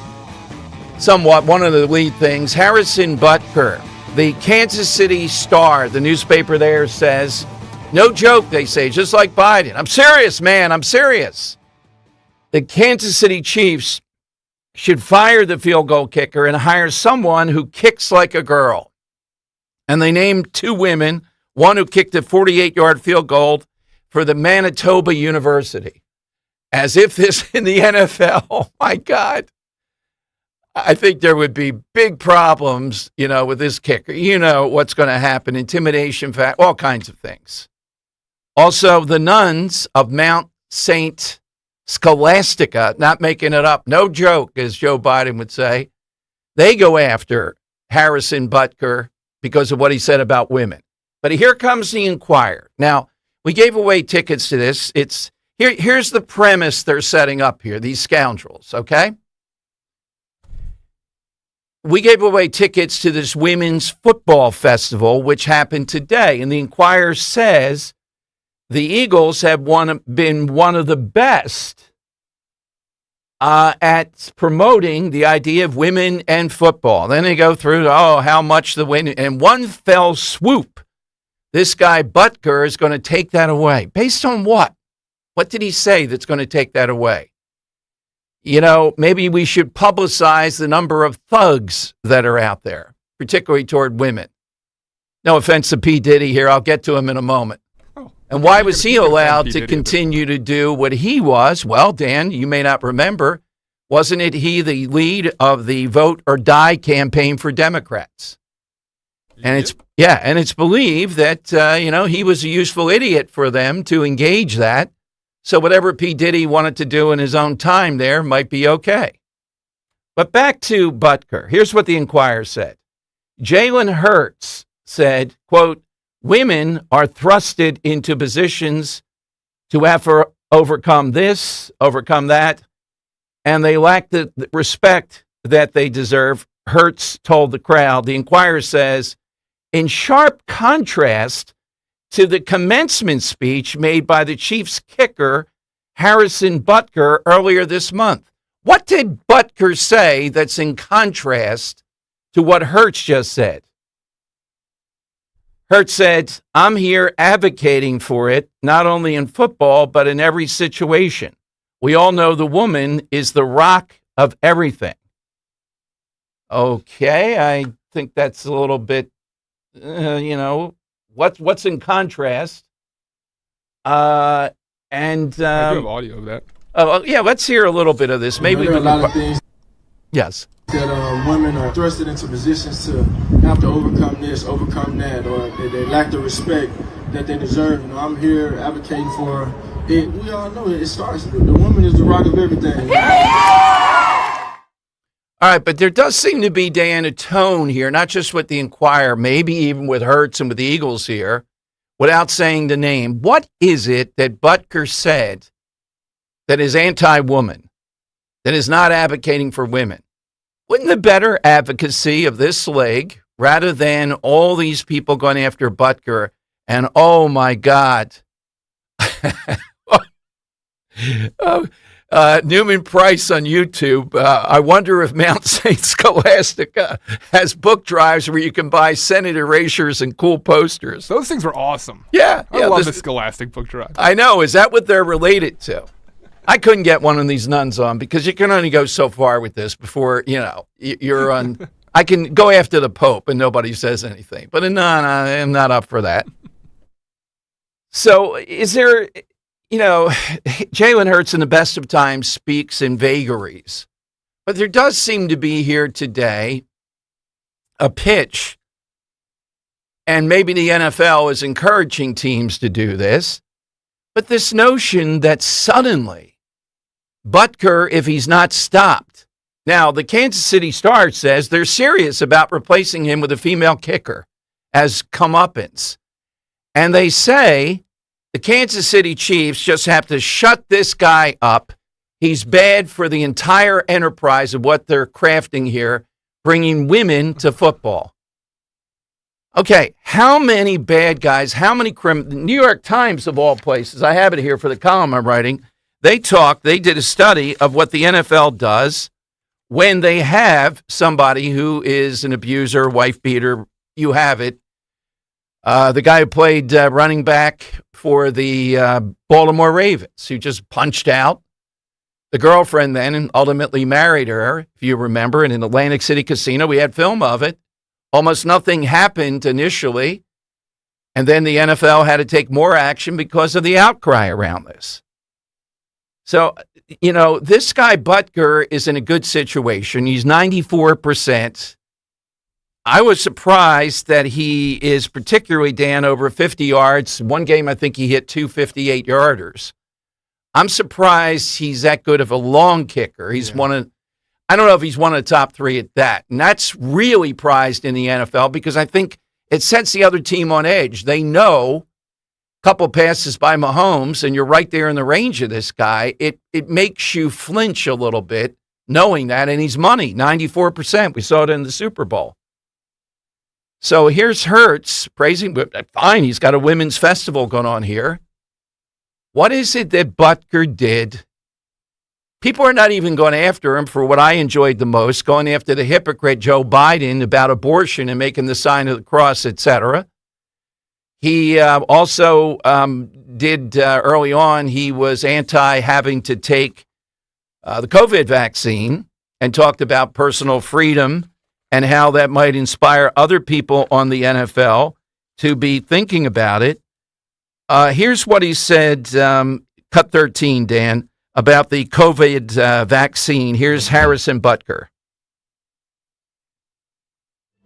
somewhat, one of the lead things, Harrison Butker, the Kansas City Star, the newspaper there says, no joke, they say, just like Biden. I'm serious, man, I'm serious. The Kansas City Chiefs should fire the field goal kicker and hire someone who kicks like a girl. And they named 2 women, one who kicked a 48-yard field goal for the Manitoba University. As if this in the NFL, oh my God. I think there would be big problems, with this kicker. You know what's going to happen, intimidation, all kinds of things. Also, the nuns of Mount St. Scholastica, not making it up, no joke, as Joe Biden would say, they go after Harrison Butker because of what he said about women. But here comes the Inquirer. Now, we gave away tickets to this. Here's the premise they're setting up here, these scoundrels, okay? We gave away tickets to this women's football festival, which happened today. And the Inquirer says the Eagles have been one of the best at promoting the idea of women and football. Then they go through, how much the women, and one fell swoop. This guy, Butker, is going to take that away. Based on what? What did he say that's going to take that away? Maybe we should publicize the number of thugs that are out there, particularly toward women. No offense to P. Diddy here. I'll get to him in a moment. And why was he allowed to continue to do what he was? Well, Dan, you may not remember. Wasn't it he the lead of the Vote or Die campaign for Democrats? And it's believed that, he was a useful idiot for them to engage that. So whatever P. Diddy wanted to do in his own time there might be okay. But back to Butker. Here's what the Inquirer said. Jalen Hurts said, quote, women are thrusted into positions to have to overcome this, overcome that, and they lack the respect that they deserve. Hurts told the crowd. The Inquirer says, in sharp contrast to the commencement speech made by the Chiefs kicker, Harrison Butker, earlier this month. What did Butker say that's in contrast to what Hurts just said? Hurts said, I'm here advocating for it, not only in football, but in every situation. We all know the woman is the rock of everything. Okay, I think that's a little bit, what's in contrast? I do have audio of that. Oh, yeah, let's hear a little bit of this. Maybe there are a lot of things. Yes. That women are thrusted into positions to have to overcome this, overcome that, or they lack the respect that they deserve. You know, I'm here advocating for it. We all know it starts. The woman is the rock of everything. All right, but there does seem to be, Dan, a tone here, not just with the Inquirer, maybe even with Hertz and with the Eagles here, without saying the name. What is it that Butker said that is anti-woman, that is not advocating for women? Wouldn't the better advocacy of this league, rather than all these people going after Butker, and oh my God, Newman Price on YouTube. I wonder if Mount St. Scholastic has book drives where you can buy Senate erasures and cool posters. Those things were awesome. Yeah. I love the Scholastic book drive. I know. Is that what they're related to? I couldn't get one of these nuns on because you can only go so far with this before, you're on. I can go after the Pope and nobody says anything. But no, I'm not up for that. So is there... Jalen Hurts in the best of times speaks in vagaries. But there does seem to be here today a pitch, and maybe the NFL is encouraging teams to do this, but this notion that suddenly Butker, if he's not stopped. Now, the Kansas City Star says they're serious about replacing him with a female kicker as comeuppance. And they say the Kansas City Chiefs just have to shut this guy up. He's bad for the entire enterprise of what they're crafting here, bringing women to football. Okay, how many bad guys, how many criminals? New York Times, of all places, I have it here for the column I'm writing. They did a study of what the NFL does when they have somebody who is an abuser, wife beater, you have it. The guy who played running back for the Baltimore Ravens, who just punched out the girlfriend then and ultimately married her, if you remember, in an Atlantic City casino. We had film of it. Almost nothing happened initially, and then the NFL had to take more action because of the outcry around this. So, this guy Butker is in a good situation. He's 94%. I was surprised that he is particularly, Dan, over 50 yards. One game, I think he hit 2 58-yarders. I'm surprised he's that good of a long kicker. I don't know if he's one of the top three at that. And that's really prized in the NFL because I think it sets the other team on edge. They know a couple passes by Mahomes and you're right there in the range of this guy. It makes you flinch a little bit knowing that. And he's money, 94%. We saw it in the Super Bowl. So here's Hertz praising, but fine, he's got a women's festival going on here. What is it that Butker did? People are not even going after him for what I enjoyed the most, going after the hypocrite Joe Biden about abortion and making the sign of the cross, etc. He also did early on, he was anti having to take the COVID vaccine and talked about personal freedom and how that might inspire other people on the NFL to be thinking about it. Here's what he said, cut 13, Dan, about the COVID vaccine. Here's Harrison Butker.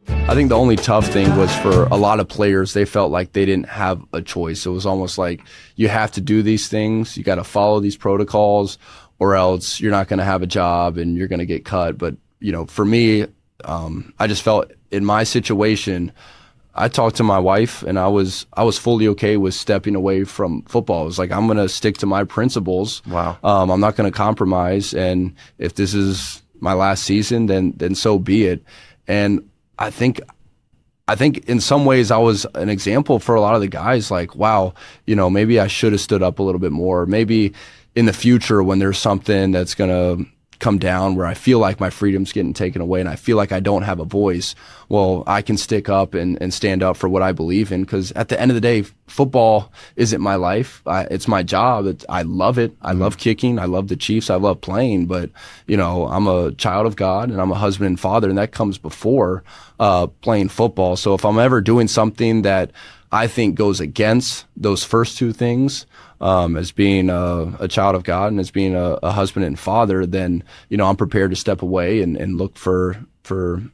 I think the only tough thing was for a lot of players, they felt like they didn't have a choice. It was almost like you have to do these things. You got to follow these protocols or else you're not going to have a job and you're going to get cut. But, for me, I just felt in my situation, I talked to my wife and I was fully okay with stepping away from football. It was like, I'm going to stick to my principles. Wow. I'm not going to compromise. And if this is my last season, then so be it. And I think in some ways I was an example for a lot of the guys, like, wow, maybe I should have stood up a little bit more. Maybe in the future when there's something that's going to come down where I feel like my freedom's getting taken away and I feel like I don't have a voice, well, I can stick up and stand up for what I believe in. Because at the end of the day, football isn't my life. It's my job. I love it. I love kicking. I love the Chiefs. I love playing. But, I'm a child of God and I'm a husband and father, and that comes before playing football. So if I'm ever doing something that I think goes against those first two things, as being a child of God and as being a husband and father, then, I'm prepared to step away and look for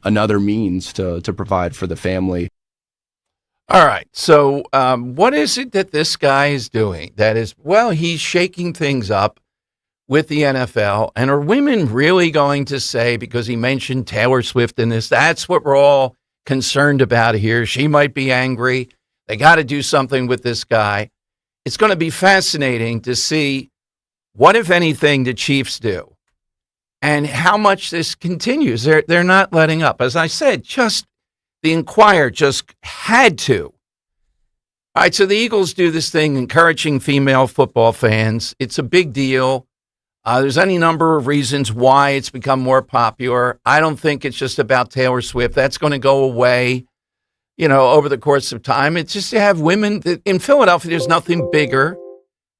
another means to provide for the family. All right. So what is it that this guy is doing that is, well, he's shaking things up with the NFL. And are women really going to say, because he mentioned Taylor Swift in this, that's what we're all concerned about here. She might be angry. They got to do something with this guy. It's going to be fascinating to see what, if anything, the Chiefs do and how much this continues. They're not letting up. As I said, just the Inquirer just had to. All right, so the Eagles do this thing encouraging female football fans. It's a big deal. There's any number of reasons why it's become more popular. I don't think it's just about Taylor Swift. That's going to go away, over the course of time. It's just to have women. In Philadelphia, there's nothing bigger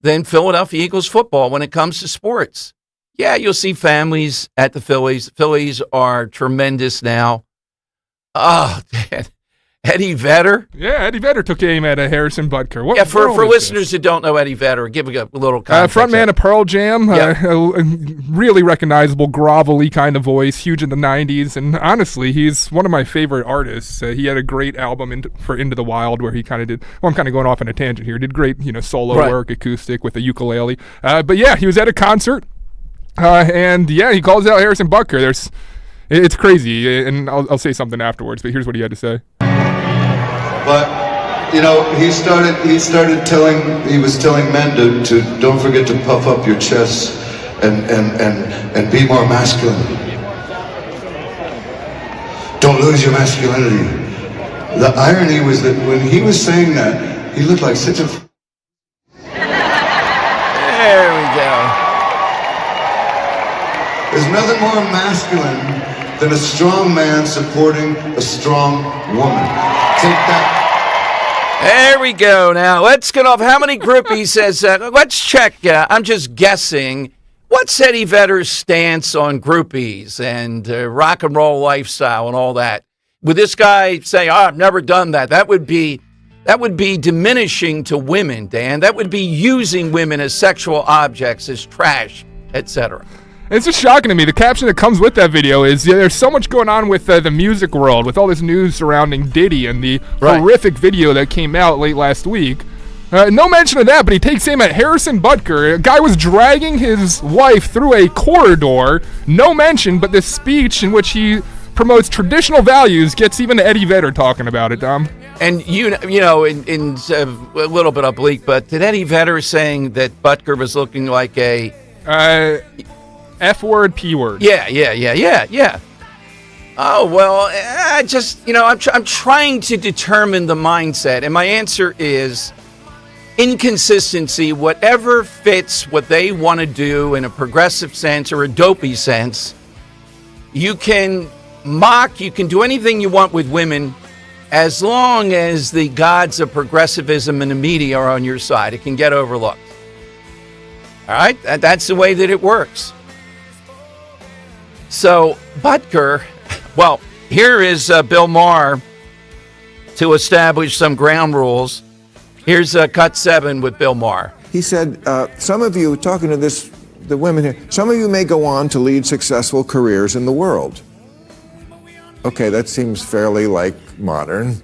than Philadelphia Eagles football when it comes to sports. Yeah, you'll see families at the Phillies. Phillies are tremendous now. Oh, Dan. Eddie Vedder? Yeah, Eddie Vedder took aim at Harrison Butker. What for listeners who don't know Eddie Vedder, give a little context. Frontman of Pearl Jam, a really recognizable, grovelly kind of voice, huge in the 90s, and honestly, he's one of my favorite artists. He had a great album for Into the Wild where he kind of did, I'm kind of going off on a tangent here, did great solo work, acoustic with a ukulele. But yeah, he was at a concert, and yeah, he calls out Harrison Butker. It's crazy, and I'll say something afterwards, but here's what he had to say. But he was telling men to don't forget to puff up your chests and be more masculine. Don't lose your masculinity. The irony was that when he was saying that, he looked like such a There we go. There's nothing more masculine than a strong man supporting a strong woman. Take that. There we go. Now, let's get off. How many groupies says, let's check. I'm just guessing. What's Eddie Vedder's stance on groupies and rock and roll lifestyle and all that? Would this guy say, I've never done that? That would be diminishing to women, Dan. That would be using women as sexual objects, as trash, etc. It's just shocking to me. The caption that comes with that video is, there's so much going on with the music world, with all this news surrounding Diddy and the horrific video that came out late last week. No mention of that, but he takes aim at Harrison Butker. A guy was dragging his wife through a corridor. No mention, but this speech in which he promotes traditional values gets even Eddie Vedder talking about it, Dom. And, in a little bit oblique, but did Eddie Vedder saying that Butker was looking like a... F-word, P-word. Yeah. Oh, well, I'm trying to determine the mindset, and my answer is inconsistency. Whatever fits what they want to do in a progressive sense or a dopey sense, you can mock, you can do anything you want with women as long as the gods of progressivism and the media are on your side. It can get overlooked. All right? That's the way that it works. So, Butker, well, here is Bill Maher to establish some ground rules. Here's cut 7 with Bill Maher. He said, some of you, talking to the women here, some of you may go on to lead successful careers in the world. Okay, that seems fairly modern.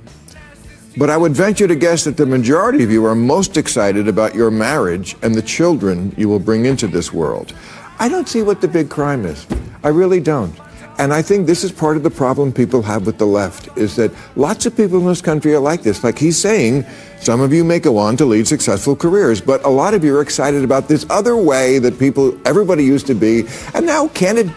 But I would venture to guess that the majority of you are most excited about your marriage and the children you will bring into this world. I don't see what the big crime is. I really don't. And I think this is part of the problem people have with the left, is that lots of people in this country are like this. Like he's saying, some of you may go on to lead successful careers, but a lot of you are excited about this other way that everybody used to be. And now can't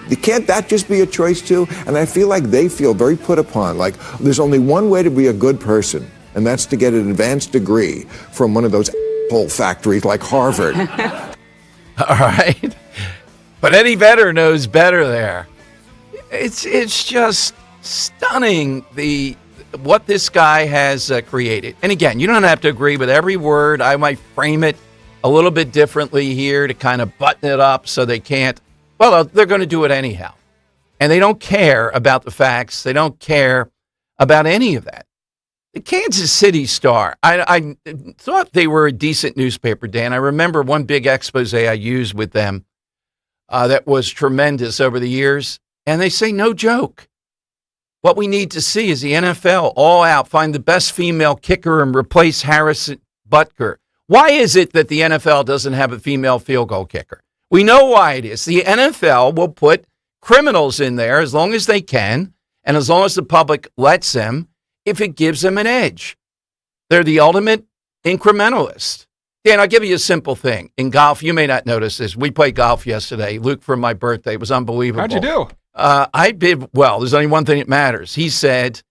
that just be a choice too? And I feel like they feel very put upon, like there's only one way to be a good person, and that's to get an advanced degree from one of those asshole factories like Harvard. All right. But Eddie Vedder knows better there. It's just stunning what this guy has created. And again, you don't have to agree with every word. I might frame it a little bit differently here to kind of button it up so they can't. Well, they're going to do it anyhow. And they don't care about the facts. They don't care about any of that. The Kansas City Star, I thought they were a decent newspaper, Dan. I remember one big expose I used with them that was tremendous over the years. And they say, no joke. What we need to see is the NFL all out, find the best female kicker and replace Harrison Butker. Why is it that the NFL doesn't have a female field goal kicker? We know why it is. The NFL will put criminals in there as long as they can, and as long as the public lets them, if it gives them an edge. They're the ultimate incrementalist. Dan, I'll give you a simple thing. In golf, you may not notice this. We played golf yesterday. Luke, for my birthday, it was unbelievable. How'd you do? I did well. There's only one thing that matters. He said,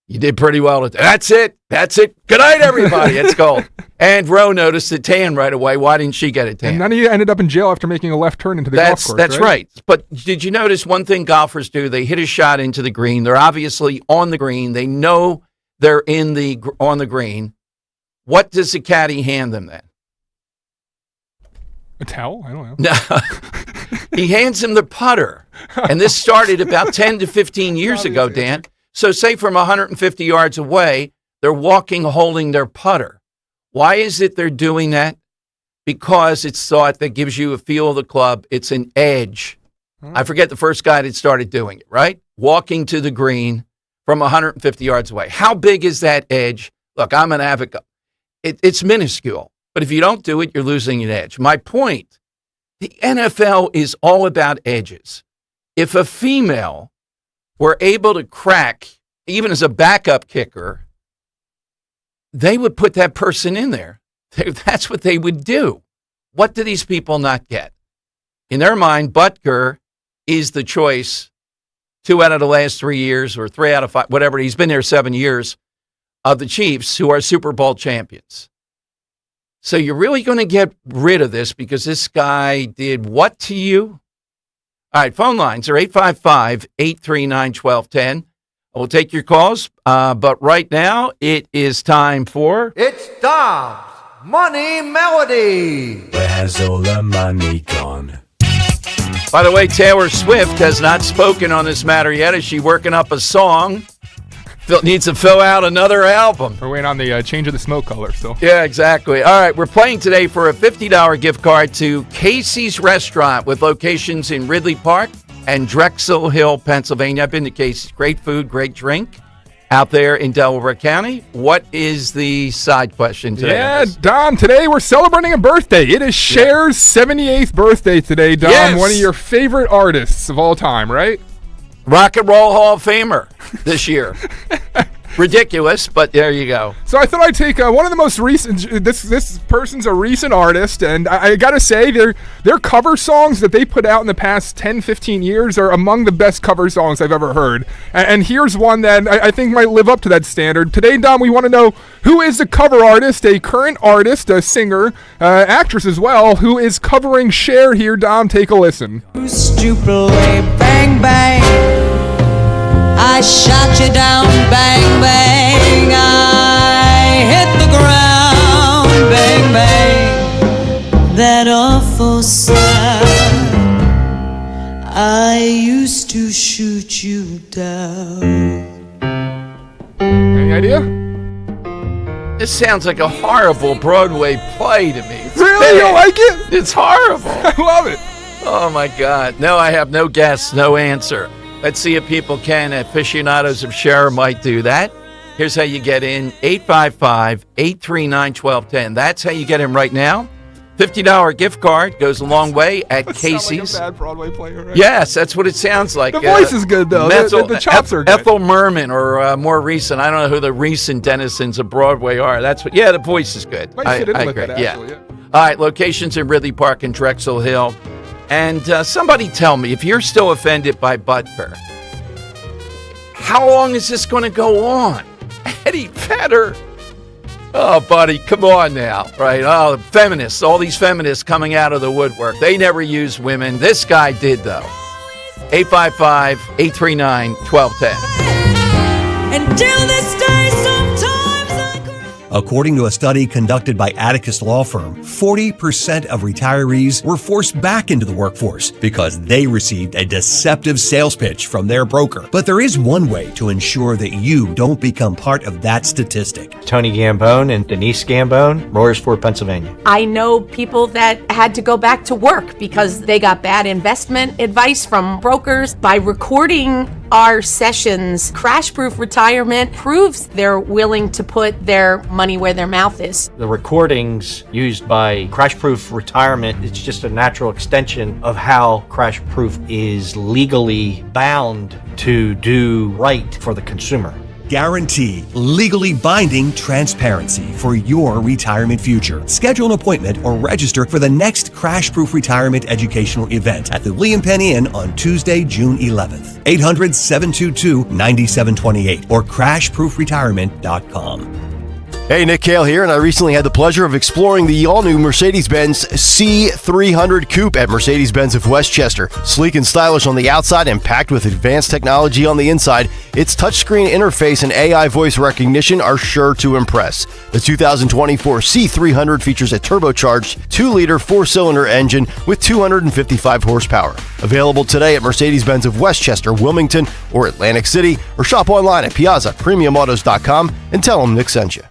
you did pretty well today. That's it. Good night, everybody. It's gold. And Roe noticed a tan right away. Why didn't she get a tan? And none of you ended up in jail after making a left turn into the golf course, That's right. But did you notice one thing golfers do? They hit a shot into the green. They're obviously on the green. They know they're on the green. What does the caddy hand them then? A towel? I don't know. No. He hands him the putter. And this started about 10 to 15 years ago, Dan. So say from 150 yards away, they're walking holding their putter. Why is it they're doing that? Because it's thought that gives you a feel of the club. It's an edge. I forget the first guy that started doing it, right? Walking to the green from 150 yards away. How big is that edge? Look, I'm an advocate. It's minuscule. But if you don't do it, you're losing an edge. My point, the NFL is all about edges. If a female were able to crack, even as a backup kicker, they would put that person in there. That's what they would do. What do these people not get? In their mind, Butker is the choice 2 out of the last 3 years or 3 out of 5, whatever. He's been there 7 years of the Chiefs, who are Super Bowl champions. So you're really going to get rid of this because this guy did what to you? All right, phone lines are 855-839-1210. We'll take your calls, but right now it is time for... It's Dom's Money Melody. Where has all the money gone? By the way, Taylor Swift has not spoken on this matter yet. Is she working up a song? Needs to fill out another album. We're waiting on the change of the smoke color still. Yeah, exactly. All right, we're playing today for a $50 gift card to Casey's Restaurant with locations in Ridley Park and Drexel Hill, Pennsylvania. I've been to Casey's. Great food, great drink out there in Delaware County. What is the side question today? Yeah, Dom, today we're celebrating a birthday. It is Cher's 78th birthday today, Dom. Yes. One of your favorite artists of all time, right? Rock and Roll Hall of Famer this year. Ridiculous, but there you go. So I thought I'd take one of the most recent. This person's a recent artist, and I gotta say, their cover songs that they put out in the past 10, 15 years are among the best cover songs I've ever heard. And here's one that I think might live up to that standard. Today, Dom, we want to know who is the cover artist, a current artist, a singer, actress as well, who is covering Cher here. Dom, take a listen. Stupid bang bang. I shot you down, bang, bang. I hit the ground, bang, bang. That awful sound. I used to shoot you down. Any idea? This sounds like a horrible Broadway play to me. Really? You don't like it? It's horrible. I love it. Oh, my God. No, I have no guess, no answer. Let's see if people can. Aficionados of Cher might do that. Here's how you get in. 855-839-1210. That's how you get in right now. $50 gift card goes a long way at Casey's. Like a bad Broadway player, right? Yes, that's what it sounds like. The voice is good, though. The chops are good. Ethel Merman, or more recent. I don't know who the recent denizens of Broadway are. That's what. Yeah, the voice is good. I agree. Yeah. All right, locations in Ridley Park and Drexel Hill. And somebody tell me, if you're still offended by Butker, how long is this going to go on? Eddie Vedder. Oh, buddy, come on now, right? Oh, feminists, all these feminists coming out of the woodwork. They never use women. This guy did, though. 855-839-1210. Until this day, sometimes According to a study conducted by Atticus Law Firm, 40% of retirees were forced back into the workforce because they received a deceptive sales pitch from their broker. But there is one way to ensure that you don't become part of that statistic. Tony Gambone and Denise Gambone, Royersford, Pennsylvania. I know people that had to go back to work because they got bad investment advice from brokers. By recording our sessions, Crash Proof Retirement proves they're willing to put their money where their mouth is. The recordings used by Crash Proof Retirement, it's just a natural extension of how Crash Proof is legally bound to do right for the consumer. Guarantee legally binding transparency for your retirement future. Schedule an appointment or register for the next Crash Proof Retirement educational event at the William Penn Inn on Tuesday, June 11th. 800-722-9728 or crashproofretirement.com. Hey, Nick Cale here, and I recently had the pleasure of exploring the all-new Mercedes-Benz C300 Coupe at Mercedes-Benz of Westchester. Sleek and stylish on the outside and packed with advanced technology on the inside, its touchscreen interface and AI voice recognition are sure to impress. The 2024 C300 features a turbocharged 2-liter 4-cylinder engine with 255 horsepower. Available today at Mercedes-Benz of Westchester, Wilmington, or Atlantic City, or shop online at piazzapremiumautos.com and tell them Nick sent you.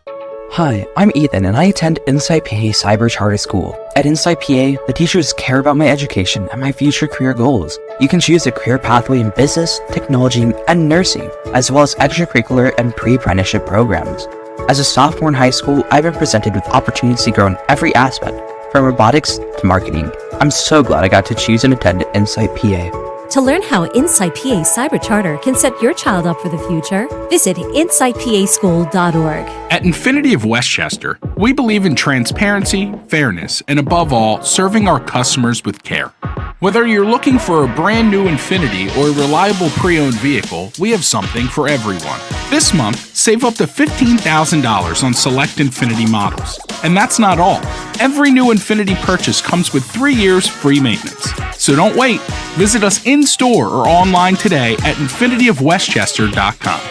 Hi, I'm Ethan and I attend Insight PA Cyber Charter School. At Insight PA, the teachers care about my education and my future career goals. You can choose a career pathway in business, technology, and nursing, as well as extracurricular and pre-apprenticeship programs. As a sophomore in high school, I've been presented with opportunities to grow in every aspect, from robotics to marketing. I'm so glad I got to choose and attend Insight PA. To learn how Insight PA Cyber Charter can set your child up for the future, visit insightpaschool.org. At Infinity of Westchester, we believe in transparency, fairness, and above all, serving our customers with care. Whether you're looking for a brand new Infinity or a reliable pre-owned vehicle, we have something for everyone. This month, save up to $15,000 on select Infinity models. And that's not all. Every new Infinity purchase comes with 3 years free maintenance. So don't wait. Visit us in-store or online today at infinityofwestchester.com.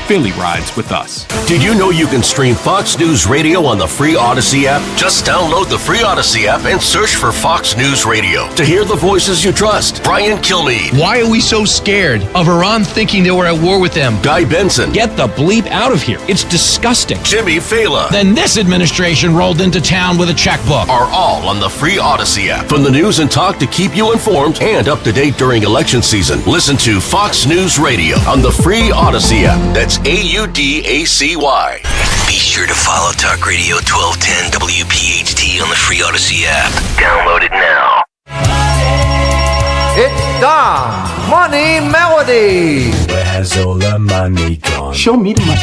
Philly rides with us. Did you know you can stream Fox News Radio on the free Odyssey app? Just download the free Odyssey app and search for Fox News Radio to hear the voices you trust. Brian Kilmeade. Why are we so scared of Iran thinking they were at war with them? Guy Benson. Get the bleep out of here. It's disgusting. Jimmy Fallon. Then this administration rolled into town with a checkbook. Are all on the free Odyssey app. From the news and talk to keep you informed and up to date during election season. Listen to Fox News Radio on the free Odyssey app. That's AUDACY. Be sure to follow Talk Radio 1210 WPHT on the free Odyssey app. Download it now. It's Dom's Money Melody. Where has all the money gone? Show me the money.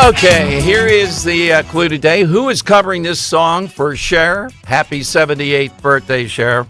Okay, here is the clue today. Who is covering this song for Cher? Happy 78th birthday, Cher.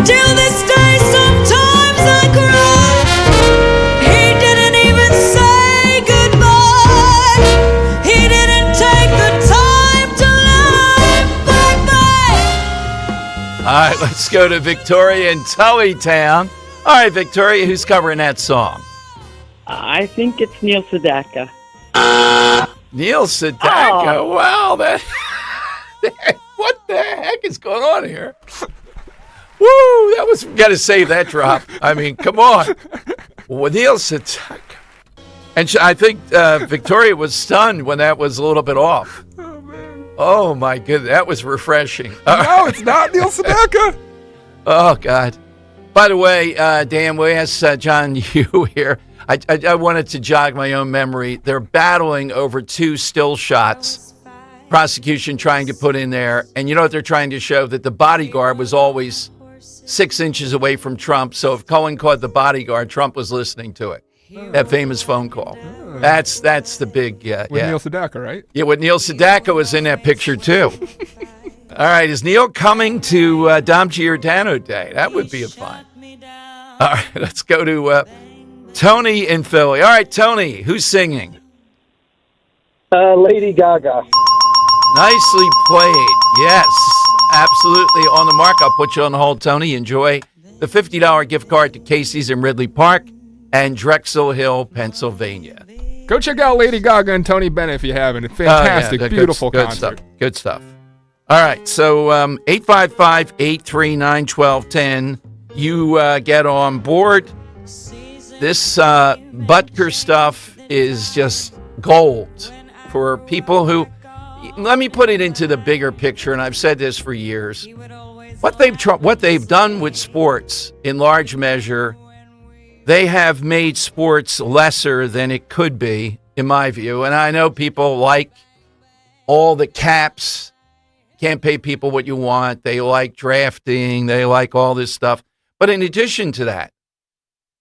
Till this day, sometimes I cry. He didn't even say goodbye. He didn't take the time to lie. Bye-bye. All right, let's go to Victoria in Tullytown. All right, Victoria, who's covering that song? I think it's Neil Sedaka. Neil Sedaka? Oh. Wow, that... what the heck is going on here? Woo! That was, got to save that drop. I mean, come on. Well, Neil Sedaka. And I think Victoria was stunned when that was a little bit off. Oh, man. Oh, my goodness. That was refreshing. No, it's not Neil Sedaka. Oh, God. By the way, Dan, we asked John Yu here. I wanted to jog my own memory. They're battling over 2 still shots. Prosecution trying to put in there. And you know what they're trying to show? That the bodyguard was always 6 inches away from Trump. So if Cohen caught the bodyguard, Trump was listening to it. That famous phone call. That's the big, with Neil Sedaka, right? Yeah, with Neil Sedaka was in that picture too. All right, is Neil coming to Dom Giordano Day? That would be a fun. All right, let's go to Tony in Philly. All right, Tony, who's singing? Lady Gaga. Nicely played. Yes, absolutely. On the mark. I'll put you on hold, Tony. Enjoy the $50 gift card to Casey's in Ridley Park and Drexel Hill, Pennsylvania. Go check out Lady Gaga and Tony Bennett if you haven't. Fantastic, beautiful good concert. Stuff. Good stuff. All right, so 855-839-1210. You get on board. This Butker stuff is just gold for people who... Let me put it into the bigger picture, and I've said this for years. What they've done with sports, in large measure, they have made sports lesser than it could be, in my view. And I know people like all the caps, can't pay people what you want. They like drafting. They like all this stuff. But in addition to that,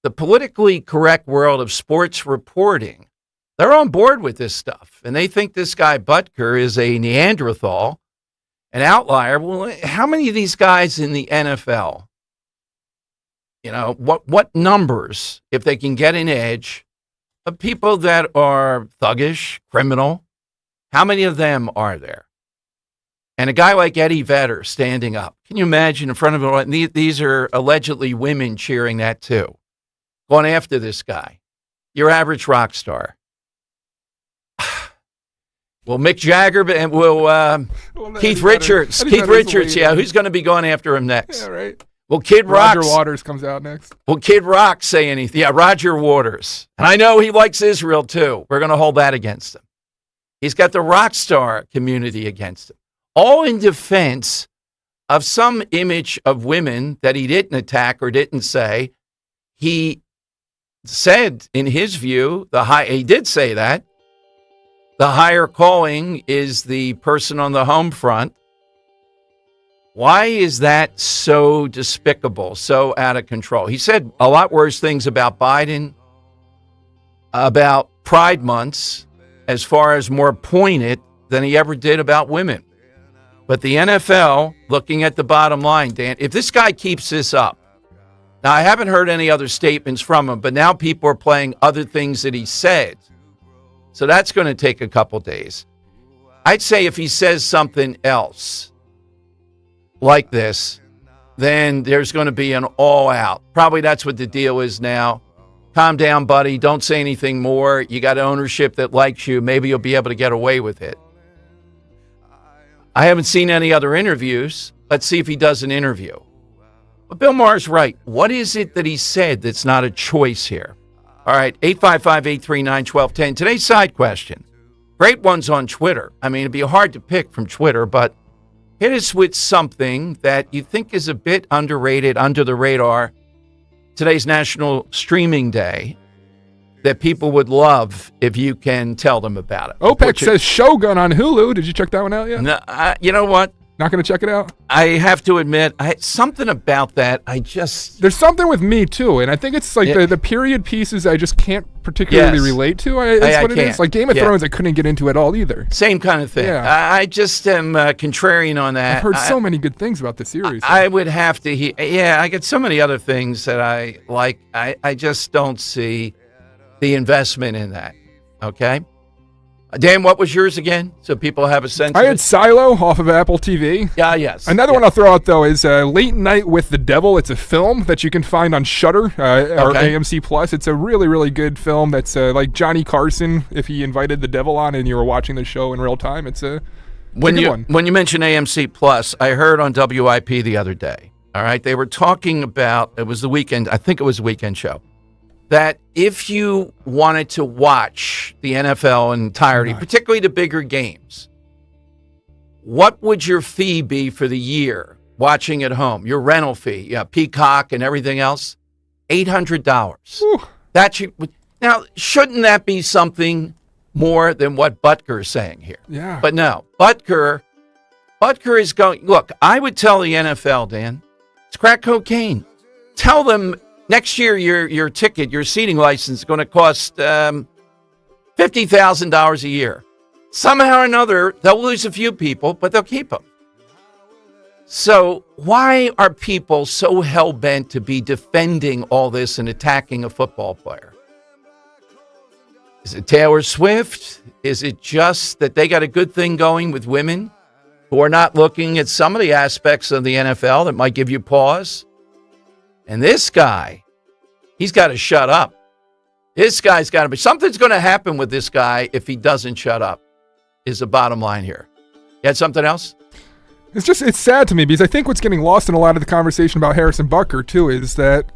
the politically correct world of sports reporting, they're on board with this stuff. And they think this guy Butker is a Neanderthal, an outlier. Well, how many of these guys in the NFL, what numbers, if they can get an edge, of people that are thuggish, criminal, how many of them are there? And a guy like Eddie Vedder standing up. Can you imagine in front of him? These are allegedly women cheering that too. Going after this guy. Your average rock star. Well, Mick Jagger and Keith Richards. Keith Richards, yeah. Who's going to be going after him next? Yeah, right. Will Kid Rock? Roger Waters comes out next. Will Kid Rock say anything? Yeah, Roger Waters. And I know he likes Israel too. We're going to hold that against him. He's got the rock star community against him. All in defense of some image of women that he didn't attack or didn't say. He said, in his view, he did say that. The higher calling is the person on the home front. Why is that so despicable, so out of control? He said a lot worse things about Biden, about Pride months, as far as more pointed than he ever did about women. But the NFL, looking at the bottom line, Dan, if this guy keeps this up, now I haven't heard any other statements from him, but now people are playing other things that he said. So that's going to take a couple days. I'd say if he says something else like this, then there's going to be an all-out. Probably that's what the deal is now. Calm down, buddy. Don't say anything more. You got ownership that likes you. Maybe you'll be able to get away with it. I haven't seen any other interviews. Let's see if he does an interview. But Bill Maher's right. What is it that he said that's not a choice here? All right, 855-839-1210. Today's side question. Great ones on Twitter. I mean, it'd be hard to pick from Twitter, but hit us with something that you think is a bit underrated, under the radar. Today's National Streaming Day that people would love if you can tell them about it. OPEC says Shogun on Hulu. Did you check that one out yet? No, you know what? Not going to check it out? I have to admit, something about that, there's something with me, too, and I think it's like the period pieces I just can't particularly relate to. That's what it is. Like Game of Thrones, I couldn't get into at all either. Same kind of thing. Yeah. I just am contrarian on that. I've heard so many good things about the series. I would have to hear. Yeah, I get so many other things that I like. I just don't see the investment in that. Okay? Dan, what was yours again? So people have a sense I had Silo off of Apple TV. Yeah, yes. Another one I'll throw out, though, is Late Night with the Devil. It's a film that you can find on Shudder or AMC Plus. It's a really, really good film that's like Johnny Carson, if he invited the devil on and you were watching the show in real time. It's a good one. When you mention AMC Plus, I heard on WIP the other day, all right, they were talking about, it was the weekend, I think it was a weekend show, that if you wanted to watch the NFL in entirety, particularly the bigger games, what would your fee be for the year watching at home? Your rental fee, Peacock and everything else? $800. Now, shouldn't that be something more than what Butker is saying here? Yeah. But no, Butker is going, look, I would tell the NFL, Dan, it's crack cocaine. Tell them, next year, your ticket, your seating license is going to cost $50,000 a year. Somehow or another, they'll lose a few people, but they'll keep them. So why are people so hell-bent to be defending all this and attacking a football player? Is it Taylor Swift? Is it just that they got a good thing going with women who are not looking at some of the aspects of the NFL that might give you pause? And this guy, he's got to shut up. This guy's got to be, something's going to happen with this guy if he doesn't shut up, is the bottom line here. You had something else? It's sad to me because I think what's getting lost in a lot of the conversation about Harrison Butker, too, is that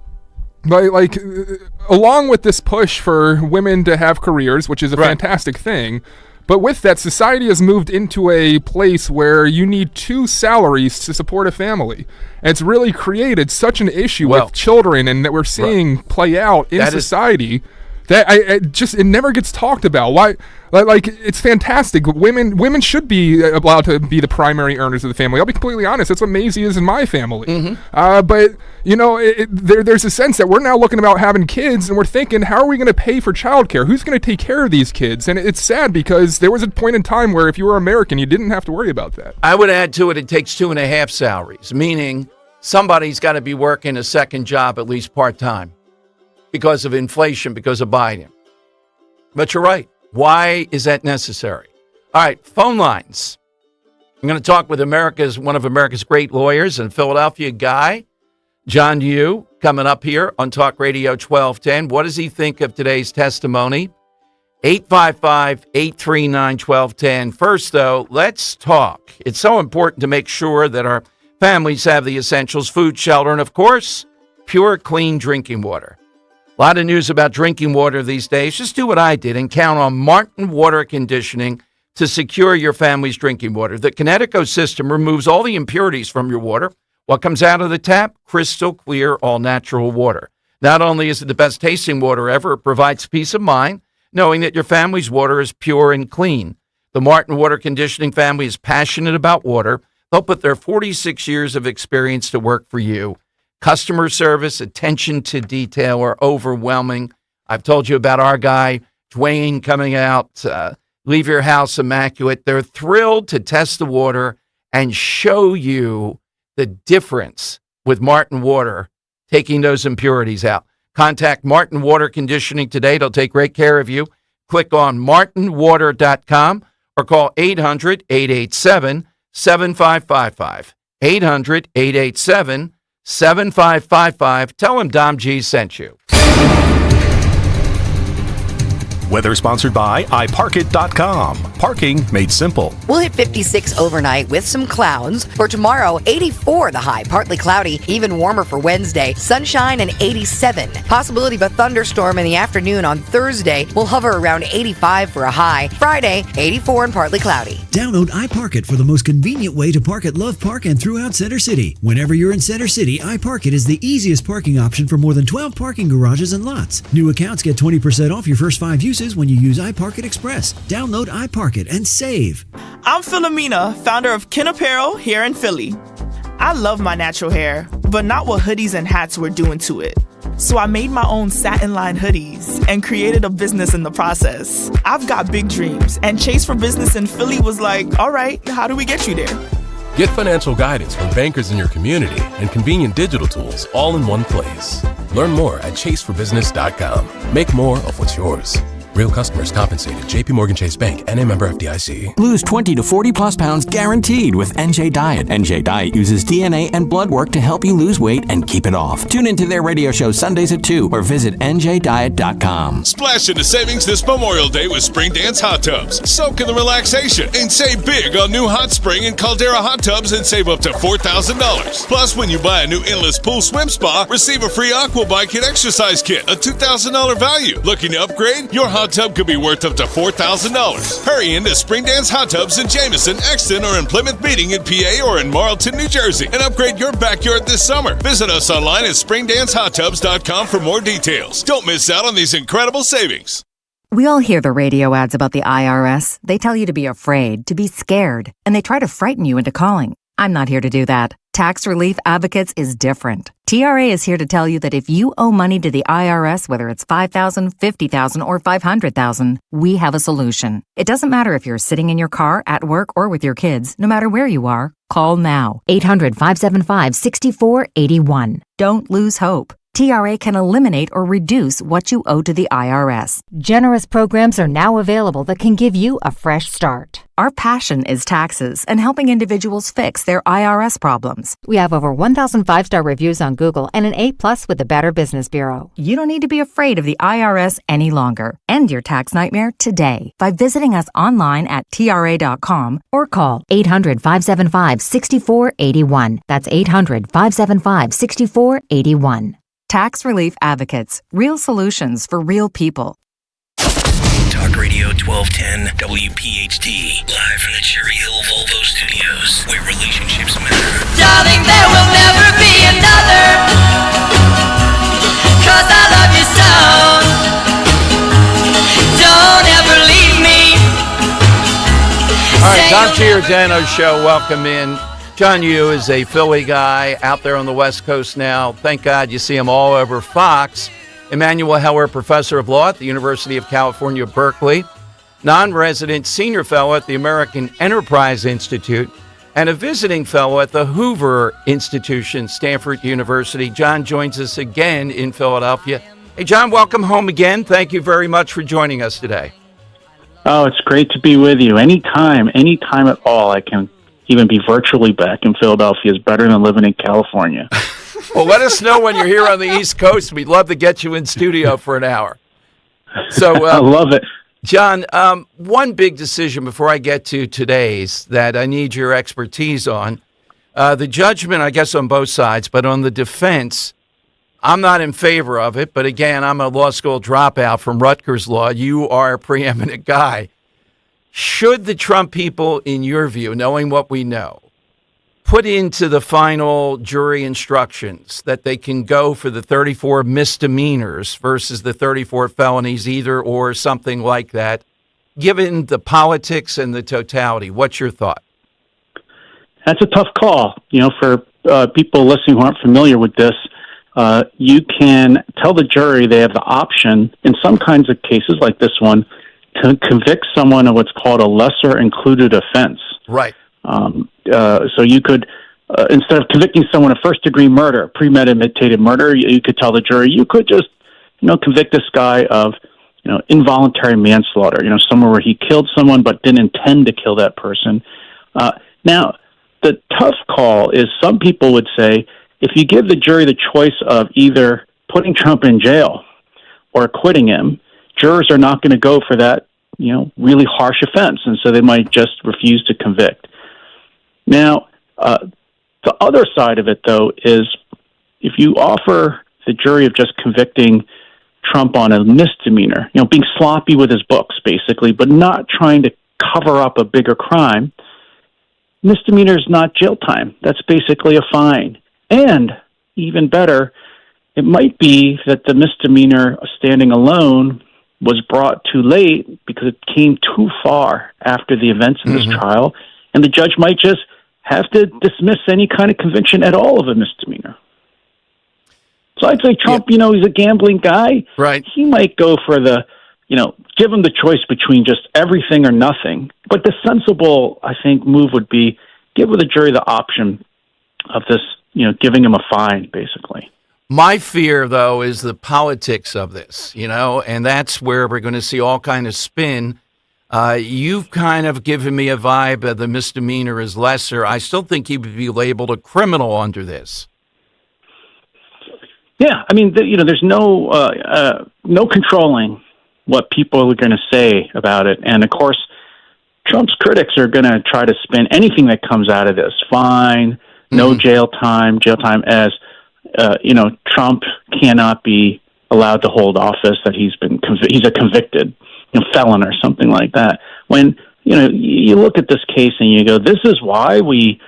along with this push for women to have careers, which is a fantastic thing, But with that, society has moved into a place where you need 2 salaries to support a family. And it's really created such an issue with children, and that we're seeing play out in society. That it never gets talked about. Why? Like it's fantastic. Women should be allowed to be the primary earners of the family. I'll be completely honest. That's what Maisie is in my family. But there's a sense that we're now looking about having kids, and we're thinking, how are we going to pay for childcare? Who's going to take care of these kids? And it's sad because there was a point in time where if you were American, you didn't have to worry about that. I would add to it. It takes 2.5 salaries, meaning somebody's got to be working a second job at least part-time. Because of inflation, because of Biden. But you're right. Why is that necessary? All right, phone lines. I'm going to talk with one of America's great lawyers in Philadelphia, Guy. John Yoo, coming up here on Talk Radio 1210. What does he think of today's testimony? 855-839-1210. First, though, let's talk. It's so important to make sure that our families have the essentials, food, shelter, and, of course, pure, clean drinking water. A lot of news about drinking water these days. Just do what I did and count on Martin Water Conditioning to secure your family's drinking water. The Kinetico system removes all the impurities from your water. What comes out of the tap? Crystal clear, all-natural water. Not only is it the best tasting water ever, it provides peace of mind knowing that your family's water is pure and clean. The Martin Water Conditioning family is passionate about water. They'll put their 46 years of experience to work for you. Customer service, attention to detail are overwhelming. I've told you about our guy, Dwayne, coming out, leave your house immaculate. They're thrilled to test the water and show you the difference with Martin Water, taking those impurities out. Contact Martin Water Conditioning today. They'll take great care of you. Click on martinwater.com or call 800-887-7555. 800-887-7555. 7555. Tell him Dom G sent you. Weather sponsored by iParkit.com. Parking made simple. We'll hit 56 overnight with some clouds. For tomorrow, 84 the high, partly cloudy, even warmer for Wednesday. Sunshine and 87. Possibility of a thunderstorm in the afternoon on Thursday. We'll hover around 85 for a high. Friday, 84 and partly cloudy. Download iParkit for the most convenient way to park at Love Park and throughout Center City. Whenever you're in Center City, iParkit is the easiest parking option for more than 12 parking garages and lots. New accounts get 20% off your first 5 uses when you use iParkit Express. Download iParkit and save. I'm Philomena, founder of Kin Apparel here in Philly. I love my natural hair, but not what hoodies and hats were doing to it. So I made my own satin-lined hoodies and created a business in the process. I've got big dreams, and Chase for Business in Philly was like, all right, how do we get you there? Get financial guidance from bankers in your community and convenient digital tools all in one place. Learn more at chaseforbusiness.com. Make more of what's yours. Real customers compensated. JP Morgan Chase Bank, N.A. member FDIC. Lose 20 to 40 plus pounds guaranteed with NJ Diet. NJ Diet uses DNA and blood work to help you lose weight and keep it off. Tune into their radio show Sundays at 2 or visit njdiet.com. Splash into savings this Memorial Day with Spring Dance Hot Tubs. Soak in the relaxation and save big on new Hot Spring and Caldera Hot Tubs and save up to $4,000. Plus, when you buy a new Endless Pool Swim Spa, receive a free Aqua Bike and Exercise Kit, a $2,000 value. Looking to upgrade? Your hot tub could be worth up to $4,000. Hurry into Spring Dance Hot Tubs in Jameson, Exton, or in Plymouth Meeting in PA or in Marlton, New Jersey, and upgrade your backyard this summer. Visit us online at springdancehot-tubs.com for more details. Don't miss out on these incredible savings. We all hear the radio ads about the IRS. They tell you to be afraid, to be scared, and they try to frighten you into calling. I'm not here to do that. Tax Relief Advocates is different. TRA is here to tell you that if you owe money to the IRS, whether it's $5,000, $50,000, or $500,000, we have a solution. It doesn't matter if you're sitting in your car, at work, or with your kids. No matter where you are, call now. 800-575-6481. Don't lose hope. TRA can eliminate or reduce what you owe to the IRS. Generous programs are now available that can give you a fresh start. Our passion is taxes and helping individuals fix their IRS problems. We have over 1,000 5-star reviews on Google and an A+ with the Better Business Bureau. You don't need to be afraid of the IRS any longer. End your tax nightmare today by visiting us online at TRA.com or call 800-575-6481. That's 800-575-6481. Tax Relief Advocates. Real solutions for real people. Talk Radio 1210 WPHT, live from the Cherry Hill Volvo Studios, where relationships matter. Darling, there will never be another, 'cause I love you so. Don't ever leave me. All right, Tom Giordano Show, welcome in. John Yoo is a Philly guy out there on the West Coast now. Thank God you see him all over Fox. Emmanuel Heller, professor of law at the University of California, Berkeley, non-resident senior fellow at the American Enterprise Institute, and a visiting fellow at the Hoover Institution, Stanford University. John joins us again in Philadelphia. Hey, John, welcome home again. Thank you very much for joining us today. Oh, it's great to be with you. Anytime at all. I can even be virtually back in Philadelphia is better than living in California. Well, let us know when you're here on the East Coast. We'd love to get you in studio for an hour. So I love it. John, one big decision before I get to today's that I need your expertise on. The judgment, I guess, on both sides, but on the defense, I'm not in favor of it. But again, I'm a law school dropout from Rutgers Law. You are a preeminent guy. Should the Trump people, in your view, knowing what we know, put into the final jury instructions that they can go for the 34 misdemeanors versus the 34 felonies, either or something like that, given the politics and the totality? What's your thought? That's a tough call. You know, for people listening who aren't familiar with this, you can tell the jury they have the option in some kinds of cases like this one to convict someone of what's called a lesser included offense. Right. So you could, instead of convicting someone of first-degree murder, premeditated murder, you could tell the jury you could just, convict this guy of, involuntary manslaughter. Somewhere where he killed someone but didn't intend to kill that person. Now, the tough call is some people would say if you give the jury the choice of either putting Trump in jail or acquitting him, jurors are not going to go for that, really harsh offense, and so they might just refuse to convict. Now, the other side of it, though, is if you offer the jury of just convicting Trump on a misdemeanor, being sloppy with his books, basically, but not trying to cover up a bigger crime, misdemeanor is not jail time. That's basically a fine. And even better, it might be that the misdemeanor standing alone was brought too late because it came too far after the events of this trial, and the judge might just have to dismiss any kind of conviction at all of a misdemeanor. So I'd say Trump, he's a gambling guy. Right. He might go for the, give him the choice between just everything or nothing. But the sensible, I think, move would be give the jury the option of this, giving him a fine, basically. My fear, though, is the politics of this, and that's where we're going to see all kind of spin. You've kind of given me a vibe that the misdemeanor is lesser. I still think he would be labeled a criminal under this. Yeah, I mean, there's no controlling what people are going to say about it. And, of course, Trump's critics are going to try to spin anything that comes out of this. Fine, no jail time as Trump cannot be allowed to hold office, that he's a convicted felon or something like that. When, you look at this case and you go, this is why we,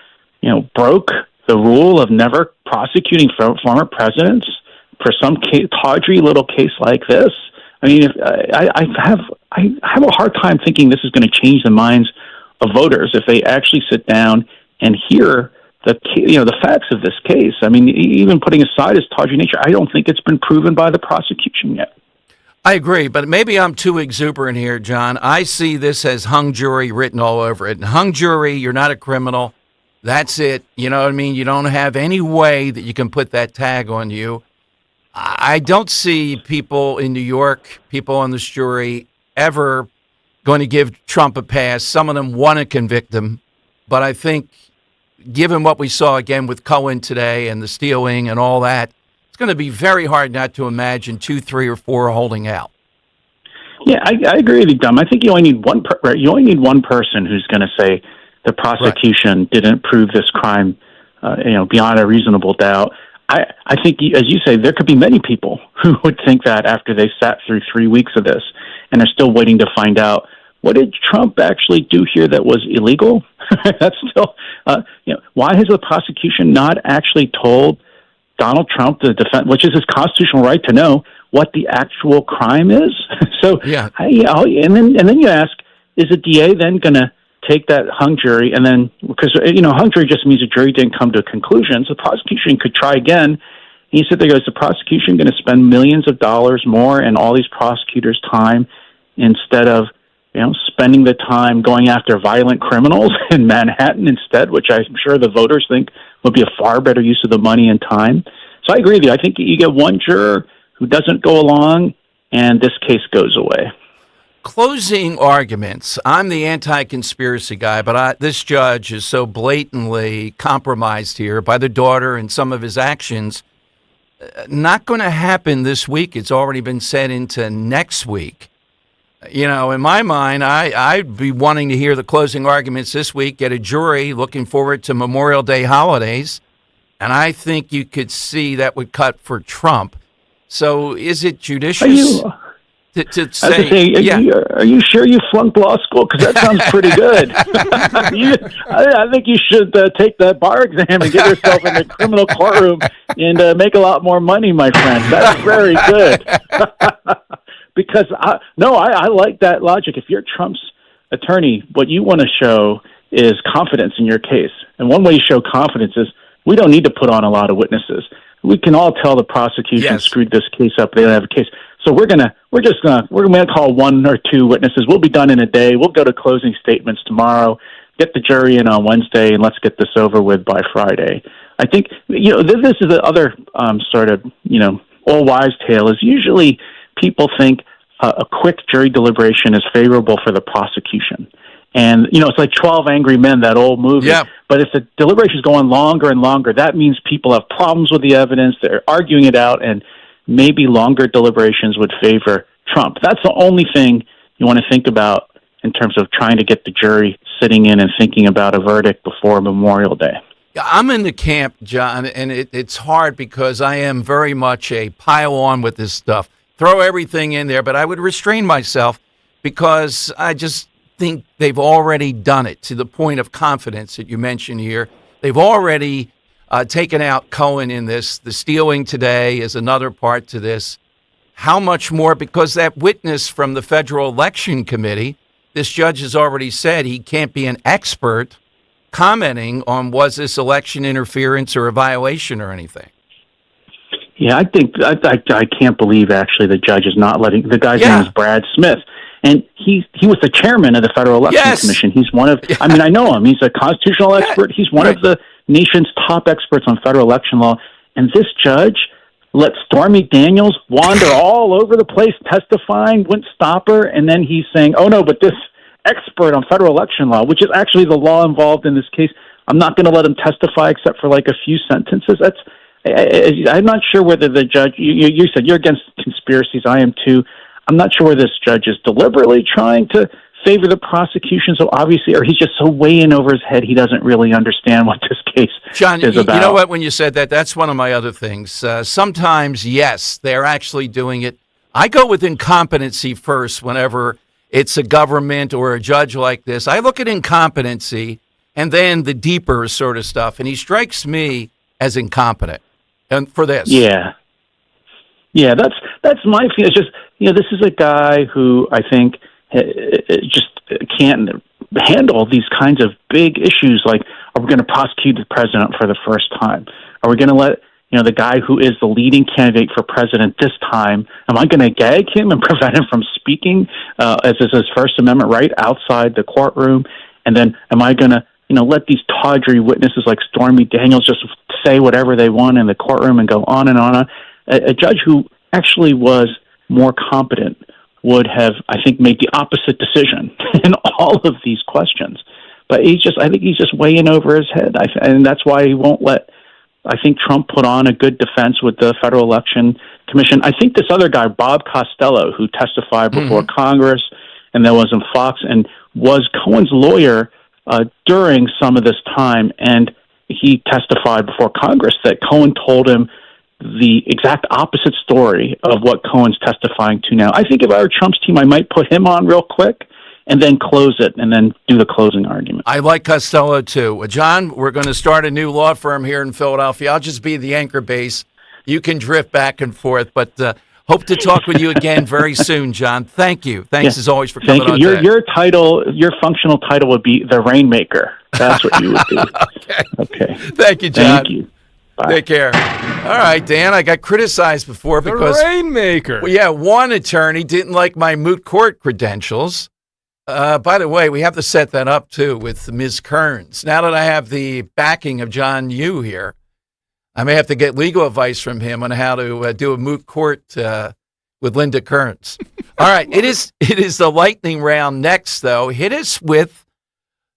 broke the rule of never prosecuting former presidents for some tawdry little case like this. I mean, I have a hard time thinking this is going to change the minds of voters if they actually sit down and hear the facts of this case. I mean, even putting aside its tawdry nature, I don't think it's been proven by the prosecution yet. I agree, but maybe I'm too exuberant here, John. I see this as hung jury written all over it. And hung jury, you're not a criminal. That's it. You know what I mean? You don't have any way that you can put that tag on you. I don't see people in New York, people on this jury, ever going to give Trump a pass. Some of them want to convict him. But I think, given what we saw again with Cohen today and the stealing and all that, it's going to be very hard not to imagine 2, 3, or 4 holding out. Yeah, I agree with you, Dom. I think you only need one. You only need one person who's going to say the prosecution didn't prove this crime, beyond a reasonable doubt. I think, as you say, there could be many people who would think that after they sat through 3 weeks of this and are still waiting to find out what did Trump actually do here that was illegal? That's still, why has the prosecution not actually told Donald Trump, the defense, which is his constitutional right to know, what the actual crime is? So, yeah. And then you ask, is the DA then going to take that hung jury and then, because, hung jury just means a jury didn't come to a conclusion, so the prosecution could try again. And he said, is the prosecution going to spend millions of dollars more in all these prosecutors' time instead of, spending the time going after violent criminals in Manhattan instead, which I'm sure the voters think would be a far better use of the money and time. So I agree with you. I think you get one juror who doesn't go along, and this case goes away. Closing arguments. I'm the anti-conspiracy guy, but this judge is so blatantly compromised here by the daughter and some of his actions. Not going to happen this week. It's already been set into next week. In my mind, I'd be wanting to hear the closing arguments this week, get a jury looking forward to Memorial Day holidays, and I think you could see that would cut for Trump. So is it judicious to say, are you sure you flunked law school? Because that sounds pretty good. I think you should take that bar exam and get yourself in the criminal courtroom and make a lot more money, my friend. That's very good. Because, I like that logic. If you're Trump's attorney, what you want to show is confidence in your case. And one way you show confidence is we don't need to put on a lot of witnesses. We can all tell the prosecution screwed this case up. They don't have a case. So we're gonna call one or two witnesses. We'll be done in a day. We'll go to closing statements tomorrow, get the jury in on Wednesday, and let's get this over with by Friday. I think, this is the other sort of, all wise tale is usually people think a quick jury deliberation is favorable for the prosecution. And, it's like 12 Angry Men, that old movie. Yeah. But if the deliberation's going longer and longer, that means people have problems with the evidence, they're arguing it out, and maybe longer deliberations would favor Trump. That's the only thing you want to think about in terms of trying to get the jury sitting in and thinking about a verdict before Memorial Day. I'm in the camp, John, and it's hard because I am very much a pile on with this stuff. Throw everything in there, but I would restrain myself because I just think they've already done it to the point of confidence that you mentioned here. They've already taken out Cohen in this. The stealing today is another part to this. How much more? Because that witness from the Federal Election Committee, this judge has already said he can't be an expert commenting on was this election interference or a violation or anything. Yeah, I think I can't believe actually the judge is not letting. The guy's name is Brad Smith, and he was the chairman of the Federal Election Commission. He's one of. I mean, I know him. He's a constitutional expert. He's one of the nation's top experts on federal election law. And this judge let Stormy Daniels wander all over the place testifying, wouldn't stop her, and then he's saying, "Oh no, but this expert on federal election law, which is actually the law involved in this case, I'm not going to let him testify except for like a few sentences." I'm not sure whether the judge, you said you're against conspiracies, I am too. I'm not sure whether this judge is deliberately trying to favor the prosecution so obviously, or he's just so way in over his head he doesn't really understand what this case is about. You know what, when you said that, that's one of my other things. Sometimes, yes, they're actually doing it. I go with incompetency first whenever it's a government or a judge like this. I look at incompetency and then the deeper sort of stuff, and he strikes me as incompetent. And for this. Yeah, that's my feeling. It's just, this is a guy who I think just can't handle these kinds of big issues. Like, are we going to prosecute the president for the first time? Are we going to let, the guy who is the leading candidate for president this time, am I going to gag him and prevent him from speaking as is his First Amendment right outside the courtroom? And then am I going to, let these tawdry witnesses like Stormy Daniels just say whatever they want in the courtroom and go on and on? A judge who actually was more competent would have, I think, made the opposite decision in all of these questions. But I think he's just way in over his head. And that's why he won't let, I think, Trump put on a good defense with the Federal Election Commission. I think this other guy, Bob Costello, who testified before Congress and then was in Fox and was Cohen's lawyer during some of this time, and he testified before Congress that Cohen told him the exact opposite story of what Cohen's testifying to now. I think if I were Trump's team, I might put him on real quick and then close it, and then do the closing argument. I like Costello, too. John, we're going to start a new law firm here in Philadelphia. I'll just be the anchor base. You can drift back and forth, but hope to talk with you again very soon, John. Thank you. Thanks as always for coming on. Your title, your functional title would be the Rainmaker. That's what you would be. Okay. Thank you, John. Thank you. Bye. Take care. All right, Dan, I got criticized before because... The Rainmaker. Well, yeah, one attorney didn't like my moot court credentials. By the way, we have to set that up, too, with Ms. Kearns. Now that I have the backing of John Yu here, I may have to get legal advice from him on how to do a moot court with Linda Kearns. All right, it is the lightning round next, though. Hit us with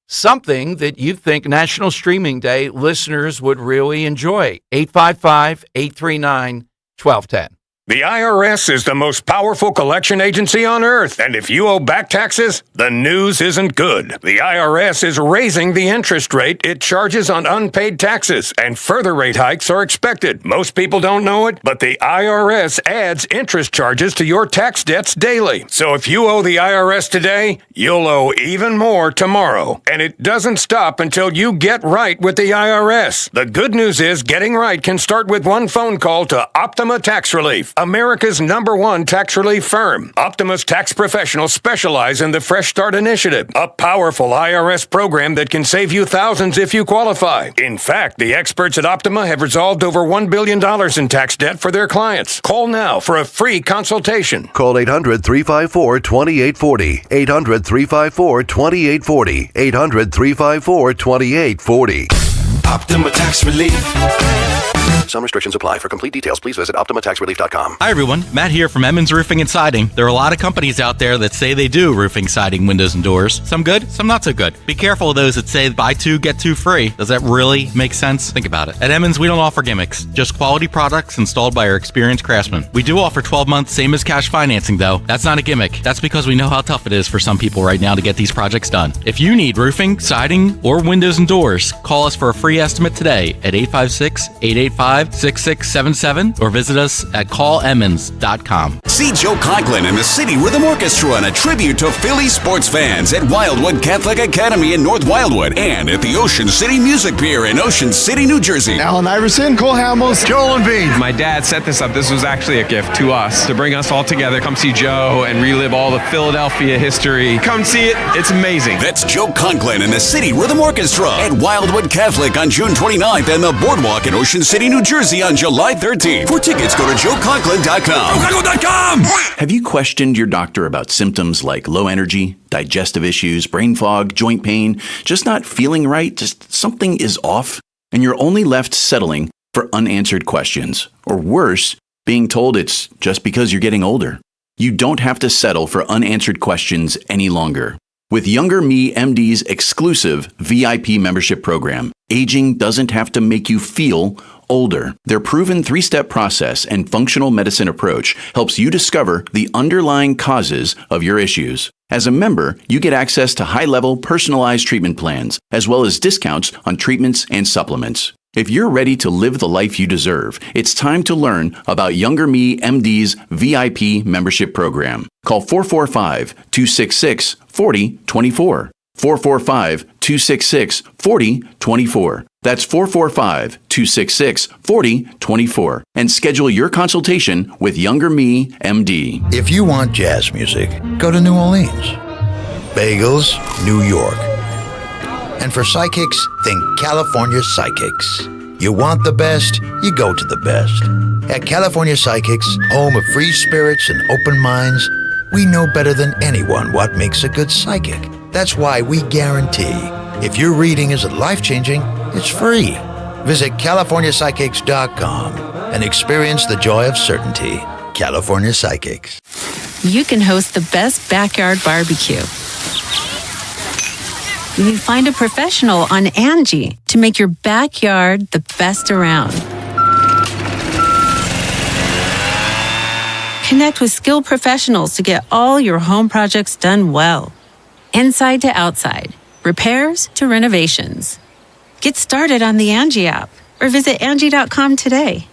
something that you think National Streaming Day listeners would really enjoy. 855-839-1210. The IRS is the most powerful collection agency on earth, and if you owe back taxes, the news isn't good. The IRS is raising the interest rate it charges on unpaid taxes, and further rate hikes are expected. Most people don't know it, but the IRS adds interest charges to your tax debts daily. So if you owe the IRS today, you'll owe even more tomorrow. And it doesn't stop until you get right with the IRS. The good news is getting right can start with one phone call to Optima Tax Relief, America's #1 tax relief firm. Optima's tax professionals specialize in the Fresh Start Initiative, a powerful IRS program that can save you thousands if you qualify. In fact, the experts at Optima have resolved over $1 billion in tax debt for their clients. Call now for a free consultation. Call 800-354-2840. 800-354-2840. 800-354-2840. Optima Tax Relief. Some restrictions apply. For complete details, please visit OptimaTaxRelief.com. Hi, everyone. Matt here from Emmons Roofing and Siding. There are a lot of companies out there that say they do roofing, siding, windows, and doors. Some good, some not so good. Be careful of those that say buy two, get two free. Does that really make sense? Think about it. At Emmons, we don't offer gimmicks, just quality products installed by our experienced craftsmen. We do offer 12 months, same as cash financing, though. That's not a gimmick. That's because we know how tough it is for some people right now to get these projects done. If you need roofing, siding, or windows and doors, call us for a free estimate today at 856-885-6677 or visit us at callemmons.com. See Joe Conklin and the City Rhythm Orchestra in a tribute to Philly sports fans at Wildwood Catholic Academy in North Wildwood and at the Ocean City Music Pier in Ocean City, New Jersey. Alan Iverson, Cole Hamels, Joel Embiid. My dad set this up. This was actually a gift to us to bring us all together, come see Joe and relive all the Philadelphia history. Come see it. It's amazing. That's Joe Conklin and the City Rhythm Orchestra at Wildwood Catholic on June 29th and the Boardwalk in Ocean City, New Jersey on July 13th. For tickets, go to joeconklin.com. joeconklin.com! Have you questioned your doctor about symptoms like low energy, digestive issues, brain fog, joint pain, just not feeling right, just something is off, and you're only left settling for unanswered questions, or worse, being told it's just because you're getting older? You don't have to settle for unanswered questions any longer. With Younger Me MD's exclusive VIP membership program, aging doesn't have to make you feel older. Their proven 3-step process and functional medicine approach helps you discover the underlying causes of your issues. As a member, you get access to high-level personalized treatment plans, as well as discounts on treatments and supplements. If you're ready to live the life you deserve, it's time to learn about Younger Me MD's VIP membership program. Call 445-266-4024. 445-266-4024. That's 445-266-4024. And schedule your consultation with Younger Me MD. If you want jazz music, go to New Orleans. Bagels, New York. And for psychics, think California Psychics. You want the best, you go to the best. At California Psychics, home of free spirits and open minds, we know better than anyone what makes a good psychic. That's why we guarantee if your reading isn't life-changing, it's free. Visit CaliforniaPsychics.com and experience the joy of certainty. California Psychics. You can host the best backyard barbecue. You find a professional on Angie to make your backyard the best around. Connect with skilled professionals to get all your home projects done well. Inside to outside, repairs to renovations. Get started on the Angie app or visit Angie.com today.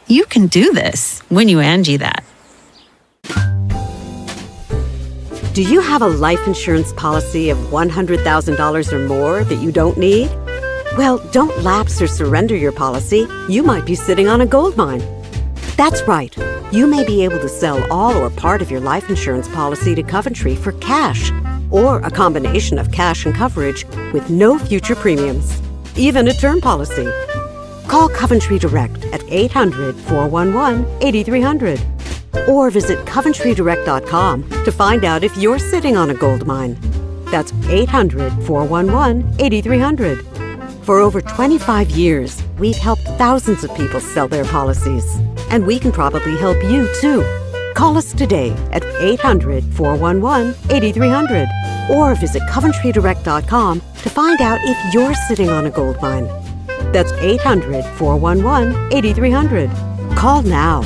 You can do this when you Angie that. Do you have a life insurance policy of $100,000 or more that you don't need? Well, don't lapse or surrender your policy. You might be sitting on a gold mine. That's right. You may be able to sell all or part of your life insurance policy to Coventry for cash, or a combination of cash and coverage with no future premiums, even a term policy. Call Coventry Direct at 800-411-8300 or visit coventrydirect.com to find out if you're sitting on a gold mine. That's 800-411-8300. For over 25 years, we've helped thousands of people sell their policies, and we can probably help you too. Call us today at 800-411-8300 or visit coventrydirect.com to find out if you're sitting on a gold mine. That's 800-411-8300. Call now.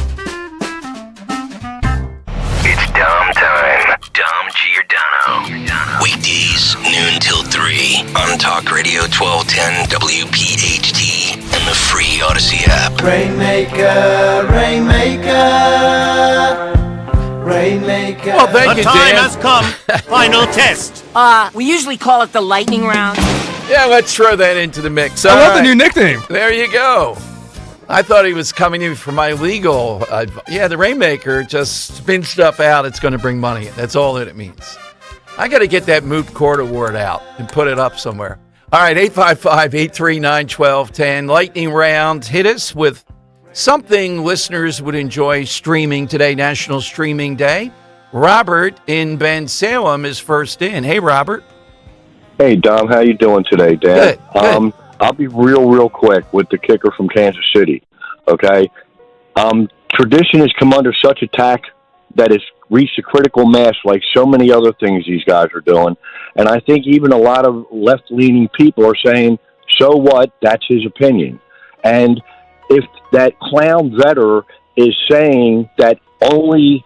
It's Dom time. Dom Giordano. Weekdays, noon till 3 on Talk Radio 1210 WPHT and the free Odyssey app. Rainmaker, Rainmaker, Rainmaker. Well, thank you, Dan. The time has come. Final test. We usually call it the lightning round. Yeah, let's throw that into the mix. I love the new nickname. There you go. I thought he was coming in for my legal. The Rainmaker just spins stuff out. It's going to bring money in. That's all that it means. I got to get that moot court award out and put it up somewhere. All right, 855-839-1210. Lightning round. Hit us with something listeners would enjoy streaming today, National Streaming Day. Robert in Ben Salem is first in. Hey, Robert. Hey, Dom, how you doing today, Dan? Good. I'll be real quick with the kicker from Kansas City, okay? Tradition has come under such attack that it's reached a critical mass like so many other things these guys are doing. And I think even a lot of left-leaning people are saying, so what? That's his opinion. And if that clown vetter is saying that only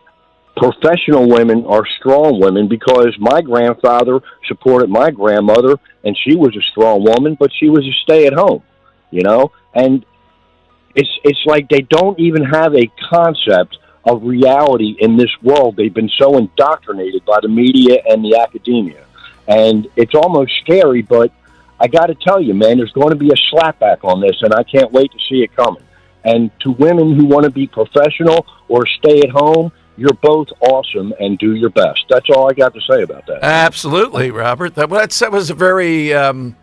professional women are strong women, because my grandfather supported my grandmother, and she was a strong woman, but she was a stay-at-home, And it's like they don't even have a concept of reality in this world. They've been so indoctrinated by the media and the academia. And it's almost scary, but I got to tell you, man, there's going to be a slapback on this, and I can't wait to see it coming. And to women who want to be professional or stay at home, you're both awesome and do your best. That's all I got to say about that. Absolutely, Robert. That was a very Tom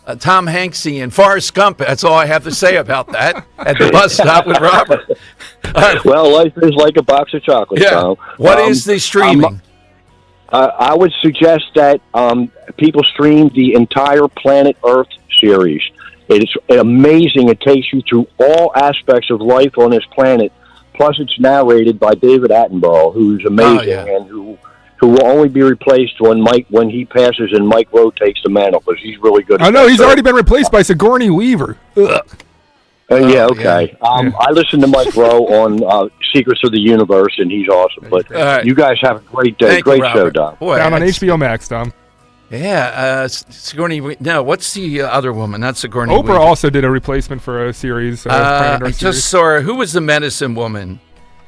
Hanksy and Forrest Gump. That's all I have to say about that at the bus stop with Robert. Well, life is like a box of chocolates, Tom. What is the streaming? I would suggest that people stream the entire Planet Earth series. It's amazing. It takes you through all aspects of life on this planet. Plus, it's narrated by David Attenborough, who's amazing and who will only be replaced when he passes and Mike Rowe takes the mantle, because he's really good. I know he's already been replaced by Sigourney Weaver. Okay. I listen to Mike Rowe on Secrets of the Universe, and he's awesome. But you guys have a great day. Great show, Dom. Down on HBO Max, Dom. Yeah, Sigourney. No, what's the other woman? Not Sigourney. Oprah Weaver. also did a replacement for a series. I just saw her. Who was the medicine woman?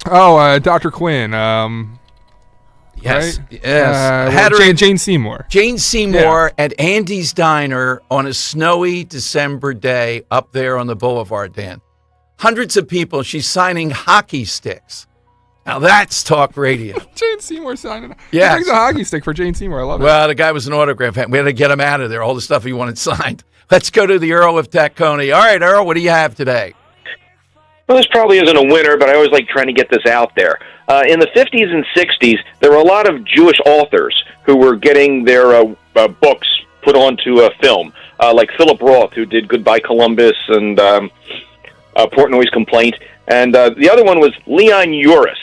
Oh, Dr. Quinn. Yes, right? yes. Had her Jane Seymour. Jane Seymour at Andy's Diner on a snowy December day up there on the boulevard, Dan. Hundreds of people. She's signing hockey sticks. Now that's talk radio. Jane Seymour signing. Yes. He brings a hockey stick for Jane Seymour. I love it. Well, the guy was an autograph fan. We had to get him out of there. All the stuff he wanted signed. Let's go to the Earl of Tacony. All right, Earl, what do you have today? Well, this probably isn't a winner, but I always like trying to get this out there. In the 50s and 60s, there were a lot of Jewish authors who were getting their books put onto a film, like Philip Roth, who did Goodbye Columbus and Portnoy's Complaint. And the other one was Leon Uris.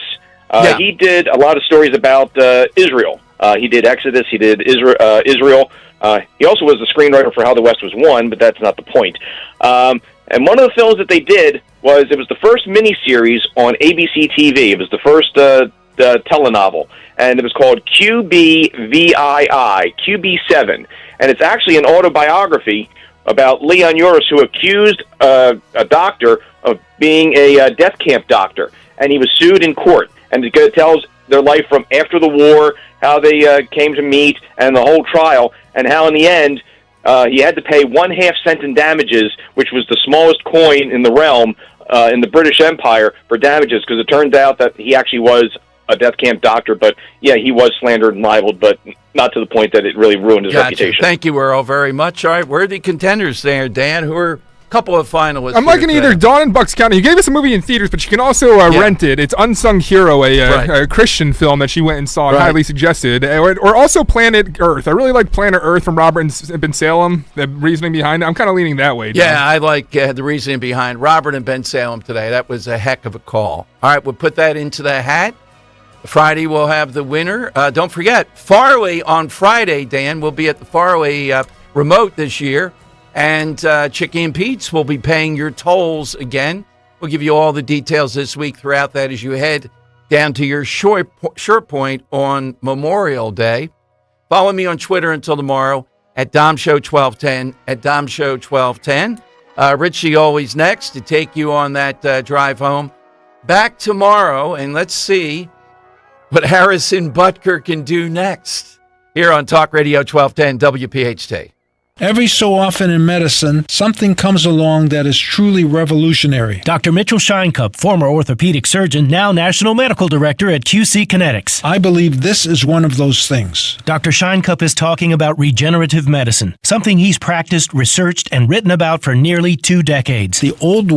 He did a lot of stories about Israel. He did Exodus. He did Israel. He also was the screenwriter for How the West Was Won, but that's not the point. And one of the films that they did was the first miniseries on ABC TV. It was the first telenovel, and it was called QBVII, QB7. And it's actually an autobiography about Leon Uris, who accused a doctor of being a death camp doctor, and he was sued in court. And it tells their life from after the war, how they came to meet, and the whole trial, and how in the end he had to pay 1/2 cent in damages, which was the smallest coin in the realm in the British Empire for damages, because it turned out that he actually was a death camp doctor, but yeah, he was slandered and libeled, but not to the point that it really ruined his reputation. Thank you, Earl, very much. All right, worthy contenders there, Dan, who are a couple of finalists. I'm liking either Dawn in Bucks County. You gave us a movie in theaters, but you can also rent it. It's Unsung Hero, a Christian film that she went and saw and highly suggested. Or also Planet Earth. I really like Planet Earth from Robert and Ben Salem, the reasoning behind it. I'm kind of leaning that way. Yeah, I like the reasoning behind Robert and Ben Salem today. That was a heck of a call. All right, we'll put that into the hat. Friday we'll have the winner. Don't forget, Farley on Friday, Dan, will be at the Farley remote this year. And Chicky and Pete's will be paying your tolls again. We'll give you all the details this week throughout that as you head down to your short point on Memorial Day. Follow me on Twitter until tomorrow at DomShow1210, at DomShow1210. Richie always next to take you on that drive home. Back tomorrow, and let's see what Harrison Butker can do next here on Talk Radio 1210 WPHT. Every so often in medicine, something comes along that is truly revolutionary. Dr. Mitchell Scheinkup, former orthopedic surgeon, now National Medical Director at QC Kinetics. I believe this is one of those things. Dr. Scheinkup is talking about regenerative medicine, something he's practiced, researched, and written about for nearly 2 decades. The old